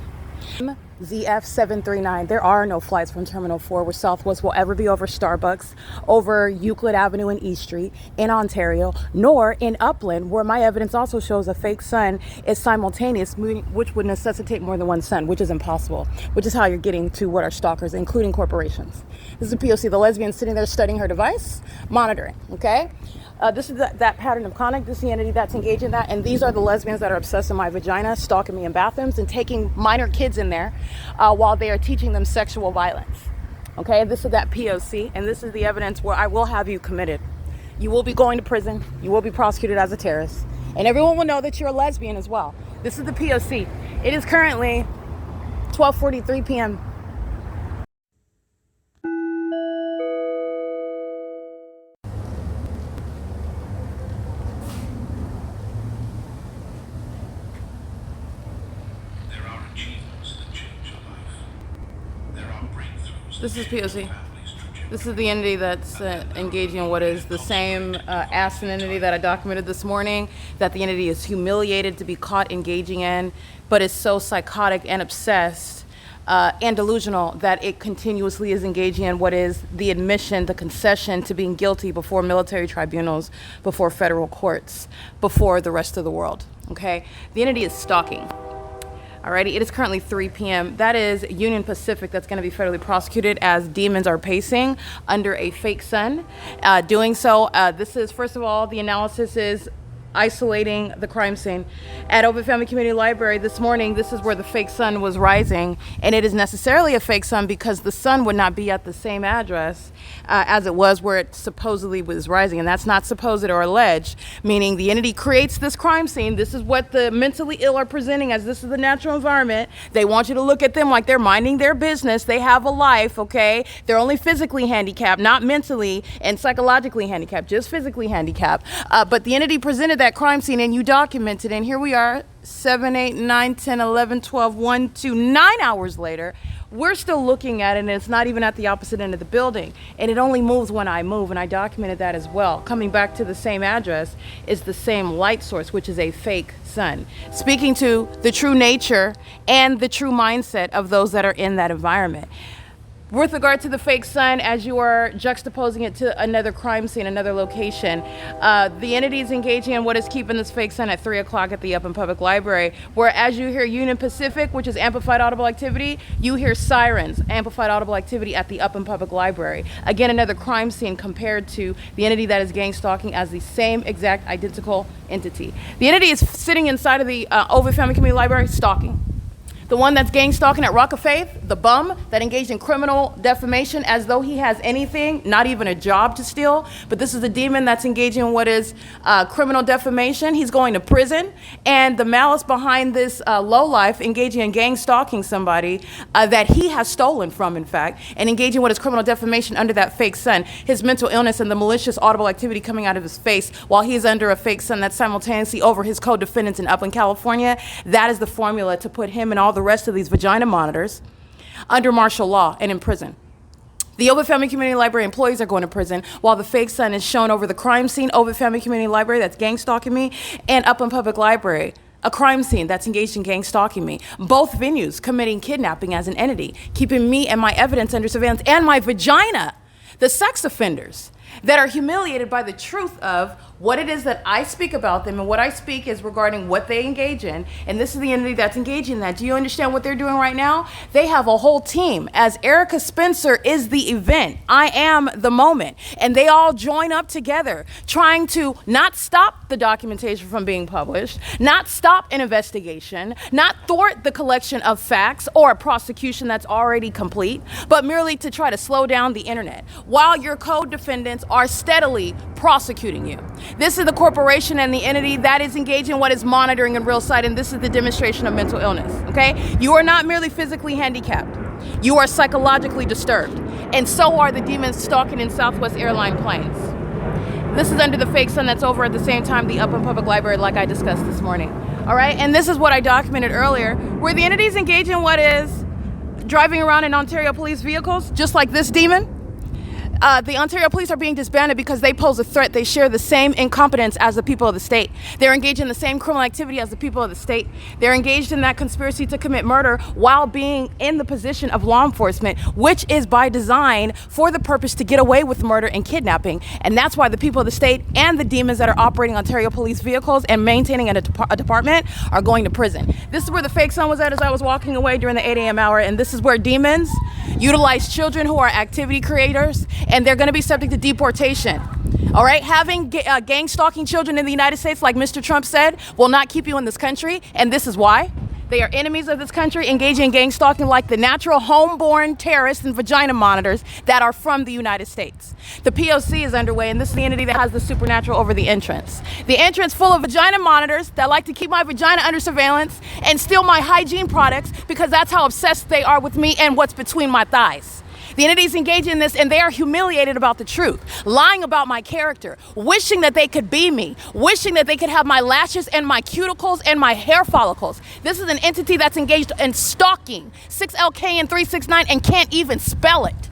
ZF 739. There are no flights from Terminal 4 where Southwest will ever be over Starbucks, over Euclid Avenue and E Street in Ontario, nor in Upland, where my evidence also shows a fake sun is simultaneous, which would necessitate more than one sun, which is impossible, which is how you're getting to what are stalkers, including corporations. This is a P.O.C. The lesbian sitting there studying her device, monitoring, okay? This is that pattern of conduct. This is the entity that's engaged in that. And these are the lesbians that are obsessed with my vagina, stalking me in bathrooms and taking minor kids in there while they are teaching them sexual violence. Okay, this is that P.O.C. And this is the evidence where I will have you committed. You will be going to prison. You will be prosecuted as a terrorist. And everyone will know that you're a lesbian as well. This is the P.O.C. It is currently 12:43 p.m. There are achievements that change your life. There are breakthroughs. This is P.O.C. This is the entity that's engaging in what is the same ASIN entity that I documented this morning, that the entity is humiliated to be caught engaging in, but is so psychotic and obsessed and delusional that it continuously is engaging in what is the admission, the concession to being guilty before military tribunals, before federal courts, before the rest of the world, okay? The entity is stalking. Alrighty, it is currently 3 p.m. That is Union Pacific that's going to be federally prosecuted as demons are pacing under a fake sun. Doing so, this is, first of all, the analysis is isolating the crime scene. At OVITT Family Community Library this morning, this is where the fake sun was rising, and it is necessarily a fake sun because the sun would not be at the same address as it was where it supposedly was rising, and that's not supposed or alleged, meaning the entity creates this crime scene. This is what the mentally ill are presenting as this is the natural environment. They want you to look at them like they're minding their business. They have a life, okay? They're only physically handicapped, not mentally and psychologically handicapped, just physically handicapped. But the entity presented that crime scene and you documented, and here we are 7, 8, 9, 10, 11, 12, 1, 2, 9 hours later. We're still looking at it, and it's not even at the opposite end of the building, and it only moves when I move, and I documented that as well. Coming back to the same address is the same light source, which is a fake sun, speaking to the true nature and the true mindset of those that are in that environment. With regard to the fake sun, as you are juxtaposing it to another crime scene, another location, the entity is engaging in what is keeping this fake sun at 3 o'clock at the Upland Public Library, where as you hear Union Pacific, which is amplified audible activity, you hear sirens, amplified audible activity at the Upland Public Library. Again, another crime scene compared to the entity that is gang stalking as the same exact identical entity. The entity is sitting inside of the OVITT Family Community Library stalking. The one that's gang stalking at Rock of Faith, the bum that engaged in criminal defamation as though he has anything, not even a job to steal. But this is a demon that's engaging in what is criminal defamation. He's going to prison. And the malice behind this lowlife engaging in gang stalking somebody that he has stolen from, in fact, and engaging in what is criminal defamation under that fake sun. His mental illness and the malicious audible activity coming out of his face while he is under a fake sun that's simultaneously over his co-defendants in Upland, California. That is the formula to put him and all the rest of these vagina monitors under martial law and in prison. The OVITT Family Community Library employees are going to prison while the fake sun is shown over the crime scene, OVITT Family Community Library that's gang stalking me, and Upland Public Library, a crime scene that's engaged in gang stalking me. Both venues committing kidnapping as an entity, keeping me and my evidence under surveillance, and my vagina, the sex offenders that are humiliated by the truth of what it is that I speak about them, and what I speak is regarding what they engage in, and this is the entity that's engaging in that. Do you understand what they're doing right now? They have a whole team. As Erica Spencer is the event, I am the moment, and they all join up together, trying to not stop the documentation from being published, not stop an investigation, not thwart the collection of facts or a prosecution that's already complete, but merely to try to slow down the internet, while your co-defendants are steadily prosecuting you. This is the corporation and the entity that is engaged in what is monitoring in real sight, and this is the demonstration of mental illness, okay? You are not merely physically handicapped. You are psychologically disturbed, and so are the demons stalking in Southwest airline planes. This is under the fake sun that's over at the same time the Upland Public Library, like I discussed this morning, all right? And this is what I documented earlier, where the entities engage in what is driving around in Ontario police vehicles, just like this demon. The Ontario police are being disbanded because they pose a threat. They share the same incompetence as the people of the state. They're engaged in the same criminal activity as the people of the state. They're engaged in that conspiracy to commit murder while being in the position of law enforcement, which is by design for the purpose to get away with murder and kidnapping. And that's why the people of the state and the demons that are operating Ontario police vehicles and maintaining a department are going to prison. This is where the fake sun was at as I was walking away during the 8 a.m. hour, and this is where demons utilize children who are activity creators, and they're going to be subject to deportation. All right, having gang stalking children in the United States, like Mr. Trump said, will not keep you in this country, and this is why. They are enemies of this country, engaging in gang stalking like the natural homeborn terrorists and vagina monitors that are from the United States. The P.O.C. is underway, and this is the entity that has the supernatural over the entrance. The entrance full of vagina monitors that like to keep my vagina under surveillance and steal my hygiene products because that's how obsessed they are with me and what's between my thighs. The entities engage in this, and they are humiliated about the truth, lying about my character, wishing that they could be me, wishing that they could have my lashes and my cuticles and my hair follicles. This is an entity that's engaged in stalking 6LK and 369 and can't even spell it.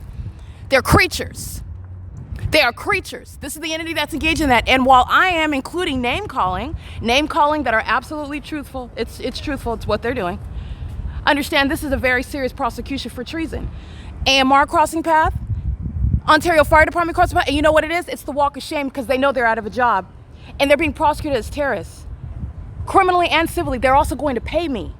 They're creatures. They are creatures. This is the entity that's engaged in that. And while I am including name calling that are absolutely truthful, it's truthful, it's what they're doing. Understand this is a very serious prosecution for treason. AMR crossing path, Ontario Fire Department crossing path, and you know what it is? It's the walk of shame because they know they're out of a job and they're being prosecuted as terrorists. Criminally and civilly, they're also going to pay me.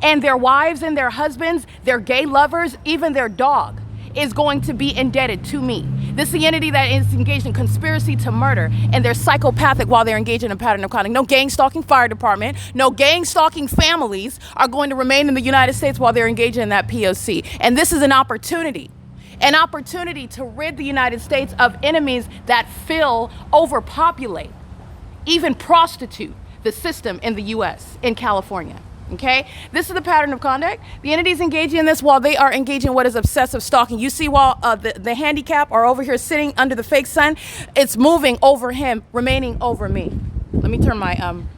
And their wives and their husbands, their gay lovers, even their dog is going to be indebted to me. This is the entity that is engaged in conspiracy to murder, and they're psychopathic while they're engaged in a pattern of conduct. No gang stalking fire department, no gang stalking families are going to remain in the United States while they're engaged in that P.O.C. And this is an opportunity to rid the United States of enemies that overpopulate, even prostitute the system in the U.S., in California. Okay, this is the pattern of conduct. The entities engaging in this while they are engaging in what is obsessive stalking. You see while the handicap are over here sitting under the fake sun, it's moving over him, remaining over me. Let me turn my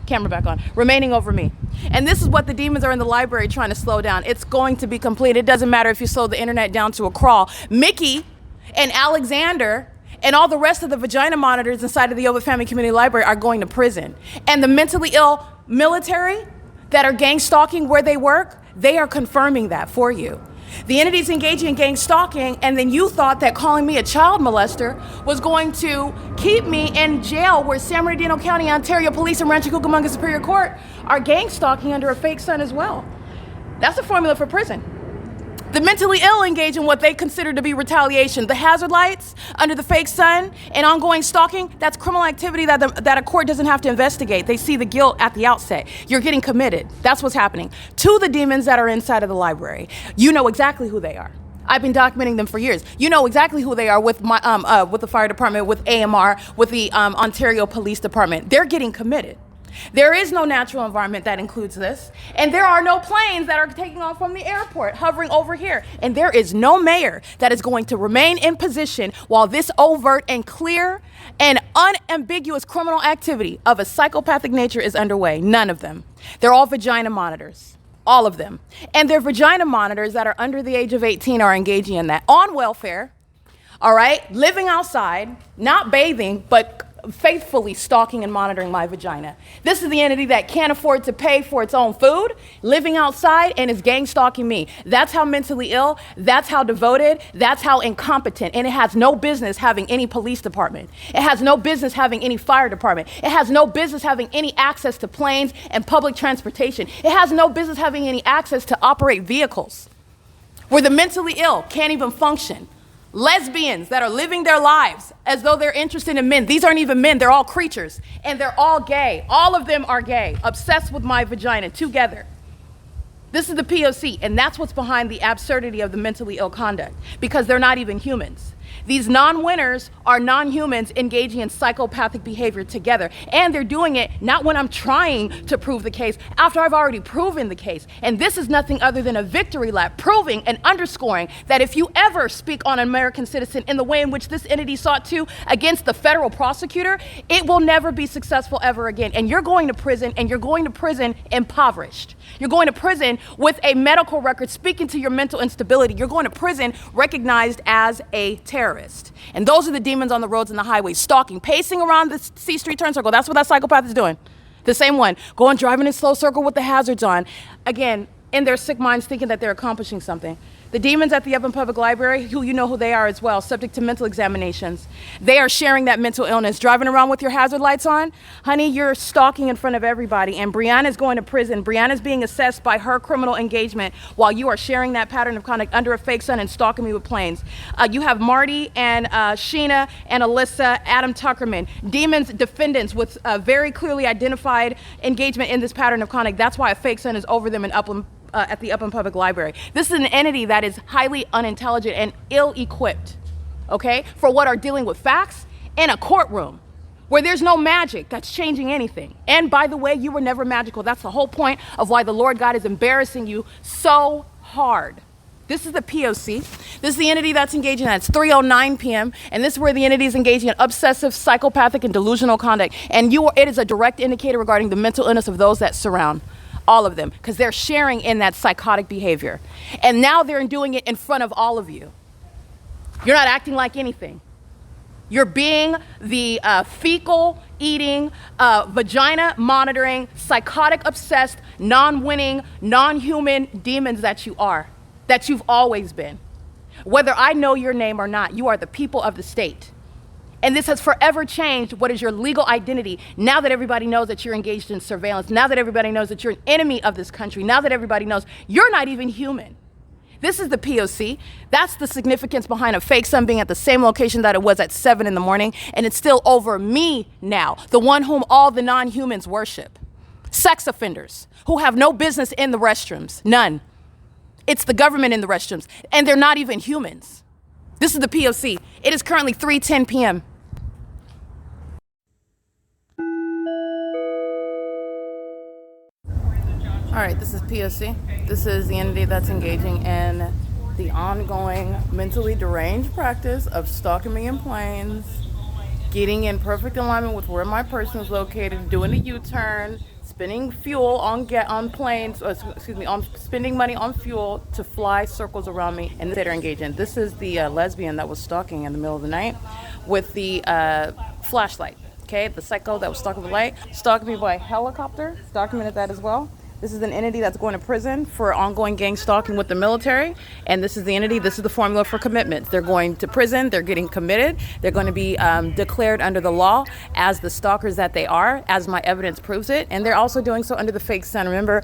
camera back on. Remaining over me. And this is what the demons are in the library trying to slow down. It's going to be complete. It doesn't matter if you slow the internet down to a crawl. Mickey and Alexander and all the rest of the vagina monitors inside of the OVITT Family Community Library are going to prison. And the mentally ill military that are gang stalking where they work, they are confirming that for you. The entities engaging in gang stalking, and then you thought that calling me a child molester was going to keep me in jail where San Bernardino County, Ontario Police, and Rancho Cucamonga Superior Court are gang stalking under a fake sun as well. That's the formula for prison. The mentally ill engage in what they consider to be retaliation. The hazard lights under the fake sun and ongoing stalking, that's criminal activity that a court doesn't have to investigate. They see the guilt at the outset. You're getting committed. That's what's happening to the demons that are inside of the library. You know exactly who they are. I've been documenting them for years. You know exactly who they are with with the fire department, with AMR, with the Ontario Police Department. They're getting committed. There is no natural environment that includes this, and there are no planes that are taking off from the airport hovering over here, and there is no mayor that is going to remain in position while this overt and clear and unambiguous criminal activity of a psychopathic nature is underway. None of them. They're all vagina monitors. All of them. And their vagina monitors that are under the age of 18 are engaging in that. On welfare, all right, living outside, not bathing, but faithfully stalking and monitoring my vagina. This is the entity that can't afford to pay for its own food, living outside, and is gang stalking me. That's how mentally ill, that's how devoted, that's how incompetent, and it has no business having any police department. It has no business having any fire department. It has no business having any access to planes and public transportation. It has no business having any access to operate vehicles. Where the mentally ill can't even function. Lesbians that are living their lives as though they're interested in men. These aren't even men, they're all creatures. And they're all gay. All of them are gay, obsessed with my vagina together. This is the P.O.C., and that's what's behind the absurdity of the mentally ill conduct, because they're not even humans. These non-winners are non-humans engaging in psychopathic behavior together. And they're doing it not when I'm trying to prove the case, after I've already proven the case. And this is nothing other than a victory lap, proving and underscoring that if you ever speak on an American citizen in the way in which this entity sought to against the federal prosecutor, it will never be successful ever again. And you're going to prison, and you're going to prison impoverished. You're going to prison with a medical record speaking to your mental instability. You're going to prison recognized as a terrorist. And those are the demons on the roads and the highways, stalking, pacing around the C Street turn circle. That's what that psychopath is doing. The same one, driving in slow circle with the hazards on. Again, in their sick minds thinking that they're accomplishing something. The demons at the Upland Public Library, who you know who they are as well, subject to mental examinations. They are sharing that mental illness. Driving around with your hazard lights on, honey, you're stalking in front of everybody. And Brianna's going to prison. Brianna's being assessed by her criminal engagement while you are sharing that pattern of conduct under a fake sun and stalking me with planes. You have Marty and Sheena and Alyssa, Adam Tuckerman, demons, defendants with very clearly identified engagement in this pattern of conduct. That's why a fake sun is over them in Upland. At the Upland Public Library. This is an entity that is highly unintelligent and ill-equipped, okay, for what are dealing with facts in a courtroom where there's no magic that's changing anything. And by the way, you were never magical. That's the whole point of why the Lord God is embarrassing you so hard. This is the P.O.C. This is the entity that's engaging at 3:09 p.m. And this is where the entity is engaging in obsessive, psychopathic, and delusional conduct. And it is a direct indicator regarding the mental illness of those that surround. All of them, because they're sharing in that psychotic behavior. And now they're doing it in front of all of you. You're not acting like anything. You're being the fecal eating, vagina monitoring, psychotic obsessed, non-winning, non-human demons that you are, that you've always been. Whether I know your name or not, you are the people of the state. And this has forever changed what is your legal identity now that everybody knows that you're engaged in surveillance, now that everybody knows that you're an enemy of this country, now that everybody knows you're not even human. This is the P.O.C. That's the significance behind a fake sun being at the same location that it was at 7 in the morning, and it's still over me now, the one whom all the non-humans worship. Sex offenders who have no business in the restrooms, none. It's the government in the restrooms, and they're not even humans. This is the P.O.C. It is currently 3:10 p.m. All right, this is P.O.C. This is the entity that's engaging in the ongoing mentally deranged practice of stalking me in planes, getting in perfect alignment with where my person is located, doing a U-turn, spending fuel on planes, spending money on fuel to fly circles around me, and they're engaging. This is the lesbian that was stalking in the middle of the night with the flashlight. Okay, the psycho that was stalking the light, stalking me by helicopter, documented that as well. This is an entity that's going to prison for ongoing gang stalking with the military. And this is the entity, this is the formula for commitment. They're going to prison, they're getting committed, they're going to be declared under the law as the stalkers that they are, as my evidence proves it. And they're also doing so under the fake sun. Remember,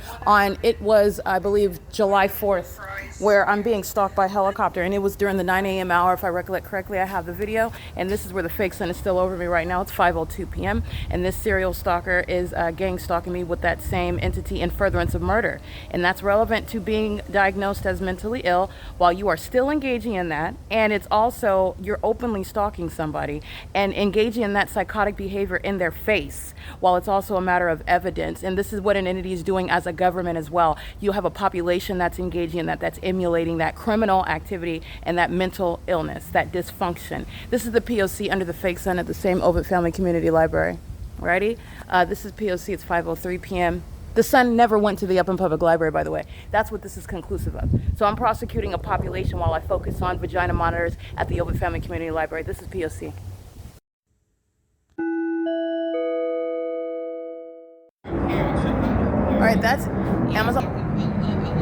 it was, I believe, July 4th, where I'm being stalked by helicopter. And it was during the 9 a.m. hour, if I recollect correctly. I have the video. And this is where the fake sun is still over me right now. It's 5:02 p.m. And this serial stalker is gang stalking me with that same entity in furtherance of murder. And that's relevant to being diagnosed as mentally ill while you are still engaging in that. And it's also, you're openly stalking somebody and engaging in that psychotic behavior in their face, while it's also a matter of evidence. And this is what an entity is doing as a government as well. You have a population that's engaging in that, that's emulating that criminal activity and that mental illness, that dysfunction. This is the P.O.C. under the fake sun at the same OVITT Family Community Library. Righty? This is P.O.C. It's 5:03 p.m. The sun never went to the Upland Public Library, by the way. That's what this is conclusive of. So I'm prosecuting a population while I focus on vagina monitors at the OVITT Family Community Library. This is P.O.C. All right, that's Amazon.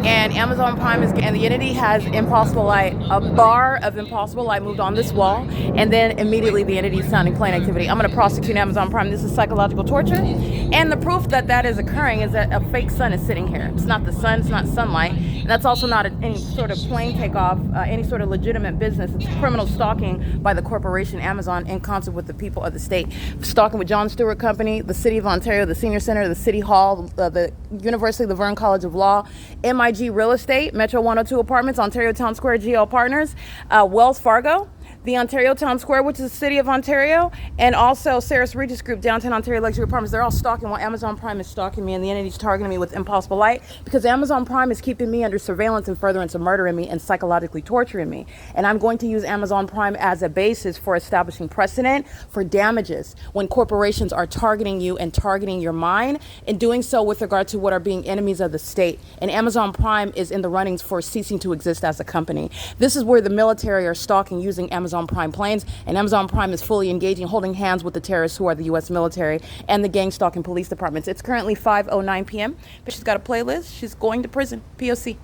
And Amazon Prime and the entity has Impossible Light. A bar of Impossible Light moved on this wall, and then immediately the entity is sounding plane activity. I'm going to prosecute Amazon Prime. This is psychological torture. And the proof that that is occurring is that a fake sun is sitting here. It's not the sun, it's not sunlight. And that's also not any sort of plane takeoff, any sort of legitimate business. It's criminal stalking by the corporation Amazon in concert with the people of the state. Stalking with John Stewart Company, the City of Ontario, the Senior Center, the City Hall, the University of Laverne College of Law, MIG Real Estate, Metro 102 Apartments, Ontario Town Square GL Partners, Wells Fargo, the Ontario Town Square, which is the City of Ontario, and also Saris Regis Group, Downtown Ontario Luxury Apartments. They're all stalking while Amazon Prime is stalking me, and the entity's targeting me with Impossible Light because Amazon Prime is keeping me under surveillance and furtherance of murdering me and psychologically torturing me. And I'm going to use Amazon Prime as a basis for establishing precedent for damages when corporations are targeting you and targeting your mind, and doing so with regard to what are being enemies of the state. And Amazon Prime is in the runnings for ceasing to exist as a company. This is where the military are stalking using Amazon Prime planes, and Amazon Prime is fully engaging, holding hands with the terrorists who are the U.S. military and the gang stalking police departments. It's currently 5:09 p.m. But she's got a playlist. She's going to prison. P.O.C.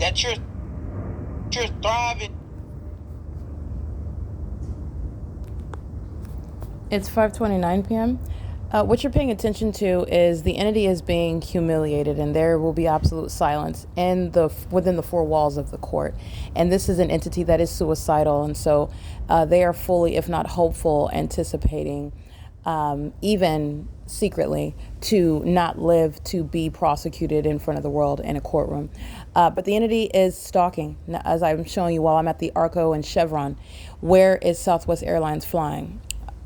that you're thriving. It's 5:29 p.m. What you're paying attention to is the entity is being humiliated, and there will be absolute silence within the four walls of the court. And this is an entity that is suicidal, and so they are fully, if not hopeful, anticipating, even secretly, to not live to be prosecuted in front of the world in a courtroom. But the entity is stalking, as I'm showing you while I'm at the ARCO and Chevron. Where is Southwest Airlines flying?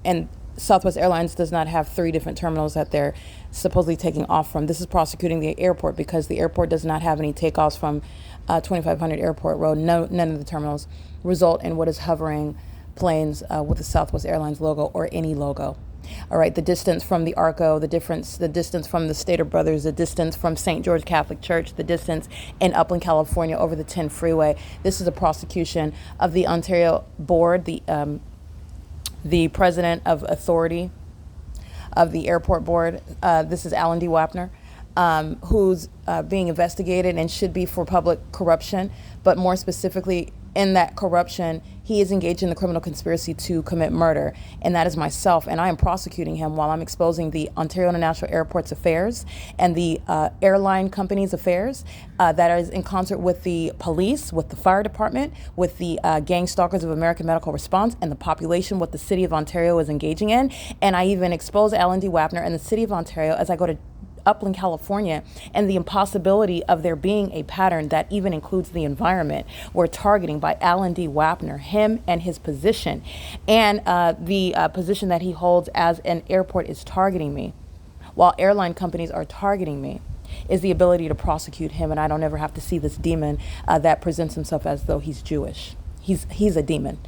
And Southwest Airlines does not have three different terminals that they're supposedly taking off from. This is prosecuting the airport because the airport does not have any takeoffs from 2500 Airport Road. None of the terminals result in what is hovering planes with the Southwest Airlines logo or any logo. All right, the distance from the ARCO, the distance from the Stater Brothers, the distance from St. George Catholic Church, the distance in Upland, California over the 10 freeway. This is a prosecution of the Ontario Board, the president of authority of the airport board. This is Alan D. Wapner, who's being investigated and should be for public corruption, but more specifically in that corruption, he is engaged in the criminal conspiracy to commit murder, and that is myself, and I am prosecuting him while I'm exposing the Ontario International Airport's affairs and the airline company's affairs that is in concert with the police, with the fire department, with the gang stalkers of American Medical Response, and the population, what the city of Ontario is engaging in. And I even expose Alan D. Wapner and the city of Ontario as I go to Upland, California, and the impossibility of there being a pattern that even includes the environment. We're targeting by Alan D. Wapner, him and his position, and the position that he holds as an airport is targeting me, while airline companies are targeting me, is the ability to prosecute him, and I don't ever have to see this demon that presents himself as though he's Jewish. He's a demon.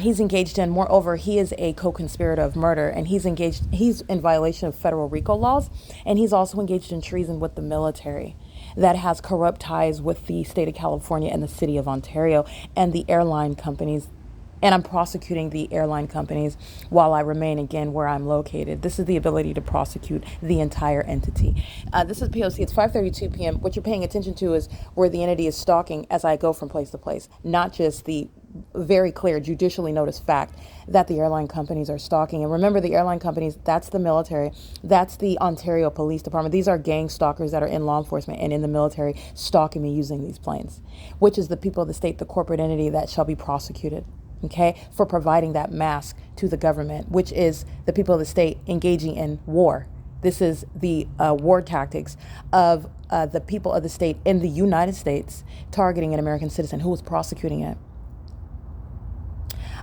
He's engaged in, moreover, he is a co-conspirator of murder, and he's in violation of federal RICO laws, and he's also engaged in treason with the military that has corrupt ties with the state of California and the city of Ontario and the airline companies. And I'm prosecuting the airline companies while I remain, again, where I'm located. This is the ability to prosecute the entire entity. This is P.O.C. It's 5:32 p.m. What you're paying attention to is where the entity is stalking as I go from place to place, not just the very clear, judicially noticed fact that the airline companies are stalking. And remember, the airline companies, that's the military, that's the Ontario Police Department. These are gang stalkers that are in law enforcement and in the military stalking me using these planes, which is the people of the state, the corporate entity that shall be prosecuted. Okay, for providing that mask to the government, which is the people of the state engaging in war. This is the war tactics of the people of the state in the United States targeting an American citizen. Who is prosecuting it?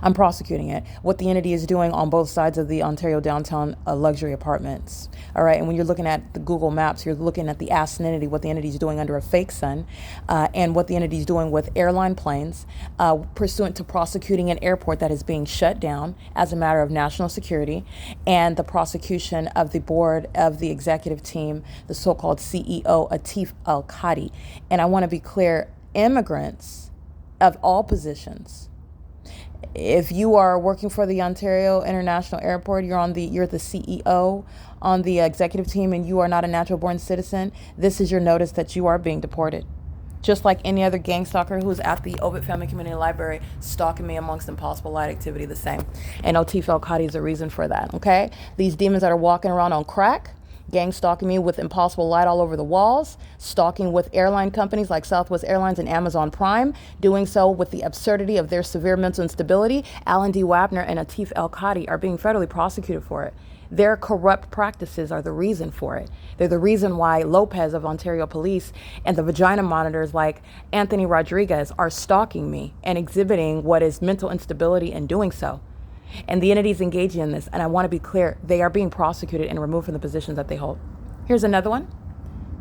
I'm prosecuting it. What the entity is doing on both sides of the Ontario downtown luxury apartments. All right, and when you're looking at the Google Maps, you're looking at the entity, what the entity is doing under a fake sun, and what the entity is doing with airline planes, pursuant to prosecuting an airport that is being shut down as a matter of national security, and the prosecution of the board of the executive team, the so-called CEO, Atif Al-Qadi. And I want to be clear, immigrants of all positions, if you are working for the Ontario International Airport, you're the CEO on the executive team, and you are not a natural-born citizen, this is your notice that you are being deported. Just like any other gang stalker who's at the OVITT Family Community Library stalking me amongst impossible light activity, the same. And Atif Al-Qadi is the reason for that, okay? These demons that are walking around on crack, gang stalking me with impossible light all over the walls, stalking with airline companies like Southwest Airlines and Amazon Prime, doing so with the absurdity of their severe mental instability. Alan D. Wapner and Atif Al-Qadi are being federally prosecuted for it. Their corrupt practices are the reason for it. They're the reason why Lopez of Ontario Police and the vagina monitors like Anthony Rodriguez are stalking me and exhibiting what is mental instability in doing so. And the entities engaging in this, and I want to be clear, they are being prosecuted and removed from the positions that they hold. Here's another one.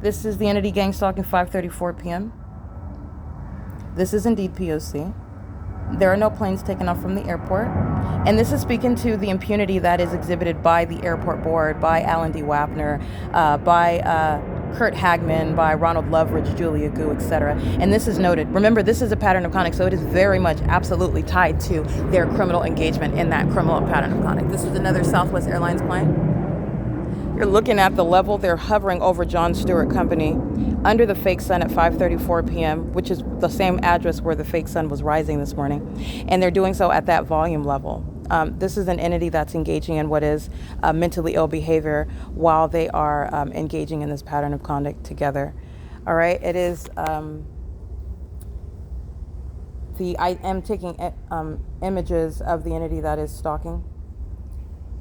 This is the entity gang stalking 5:34 p.m. This is indeed P.O.C. There are no planes taken off from the airport. And this is speaking to the impunity that is exhibited by the airport board, by Alan D. Wapner, by Kurt Hagman, by Ronald Loveridge, Julia Gu, etc. And this is noted. Remember, this is a pattern of conduct, so it is very much absolutely tied to their criminal engagement in that criminal pattern of conduct. This is another Southwest Airlines plane. You're looking at the level they're hovering over John Stewart Company under the fake sun at 5:34 p.m., which is the same address where the fake sun was rising this morning. And they're doing so at that volume level. This is an entity that's engaging in what is mentally ill behavior while they are engaging in this pattern of conduct together. All right, it is, I am taking images of the entity that is stalking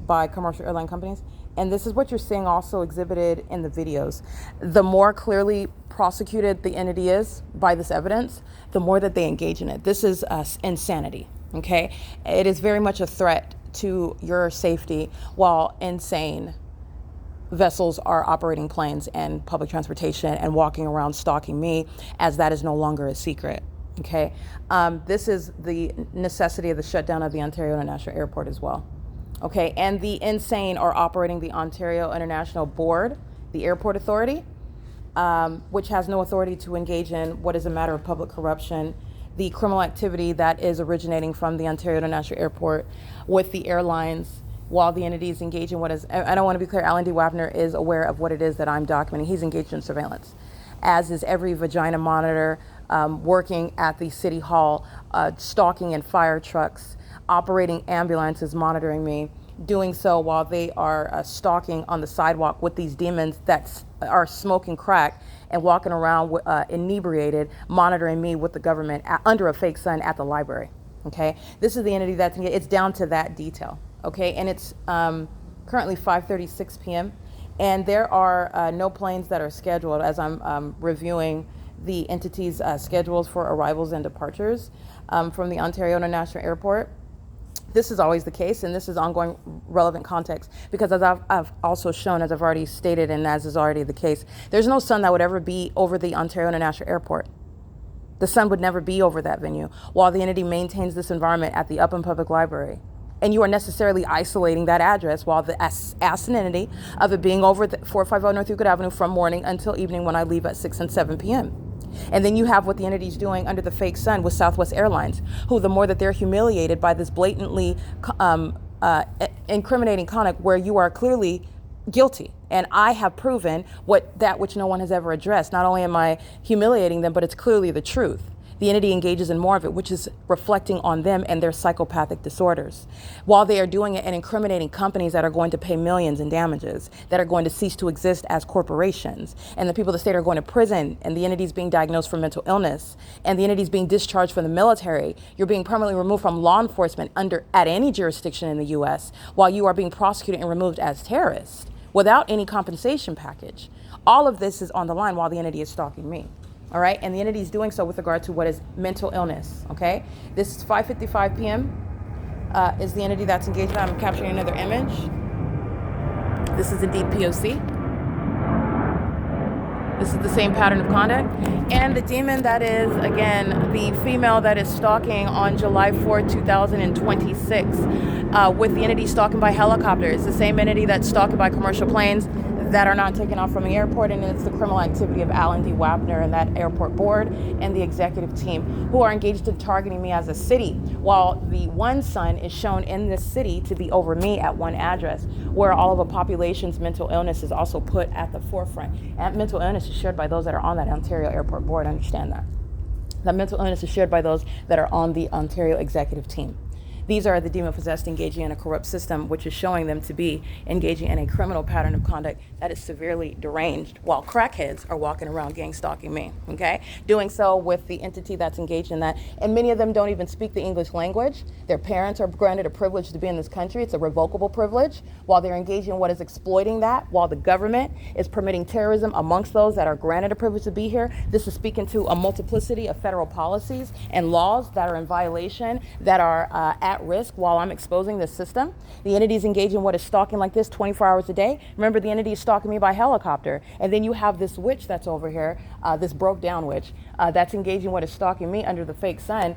by commercial airline companies. And this is what you're seeing also exhibited in the videos. The more clearly prosecuted the entity is by this evidence, the more that they engage in it. This is insanity, okay? It is very much a threat to your safety while insane vessels are operating planes and public transportation and walking around stalking me, as that is no longer a secret, okay? This is the necessity of the shutdown of the Ontario International Airport as well. Okay, and the insane are operating the Ontario International Board, the airport authority, which has no authority to engage in what is a matter of public corruption, the criminal activity that is originating from the Ontario International Airport with the airlines, while the entity is engaging what is, I don't want to be clear, Alan D. WAPNER is aware of what it is that I'm documenting. He's engaged in surveillance, as is every vagina monitor working at the City Hall, stalking in fire trucks, operating ambulances, monitoring me, doing so while they are stalking on the sidewalk with these demons that are smoking crack and walking around inebriated, monitoring me with the government under a fake sun at the library. Okay, this is the entity that's, it's down to that detail. Okay, and it's currently 5:36 p.m. and there are no planes that are scheduled as I'm reviewing the entity's schedules for arrivals and departures from the Ontario International Airport. This is always the case, and this is ongoing relevant context, because as I've also shown, as I've already stated, and as is already the case, there's no sun that would ever be over the Ontario International Airport. The sun would never be over that venue, while the entity maintains this environment at the Upland Public Library. And you are necessarily isolating that address while the entity of it being over the 450 North Euclid Avenue from morning until evening when I leave at 6 and 7 p.m. And then you have what the entity is doing under the fake sun with Southwest Airlines, who the more that they're humiliated by this blatantly incriminating conduct where you are clearly guilty. And I have proven that which no one has ever addressed. Not only am I humiliating them, but it's clearly the truth. The entity engages in more of it, which is reflecting on them and their psychopathic disorders, while they are doing it and incriminating companies that are going to pay millions in damages, that are going to cease to exist as corporations, and the people of the state are going to prison, and the entity is being diagnosed for mental illness, and the entity is being discharged from the military. You're being permanently removed from law enforcement at any jurisdiction in the U.S., while you are being prosecuted and removed as terrorists without any compensation package. All of this is on the line while the entity is stalking me. All right, and the entity is doing so with regard to what is mental illness, okay? This is 5:55 p.m. Is the entity that's engaged. I'm capturing another image. This is indeed P.O.C. This is the same pattern of conduct. And the demon that is, again, the female that is stalking on July 4, 2026, with the entity stalking by helicopter. It's the same entity that's stalking by commercial planes that are not taken off from the airport, and it's the criminal activity of Alan D. WAPNER and that airport board and the executive team who are engaged in targeting me as a city, while the one sun is shown in this city to be over me at one address, where all of a population's mental illness is also put at the forefront. And mental illness is shared by those that are on that Ontario airport board. Understand that. That mental illness is shared by those that are on the Ontario executive team. These are the demon-possessed engaging in a corrupt system, which is showing them to be engaging in a criminal pattern of conduct that is severely deranged, while crackheads are walking around gang stalking me, okay? Doing so with the entity that's engaged in that. And many of them don't even speak the English language. Their parents are granted a privilege to be in this country. It's a revocable privilege, while they're engaging in what is exploiting that, while the government is permitting terrorism amongst those that are granted a privilege to be here. This is speaking to a multiplicity of federal policies and laws that are in violation, that are at risk while I'm exposing this system. The entity is engaging in what is stalking like this 24 hours a day. Remember, the entity is stalking me by helicopter. And then you have this witch that's over here, this broke down witch, that's engaging what is stalking me under the fake sun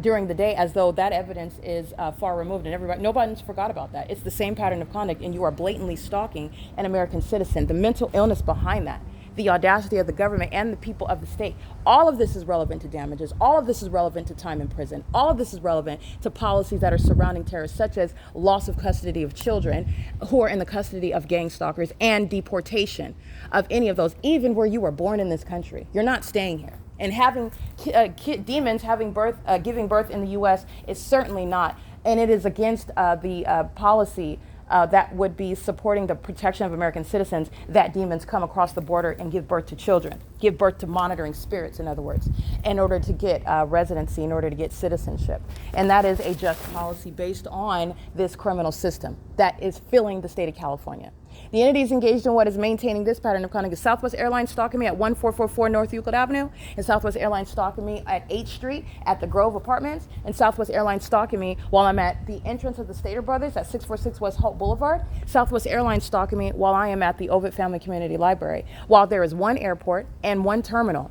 during the day, as though that evidence is far removed, and nobody's forgot about that. It's the same pattern of conduct, and you are blatantly stalking an American citizen. The mental illness behind that, the audacity of the government and the people of the state. All of this is relevant to damages. All of this is relevant to time in prison. All of this is relevant to policies that are surrounding terrorists, such as loss of custody of children who are in the custody of gang stalkers and deportation of any of those, even where you were born in this country. You're not staying here. And having demons giving birth in the U.S. is certainly not, and it is against the policy that would be supporting the protection of American citizens, that demons come across the border and give birth to children, give birth to monitoring spirits, in other words, in order to get residency, in order to get citizenship. And that is a just policy based on this criminal system that is filling the state of California. The entities engaged in what is maintaining this pattern of conduct is Southwest Airlines stalking me at 1444 North Euclid Avenue, and Southwest Airlines stalking me at 8th Street at the Grove Apartments, and Southwest Airlines stalking me while I'm at the entrance of the Stater Brothers at 646 West Holt Boulevard. Southwest Airlines stalking me while I am at the OVITT Family Community Library, while there is one airport and one terminal,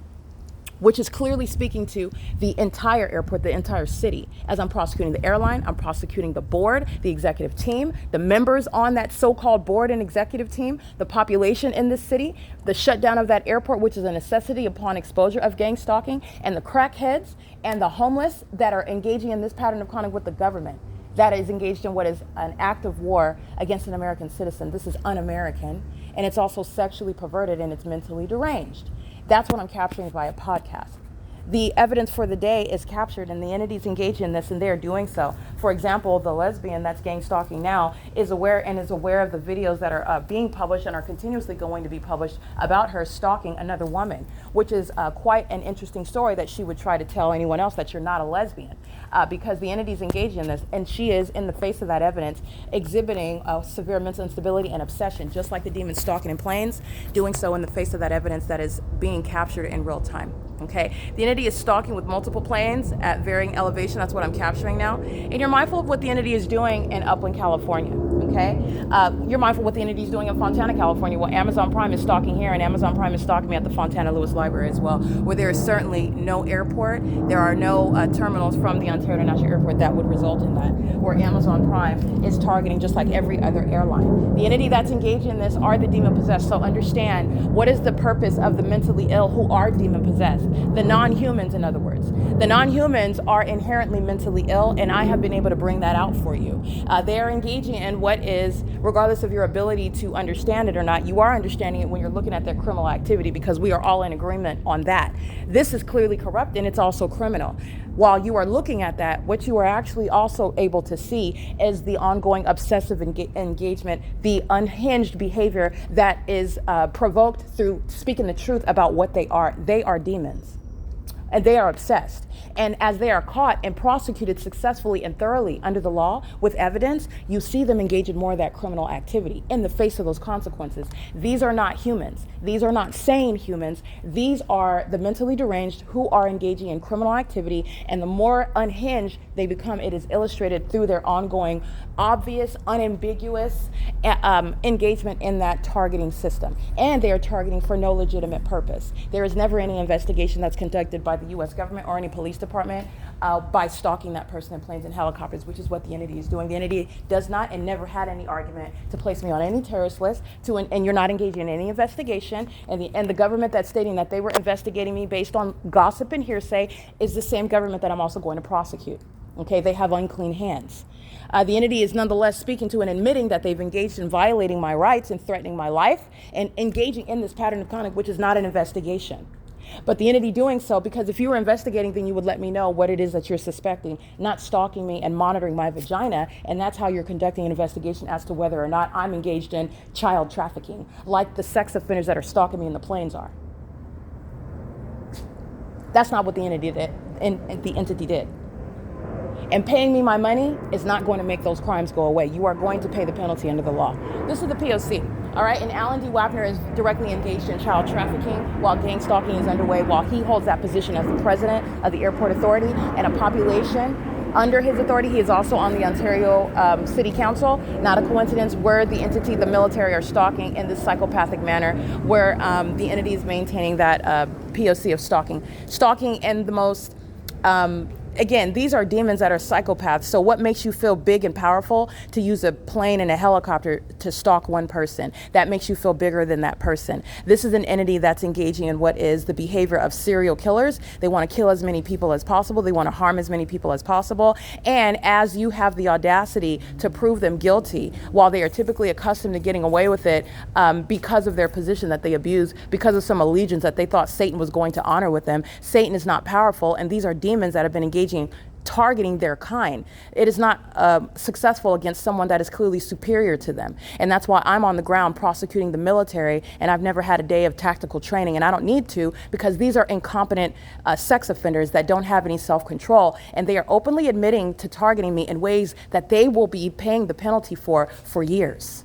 which is clearly speaking to the entire airport, the entire city. As I'm prosecuting the airline, I'm prosecuting the board, the executive team, the members on that so-called board and executive team, the population in this city, the shutdown of that airport, which is a necessity upon exposure of gang stalking, and the crackheads and the homeless that are engaging in this pattern of conduct with the government that is engaged in what is an act of war against an American citizen. This is un-American, and it's also sexually perverted, and it's mentally deranged. That's what I'm capturing via podcast. The evidence for the day is captured, and the entities engaged in this, and they're doing so. For example, the lesbian that's gang stalking now is aware of the videos that are being published and are continuously going to be published about her stalking another woman, which is quite an interesting story that she would try to tell anyone else that you're not a lesbian, because the entities engaged in this, and she is, in the face of that evidence, exhibiting severe mental instability and obsession, just like the demon stalking in planes, doing so in the face of that evidence that is being captured in real time. Okay, the entity is stalking with multiple planes at varying elevation. That's what I'm capturing now. And you're mindful of what the entity is doing in Upland, California. Okay, you're mindful of what the entity is doing in Fontana, California. Well, Amazon Prime is stalking here, and Amazon Prime is stalking me at the Fontana Lewis Library as well, where there is certainly no airport. There are no terminals from the Ontario International Airport that would result in that, where Amazon Prime is targeting just like every other airline. The entity that's engaged in this are the demon possessed. So understand, what is the purpose of the mentally ill who are demon possessed? The non-humans, in other words. The non-humans are inherently mentally ill, and I have been able to bring that out for you. They are engaging in what is, regardless of your ability to understand it or not, you are understanding it when you're looking at their criminal activity, because we are all in agreement on that. This is clearly corrupt, and it's also criminal. While you are looking at that, what you are actually also able to see is the ongoing obsessive engagement, the unhinged behavior that is provoked through speaking the truth about what they are. They are demons, and they are obsessed. And as they are caught and prosecuted successfully and thoroughly under the law with evidence, you see them engage in more of that criminal activity in the face of those consequences. These are not humans. These are not sane humans. These are the mentally deranged who are engaging in criminal activity, and the more unhinged they become, it is illustrated through their ongoing, obvious, unambiguous engagement in that targeting system. And they are targeting for no legitimate purpose. There is never any investigation that's conducted by the U.S. government or any police department by stalking that person in planes and helicopters, which is what the entity is doing. The entity does not and never had any argument to place me on any terrorist list, and you're not engaging in any investigation. And the government that's stating that they were investigating me based on gossip and hearsay is the same government that I'm also going to prosecute. Okay, they have unclean hands. The entity is nonetheless speaking to and admitting that they've engaged in violating my rights and threatening my life and engaging in this pattern of conduct, which is not an investigation. But the entity doing so, because if you were investigating, then you would let me know what it is that you're suspecting, not stalking me and monitoring my vagina, and that's how you're conducting an investigation as to whether or not I'm engaged in child trafficking, like the sex offenders that are stalking me in the planes are. That's not what the entity did. And paying me my money is not going to make those crimes go away. You are going to pay the penalty under the law. This is the P.O.C. All right, and Alan D. WAPNER is directly engaged in child trafficking while gang stalking is underway, while he holds that position as the president of the airport authority, and a population under his authority. He is also on the Ontario City Council. Not a coincidence where the entity, the military, are stalking in this psychopathic manner, where the entity is maintaining that P.O.C. of stalking in the most again, these are demons that are psychopaths. So what makes you feel big and powerful to use a plane and a helicopter to stalk one person? That makes you feel bigger than that person. This is an entity that's engaging in what is the behavior of serial killers. They want to kill as many people as possible. They want to harm as many people as possible. And as you have the audacity to prove them guilty, while they are typically accustomed to getting away with it because of their position that they abuse, because of some allegiance that they thought Satan was going to honor with them, Satan is not powerful, and these are demons that have been engaging, targeting their kind. It is not successful against someone that is clearly superior to them. And that's why I'm on the ground prosecuting the military, and I've never had a day of tactical training, and I don't need to, because these are incompetent sex offenders that don't have any self-control, and they are openly admitting to targeting me in ways that they will be paying the penalty for years.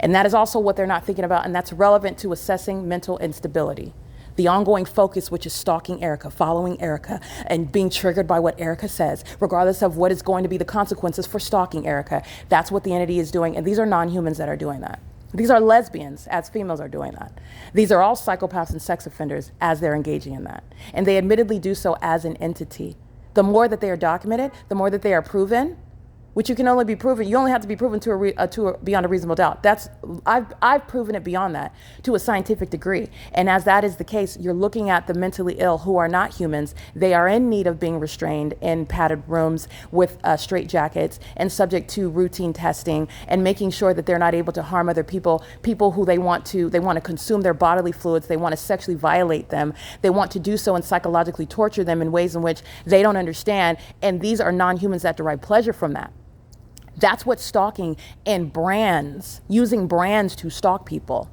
And that is also what they're not thinking about, and that's relevant to assessing mental instability. The ongoing focus, which is stalking Erica, following Erica, and being triggered by what Erica says, regardless of what is going to be the consequences for stalking Erica. That's what the entity is doing, and these are non-humans that are doing that. These are lesbians, as females are doing that. These are all psychopaths and sex offenders as they're engaging in that. And they admittedly do so as an entity. The more that they are documented, the more that they are proven, which you can only be proven, you only have to be proven beyond a reasonable doubt. I've proven it beyond that to a scientific degree. And as that is the case, you're looking at the mentally ill who are not humans. They are in need of being restrained in padded rooms with straitjackets and subject to routine testing and making sure that they're not able to harm other people who they want to consume their bodily fluids. They want to sexually violate them. They want to do so and psychologically torture them in ways in which they don't understand. And these are non-humans that derive pleasure from that. That's what stalking and brands, using brands to stalk people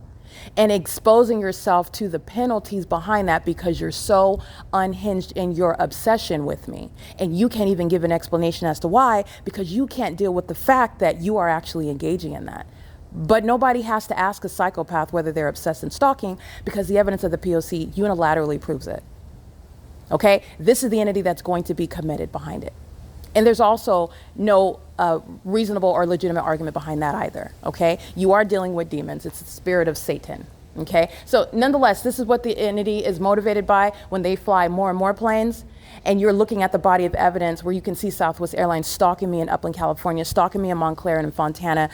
and exposing yourself to the penalties behind that because you're so unhinged in your obsession with me. And you can't even give an explanation as to why, because you can't deal with the fact that you are actually engaging in that. But nobody has to ask a psychopath whether they're obsessed in stalking because the evidence of the P.O.C. unilaterally proves it. Okay? This is the entity that's going to be committed behind it. And there's also no reasonable or legitimate argument behind that either, okay? You are dealing with demons. It's the spirit of Satan, okay? So nonetheless, this is what the entity is motivated by when they fly more and more planes. And you're looking at the body of evidence where you can see Southwest Airlines stalking me in Upland, California, stalking me in Montclair and in Fontana,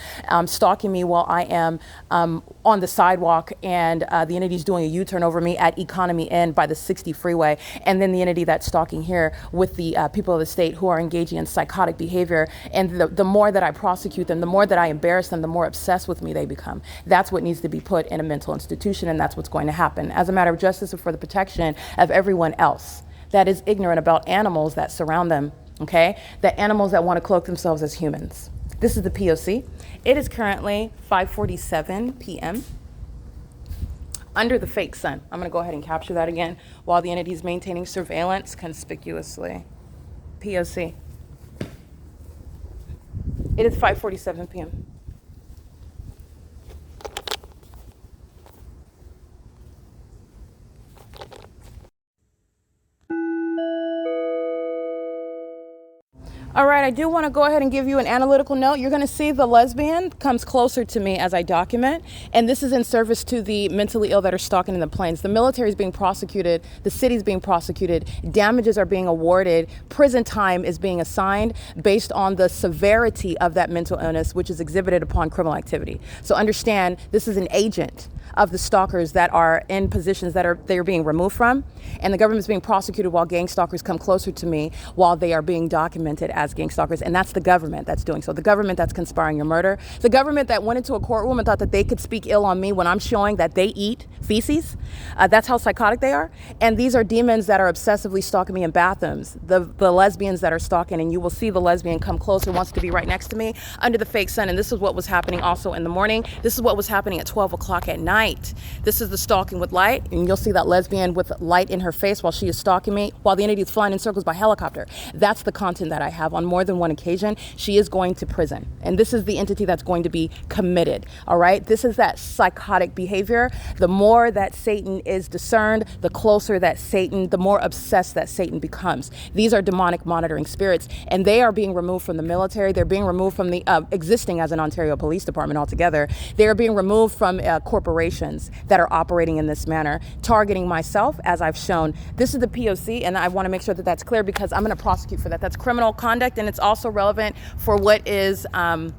stalking me while I am on the sidewalk, and the entity's doing a U-turn over me at Economy Inn by the 60 freeway, and then the entity that's stalking here with the people of the state who are engaging in psychotic behavior. And the more that I prosecute them, the more that I embarrass them, the more obsessed with me they become. That's what needs to be put in a mental institution, and that's what's going to happen as a matter of justice and for the protection of everyone else that is ignorant about animals that surround them, okay? The animals that want to cloak themselves as humans. This is the P.O.C. It is currently 5:47 p.m. under the fake sun. I'm going to go ahead and capture that again while the entity is maintaining surveillance conspicuously. P.O.C. It is 5:47 p.m. All right, I do want to go ahead and give you an analytical note. You're going to see the lesbian comes closer to me as I document, and this is in service to the mentally ill that are stalking in the planes. The military is being prosecuted, the city's being prosecuted, damages are being awarded, prison time is being assigned based on the severity of that mental illness, which is exhibited upon criminal activity. So understand, this is an agent of the stalkers that are in positions that they're being removed from, and the government's being prosecuted while gang stalkers come closer to me while they are being documented as gang stalkers. And that's the government that's doing so. The government that's conspiring your murder. The government that went into a courtroom and thought that they could speak ill on me when I'm showing that they eat feces. That's how psychotic they are. And these are demons that are obsessively stalking me in bathrooms. The lesbians that are stalking, and you will see the lesbian come closer, wants to be right next to me under the fake sun. And this is what was happening also in the morning. This is what was happening at 12 o'clock at night. This is the stalking with light, and you'll see that lesbian with light in her face while she is stalking me while the entity is flying in circles by helicopter. That's the content that I have on more than one occasion, she is going to prison. And this is the entity that's going to be committed, all right? This is that psychotic behavior. The more that Satan is discerned, the closer that Satan, the more obsessed that Satan becomes. These are demonic monitoring spirits, and they are being removed from the military. They're being removed from the existing as an Ontario Police Department altogether. They are being removed from corporations that are operating in this manner, targeting myself, as I've shown. This is the P.O.C, and I want to make sure that that's clear because I'm going to prosecute for that. That's criminal conduct, and it's also relevant for what is the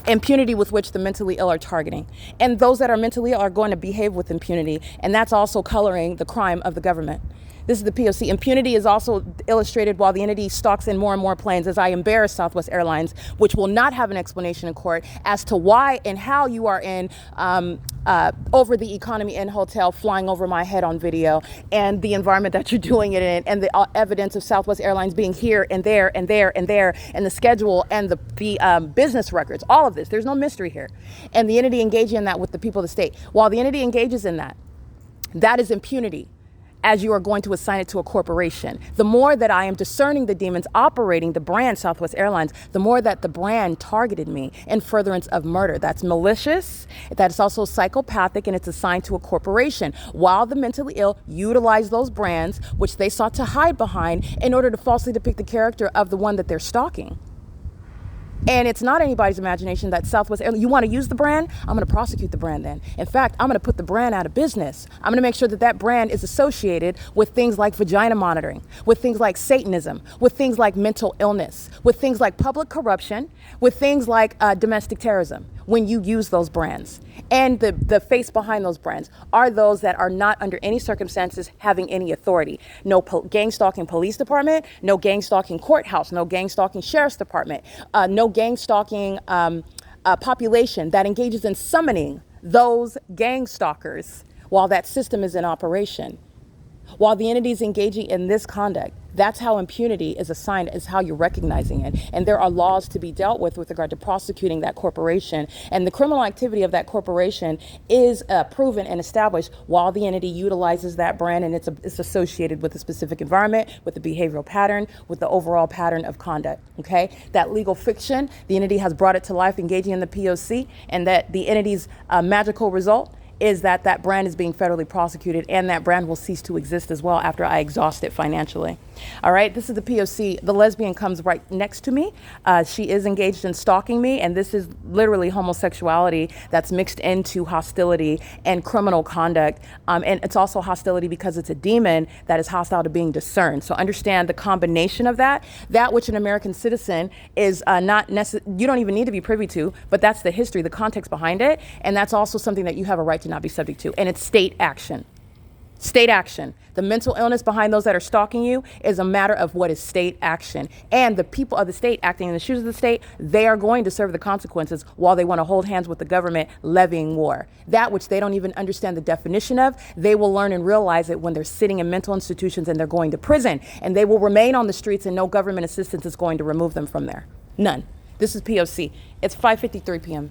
impunity with which the mentally ill are targeting. And those that are mentally ill are going to behave with impunity, and that's also coloring the crime of the government. This is the P.O.C. Impunity is also illustrated while the entity stalks in more and more planes as I embarrass Southwest Airlines, which will not have an explanation in court as to why and how you are in over the Economy Inn Hotel flying over my head on video, and the environment that you're doing it in, and the evidence of Southwest Airlines being here and there and there and there, and the schedule and the business records, all of this. There's no mystery here. And the entity engaging in that with the people of the state. While the entity engages in that, that is impunity, as you are going to assign it to a corporation. The more that I am discerning the demons operating the brand Southwest Airlines, the more that the brand targeted me in furtherance of murder. That's malicious, that's also psychopathic, and it's assigned to a corporation. While the mentally ill utilize those brands, which they sought to hide behind in order to falsely depict the character of the one that they're stalking. And it's not anybody's imagination that Southwest Airlines, you want to use the brand? I'm going to prosecute the brand then. In fact, I'm going to put the brand out of business. I'm going to make sure that that brand is associated with things like vagina monitoring, with things like Satanism, with things like mental illness, with things like public corruption, with things like domestic terrorism when you use those brands. And the face behind those brands are those that are not under any circumstances having any authority. No gang stalking police department, no gang stalking courthouse, no gang stalking sheriff's department, no gang stalking population that engages in summoning those gang stalkers while that system is in operation. While the entity is engaging in this conduct, that's how impunity is assigned, is how you're recognizing it. And there are laws to be dealt with regard to prosecuting that corporation. And the criminal activity of that corporation is proven and established while the entity utilizes that brand, and it's associated with a specific environment, with the behavioral pattern, with the overall pattern of conduct, okay? That legal fiction, the entity has brought it to life engaging in the P.O.C, and that the entity's magical result is that that brand is being federally prosecuted, and that brand will cease to exist as well after I exhaust it financially. All right, this is the P.O.C. The lesbian comes right next to me. She is engaged in stalking me, and this is literally homosexuality that's mixed into hostility and criminal conduct. And it's also hostility because it's a demon that is hostile to being discerned. So understand the combination of that which an American citizen is not necessarily, you don't even need to be privy to, but that's the history, the context behind it, and that's also something that you have a right to not be subject to, and it's state action. State action. The mental illness behind those that are stalking you is a matter of what is state action. And the people of the state acting in the shoes of the state, they are going to serve the consequences while they want to hold hands with the government levying war. That which they don't even understand the definition of, they will learn and realize it when they're sitting in mental institutions and they're going to prison. And they will remain on the streets, and no government assistance is going to remove them from there. None. This is P.O.C. It's 5:53 p.m.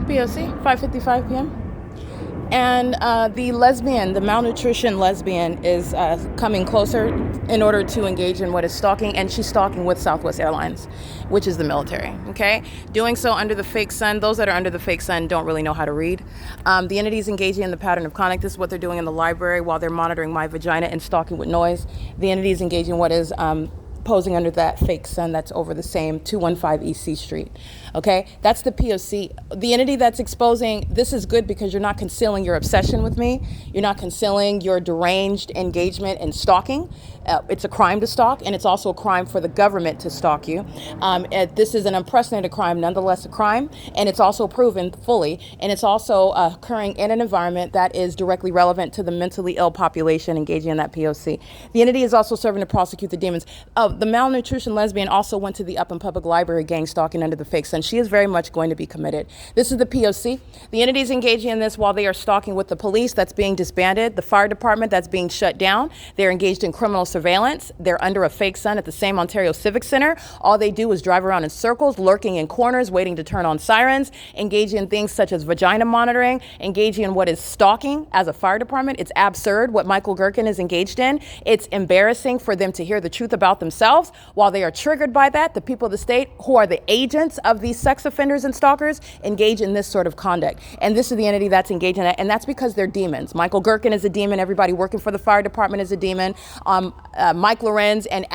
P.O.C. 5:55 p.m. And the lesbian, the malnutrition lesbian, is coming closer in order to engage in what is stalking, and she's stalking with Southwest Airlines, which is the military, okay? Doing so under the fake sun. Those that are under the fake sun don't really know how to read. The entity is engaging in the pattern of conduct. This is what they're doing in the library while they're monitoring my vagina and stalking with noise. The entity is engaging what is posing under that fake sun that's over the same 215 EC Street. Okay, that's the P.O.C. The entity that's exposing, this is good because you're not concealing your obsession with me. You're not concealing your deranged engagement in stalking. It's a crime to stalk, and it's also a crime for the government to stalk you. This is an unprecedented crime, nonetheless a crime, and it's also proven fully, and it's also occurring in an environment that is directly relevant to the mentally ill population engaging in that P.O.C. The entity is also serving to prosecute the demons. the malnutrition lesbian also went to the Upland Public Library gang stalking under the fake sun. She is very much going to be committed. This is the P.O.C. The entities engaging in this while they are stalking with the police that's being disbanded, the fire department that's being shut down. They're engaged in criminal surveillance. They're under a fake sun at the same Ontario Civic Center. All they do is drive around in circles, lurking in corners, waiting to turn on sirens, engaging in things such as vagina monitoring, engaging in what is stalking as a fire department. It's absurd what Michael GERKEN is engaged in. It's embarrassing for them to hear the truth about themselves. While they are triggered by that, the people of the state who are the agents of these sex offenders and stalkers engage in this sort of conduct. And this is the entity that's engaged in that, and that's because they're demons. Michael GERKEN is a demon. Everybody working for the fire department is a demon. Mike LORENZ and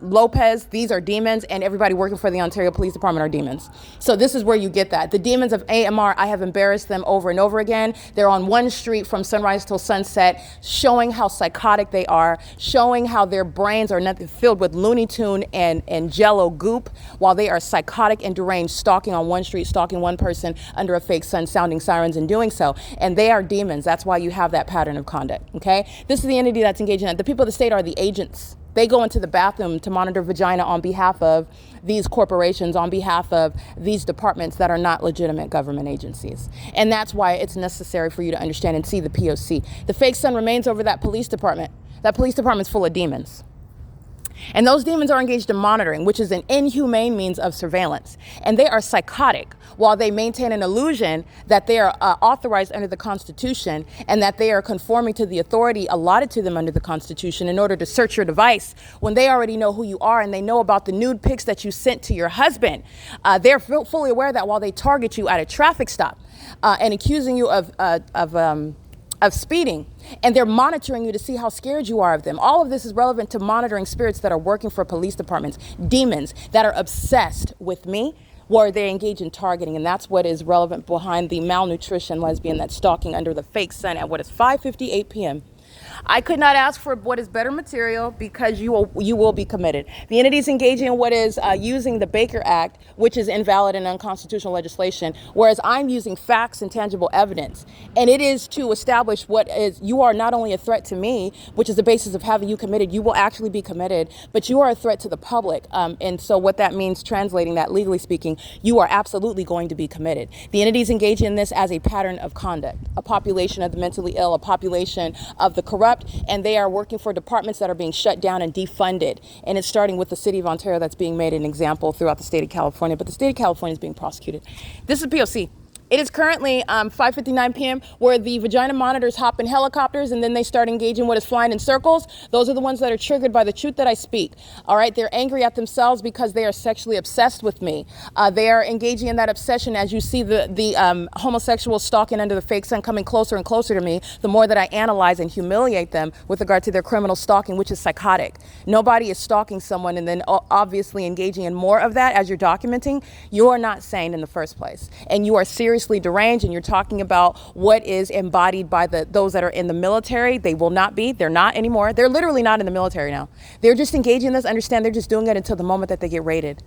Lopez, these are demons, and everybody working for the Ontario Police Department are demons. So this is where you get that. The demons of AMR, I have embarrassed them over and over again. They're on one street from sunrise till sunset, showing how psychotic they are, showing how their brains are nothing filled with Looney Tune and Jello goop, while they are psychotic and deranged, stalking on one street, stalking one person under a fake sun, sounding sirens and doing so. And they are demons. That's why you have that pattern of conduct, okay? This is the entity that's engaging in that. The people of the state are the agents. They go into the bathroom to monitor vagina on behalf of these corporations, on behalf of these departments that are not legitimate government agencies. And that's why it's necessary for you to understand and see the P.O.C. The fake sun remains over that police department. That police department's full of demons. And those demons are engaged in monitoring, which is an inhumane means of surveillance. And they are psychotic while they maintain an illusion that they are authorized under the Constitution and that they are conforming to the authority allotted to them under the Constitution in order to search your device when they already know who you are and they know about the nude pics that you sent to your husband. They're fully aware that while they target you at a traffic stop and accusing you of speeding, and they're monitoring you to see how scared you are of them. All of this is relevant to monitoring spirits that are working for police departments, demons that are obsessed with me, where they engage in targeting, and that's what is relevant behind the malnutrition lesbian that's stalking under the fake sun at what is 5:58 p.m. I could not ask for what is better material because you will be committed. The entities engaging in what is using the Baker Act, which is invalid and unconstitutional legislation, whereas I'm using facts and tangible evidence. And it is to establish what is, you are not only a threat to me, which is the basis of having you committed, you will actually be committed, but you are a threat to the public. And so what that means, translating that legally speaking, you are absolutely going to be committed. The entities engaging in this as a pattern of conduct, a population of the mentally ill, a population of the corrupt, and they are working for departments that are being shut down and defunded. And it's starting with the city of Ontario that's being made an example throughout the state of California, but the state of California is being prosecuted. This is P.O.C. It is currently 5:59 p.m. where the vagina monitors hop in helicopters and then they start engaging what is flying in circles. Those are the ones that are triggered by the truth that I speak. All right, they're angry at themselves because they are sexually obsessed with me. They are engaging in that obsession as you see the homosexual stalking under the fake sun coming closer and closer to me, the more that I analyze and humiliate them with regard to their criminal stalking, which is psychotic. Nobody is stalking someone and then obviously engaging in more of that as you're documenting. You are not sane in the first place, and you are seriously deranged, and you're talking about what is embodied by those that are in the military. They will not be. They're not anymore. They're literally not in the military now. They're just engaging in this. Understand, they're just doing it until the moment that they get raided.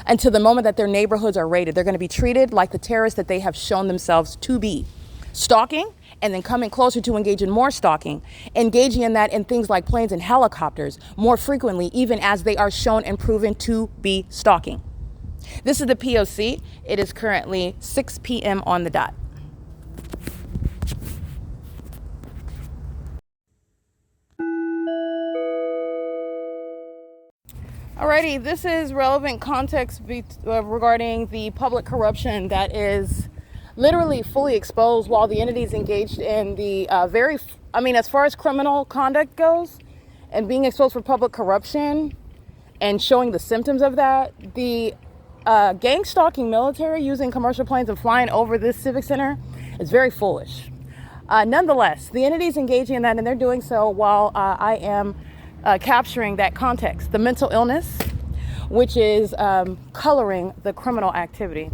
Until the moment that their neighborhoods are raided. They're going to be treated like the terrorists that they have shown themselves to be. Stalking, and then coming closer to engage in more stalking, engaging in that in things like planes and helicopters more frequently, even as they are shown and proven to be stalking. This is the P.O.C. It is currently 6 p.m. on the dot. Alrighty, this is relevant context regarding the public corruption that is literally fully exposed while the entities engaged in the as far as criminal conduct goes and being exposed for public corruption and showing the symptoms of that, the gang stalking military using commercial planes and flying over this civic center is very foolish. Nonetheless, the entities engaging in that, and they're doing so while I am capturing that context, the mental illness, which is coloring the criminal activity.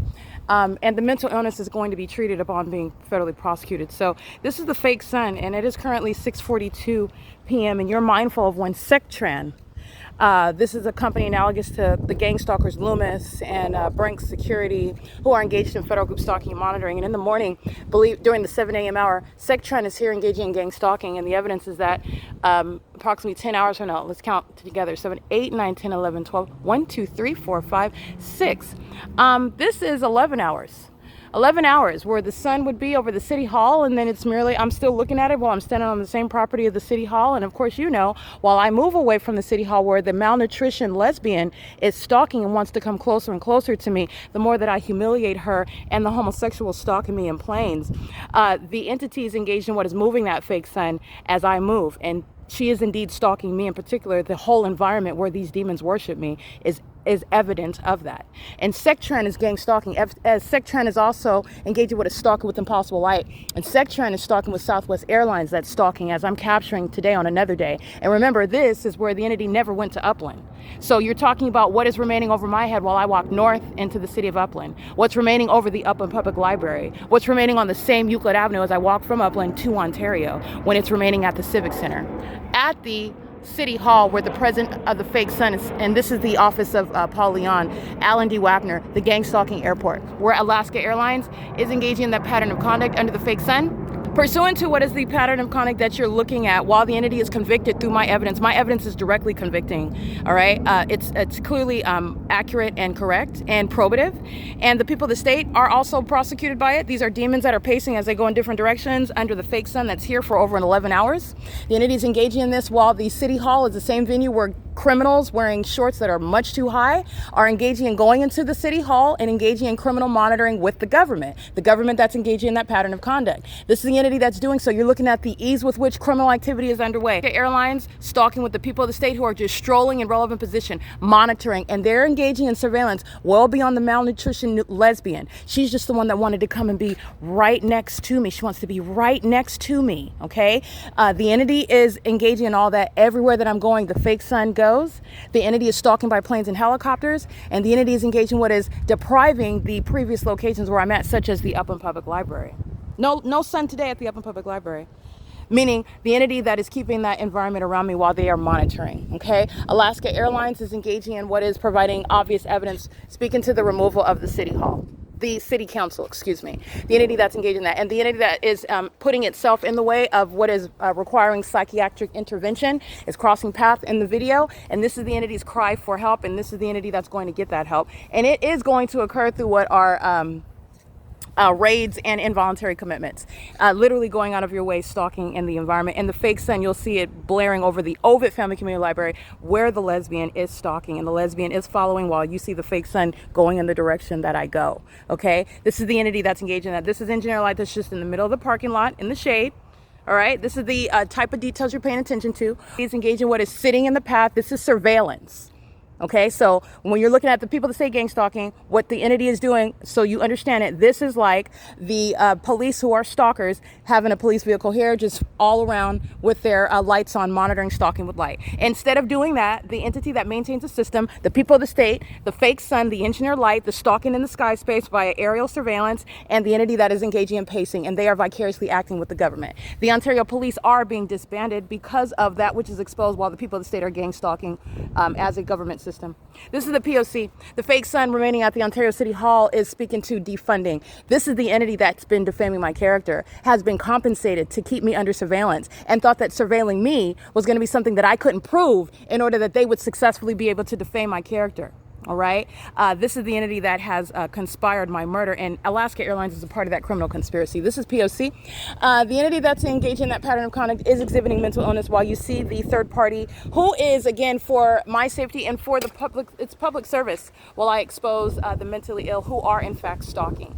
And the mental illness is going to be treated upon being federally prosecuted. So this is the fake sun, and it is currently 6:42 p.m. and you're mindful of when SecTran This is a company analogous to the gang stalkers Loomis and Branks Security, who are engaged in federal group stalking and monitoring. And in the morning, during the 7 a.m. hour, SecTren is here engaging in gang stalking. And the evidence is that approximately 10 hours from now, let's count together, 7, 8, 9, 10, 11, 12, 1, 2, 3, 4, 5, 6. This is 11 hours. 11 hours where the sun would be over the city hall, and then it's merely, I'm still looking at it while I'm standing on the same property of the city hall. And of course, you know, while I move away from the city hall where the malnutrition lesbian is stalking and wants to come closer and closer to me, the more that I humiliate her and the homosexual stalking me in planes, the entity is engaged in what is moving that fake sun as I move. And she is indeed stalking me in particular. The whole environment where these demons worship me is evidence of that. And SecTren is gang stalking, as SecTren is also engaging with a stalker with Impossible Light. And SecTren is stalking with Southwest Airlines, that's stalking as I'm capturing today on another day. And remember, this is where the entity never went to Upland. So you're talking about what is remaining over my head while I walk north into the city of Upland. What's remaining over the Upland Public Library. What's remaining on the same Euclid Avenue as I walk from Upland to Ontario, when it's remaining at the Civic Center. At the City Hall, where the president of the fake sun is, and this is the office of Paul Leon, Alan D. Wapner, the gang stalking airport, where Alaska Airlines is engaging in that pattern of conduct under the fake sun. Pursuant to what is the pattern of conduct that you're looking at, while the entity is convicted through my evidence is directly convicting, all right? It's clearly accurate and correct and probative. And the people of the state are also prosecuted by it. These are demons that are pacing as they go in different directions under the fake sun that's here for over 11 hours. The entity is engaging in this while the city hall is the same venue where criminals wearing shorts that are much too high are engaging in going into the city hall and engaging in criminal monitoring with the government that's engaging in that pattern of conduct. This is the entity that's doing so. You're looking at the ease with which criminal activity is underway. The airlines stalking with the people of the state who are just strolling in relevant position, monitoring, and they're engaging in surveillance well beyond the malnutrition lesbian. She's just the one that wanted to come and be right next to me. She wants to be right next to me, okay? The entity is engaging in all that everywhere that I'm going. The fake sun goes. The entity is stalking by planes and helicopters, and the entity is engaging what is depriving the previous locations where I'm at, such as the Upland Public Library. No sun today at the Upland Public Library. Meaning the entity that is keeping that environment around me while they are monitoring, okay? Alaska Airlines is engaging in what is providing obvious evidence, speaking to the removal of the city hall. The city council, excuse me, the entity that's engaged in that, and the entity that is putting itself in the way of what is requiring psychiatric intervention is crossing path in the video. And this is the entity's cry for help, and this is the entity that's going to get that help. And it is going to occur through what are raids and involuntary commitments, literally going out of your way, stalking in the environment. And the fake sun, you'll see it blaring over the OVITT Family Community Library, where the lesbian is stalking, and the lesbian is following while you see the fake sun going in the direction that I go, okay? This is the entity that's engaged in that. This is engineer light that's just in the middle of the parking lot in the shade. All right, this is the type of details you're paying attention to. He's engaged in what is sitting in the path. This is surveillance. Okay, so when you're looking at the people that say gang stalking, what the entity is doing, so you understand it, this is like the police who are stalkers having a police vehicle here just all around with their lights on, monitoring stalking with light. Instead of doing that, the entity that maintains the system, the people of the state, the fake sun, the engineer light, the stalking in the sky space via aerial surveillance, and the entity that is engaging in pacing, and they are vicariously acting with the government. The Ontario police are being disbanded because of that which is exposed while the people of the state are gang stalking as a government system. This is the P.O.C. The fake sun remaining at the Ontario City Hall is speaking to defunding. This is the entity that's been defaming my character, has been compensated to keep me under surveillance, and thought that surveilling me was going to be something that I couldn't prove in order that they would successfully be able to defame my character. All right. This is the entity that has conspired my murder, and Alaska Airlines is a part of that criminal conspiracy. This is P.O.C. The entity that's engaged in that pattern of conduct is exhibiting mental illness, while you see the third party, who is, again, for my safety and for the public, it's public service, while I expose the mentally ill who are in fact stalking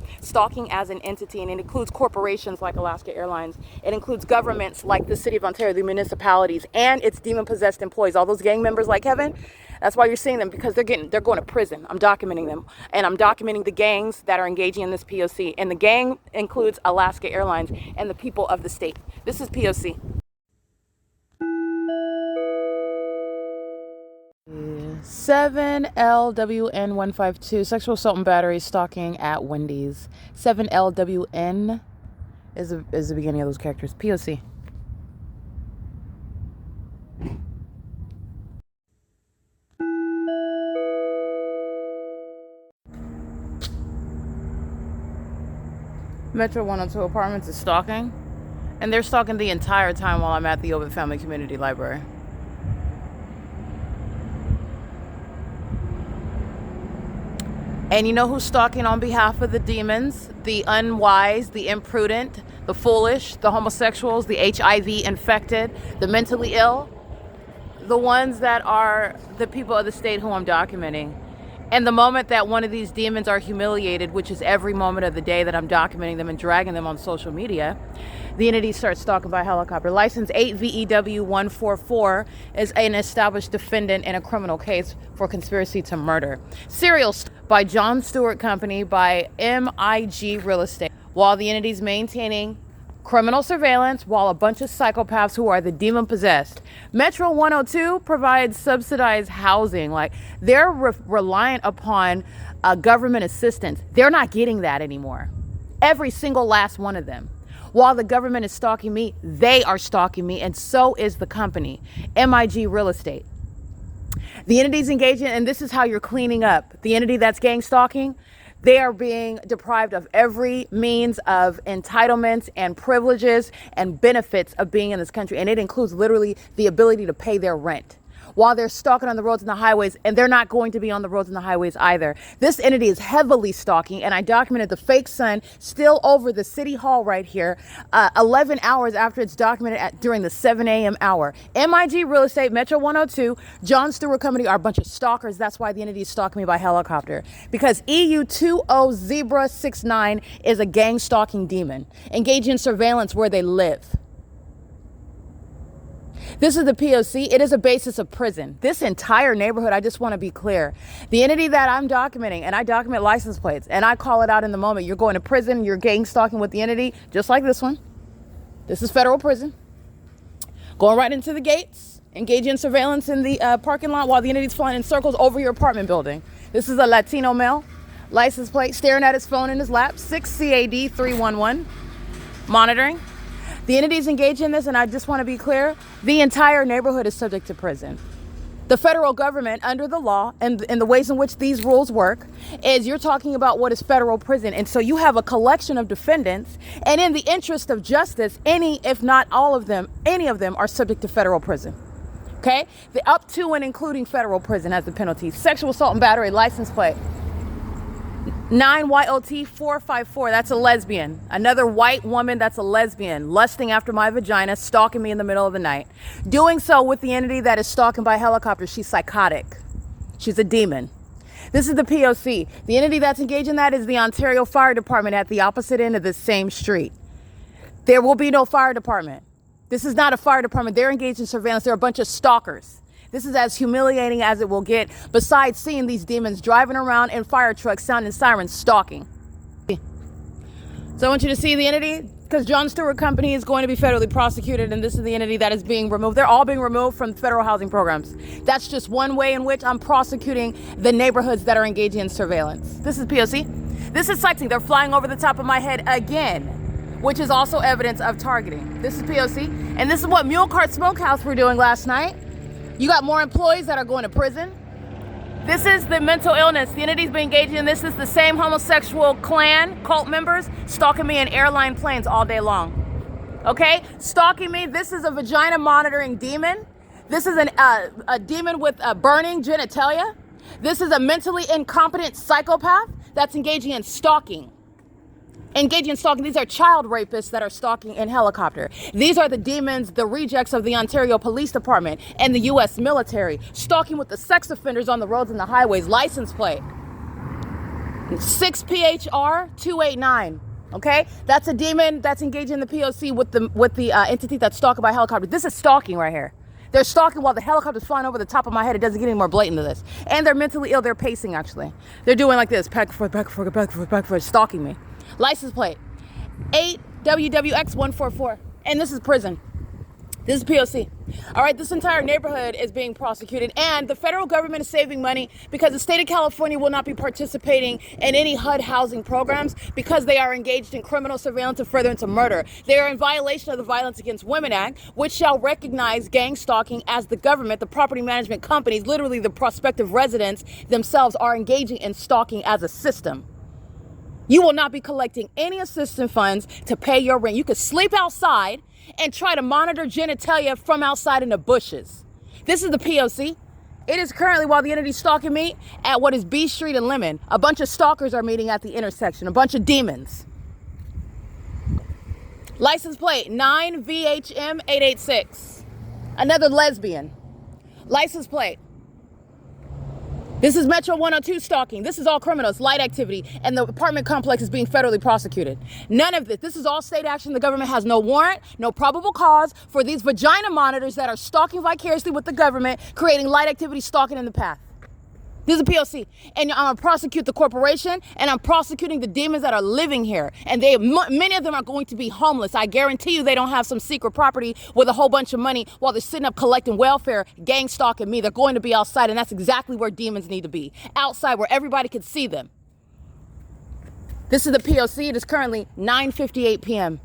as an entity. And it includes corporations like Alaska Airlines. It includes governments like the City of Ontario, the municipalities, and its demon-possessed employees, all those gang members like Kevin. That's why you're seeing them, because they're going to prison. I'm documenting them, and I'm documenting the gangs that are engaging in this P.O.C. And the gang includes Alaska Airlines and the people of the state. This is P.O.C. 7LWN152, sexual assault and battery, stalking at Wendy's. 7LWN is the beginning of those characters. P.O.C. Metro 102 Apartments is stalking. And they're stalking the entire time while I'm at the OVITT Family Community Library. And you know who's stalking on behalf of the demons? The unwise, the imprudent, the foolish, the homosexuals, the HIV infected, the mentally ill. The ones that are the people of the state who I'm documenting. And the moment that one of these demons are humiliated, which is every moment of the day that I'm documenting them and dragging them on social media, the entity starts stalking by helicopter. License 8 VEW 144 is an established defendant in a criminal case for conspiracy to murder. Serial by John Stewart Company by MIG Real Estate. While the entity's maintaining criminal surveillance, while a bunch of psychopaths who are the demon possessed. Metro 102 provides subsidized housing. Like, they're reliant upon government assistance. They're not getting that anymore. Every single last one of them. While the government is stalking me, they are stalking me, and so is the company, MIG Real Estate. The entity's engaging, and this is how you're cleaning up. The entity that's gang stalking, they are being deprived of every means of entitlements and privileges and benefits of being in this country. And it includes literally the ability to pay their rent while they're stalking on the roads and the highways, and they're not going to be on the roads and the highways either. This entity is heavily stalking, and I documented the fake sun still over the city hall right here, 11 hours after it's documented during the 7 a.m. hour. MIG Real Estate, Metro 102, John Stewart Company are a bunch of stalkers. That's why the entity is stalking me by helicopter. Because EU20 Zebra 69 is a gang stalking demon, engaging in surveillance where they live. This is the P.O.C. It is a basis of prison. This entire neighborhood, I just want to be clear. The entity that I'm documenting, and I document license plates, and I call it out in the moment. You're going to prison, you're gang stalking with the entity, just like this one. This is federal prison. Going right into the gates, engaging in surveillance in the parking lot while the entity's flying in circles over your apartment building. This is a Latino male, license plate, staring at his phone in his lap, 6 CAD 311, monitoring. The entities engaged in this, and I just want to be clear, the entire neighborhood is subject to prison. The federal government, under the law and the ways in which these rules work, is you're talking about what is federal prison. And so you have a collection of defendants, and in the interest of justice, any, if not all of them, any of them are subject to federal prison. Okay? The up to and including federal prison has the penalty. Sexual assault and battery, license plate 9YOT 454, that's a lesbian. Another white woman that's a lesbian, lusting after my vagina, stalking me in the middle of the night. Doing so with the entity that is stalking by helicopter. She's psychotic. She's a demon. This is the P.O.C. The entity that's engaged in that is the Ontario Fire Department at the opposite end of the same street. There will be no fire department. This is not a fire department. They're engaged in surveillance. They're a bunch of stalkers. This is as humiliating as it will get, besides seeing these demons driving around in fire trucks, sounding sirens, stalking. So I want you to see the entity, because John Stewart Company is going to be federally prosecuted, and this is the entity that is being removed. They're all being removed from federal housing programs. That's just one way in which I'm prosecuting the neighborhoods that are engaging in surveillance. This is P.O.C. This is sightseeing. They're flying over the top of my head again, which is also evidence of targeting. This is P.O.C. And this is what Mule Cart Smokehouse were doing last night. You got more employees that are going to prison. This is the mental illness. The entity's been engaging in this. This is the same homosexual clan, cult members, stalking me in airline planes all day long. Okay? Stalking me. This is a vagina monitoring demon. This is a demon with burning genitalia. This is a mentally incompetent psychopath that's engaging in stalking. These are child rapists that are stalking in helicopter. These are the demons, the rejects of the Ontario Police Department and the U.S. military, stalking with the sex offenders on the roads and the highways. License plate 6PHR 289. Okay, that's a demon that's engaging in the P.O.C. with the entity that's stalking by helicopter. This is stalking right here. They're stalking while the helicopter's flying over the top of my head. It doesn't get any more blatant than this. And they're mentally ill. They're pacing, actually. They're doing like this, back and forth, back and forth, back and forth, back and forth, stalking me. License plate 8WWX144. And this is prison. This is P.O.C. All right, this entire neighborhood is being prosecuted, and the federal government is saving money because the state of California will not be participating in any HUD housing programs because they are engaged in criminal surveillance and furtherance of murder. They are in violation of the Violence Against Women Act, which shall recognize gang stalking as the government, the property management companies, literally the prospective residents themselves are engaging in stalking as a system. You will not be collecting any assistance funds to pay your rent. You could sleep outside and try to monitor genitalia from outside in the bushes. This is the P.O.C. It is currently, while the entity stalking me, at what is B Street and Lemon. A bunch of stalkers are meeting at the intersection. A bunch of demons. License plate 9VHM886. Another lesbian. License plate. This is Metro 102 stalking. This is all criminals, light activity, and the apartment complex is being federally prosecuted. None of this. This is all state action. The government has no warrant, no probable cause for these vagina monitors that are stalking vicariously with the government, creating light activity stalking in the path. This is a P.O.C. And I'm going to prosecute the corporation, and I'm prosecuting the demons that are living here. And many of them are going to be homeless. I guarantee you they don't have some secret property with a whole bunch of money while they're sitting up collecting welfare, gang stalking me. They're going to be outside, and that's exactly where demons need to be. Outside where everybody can see them. This is the P.O.C. It is currently 9:58 p.m.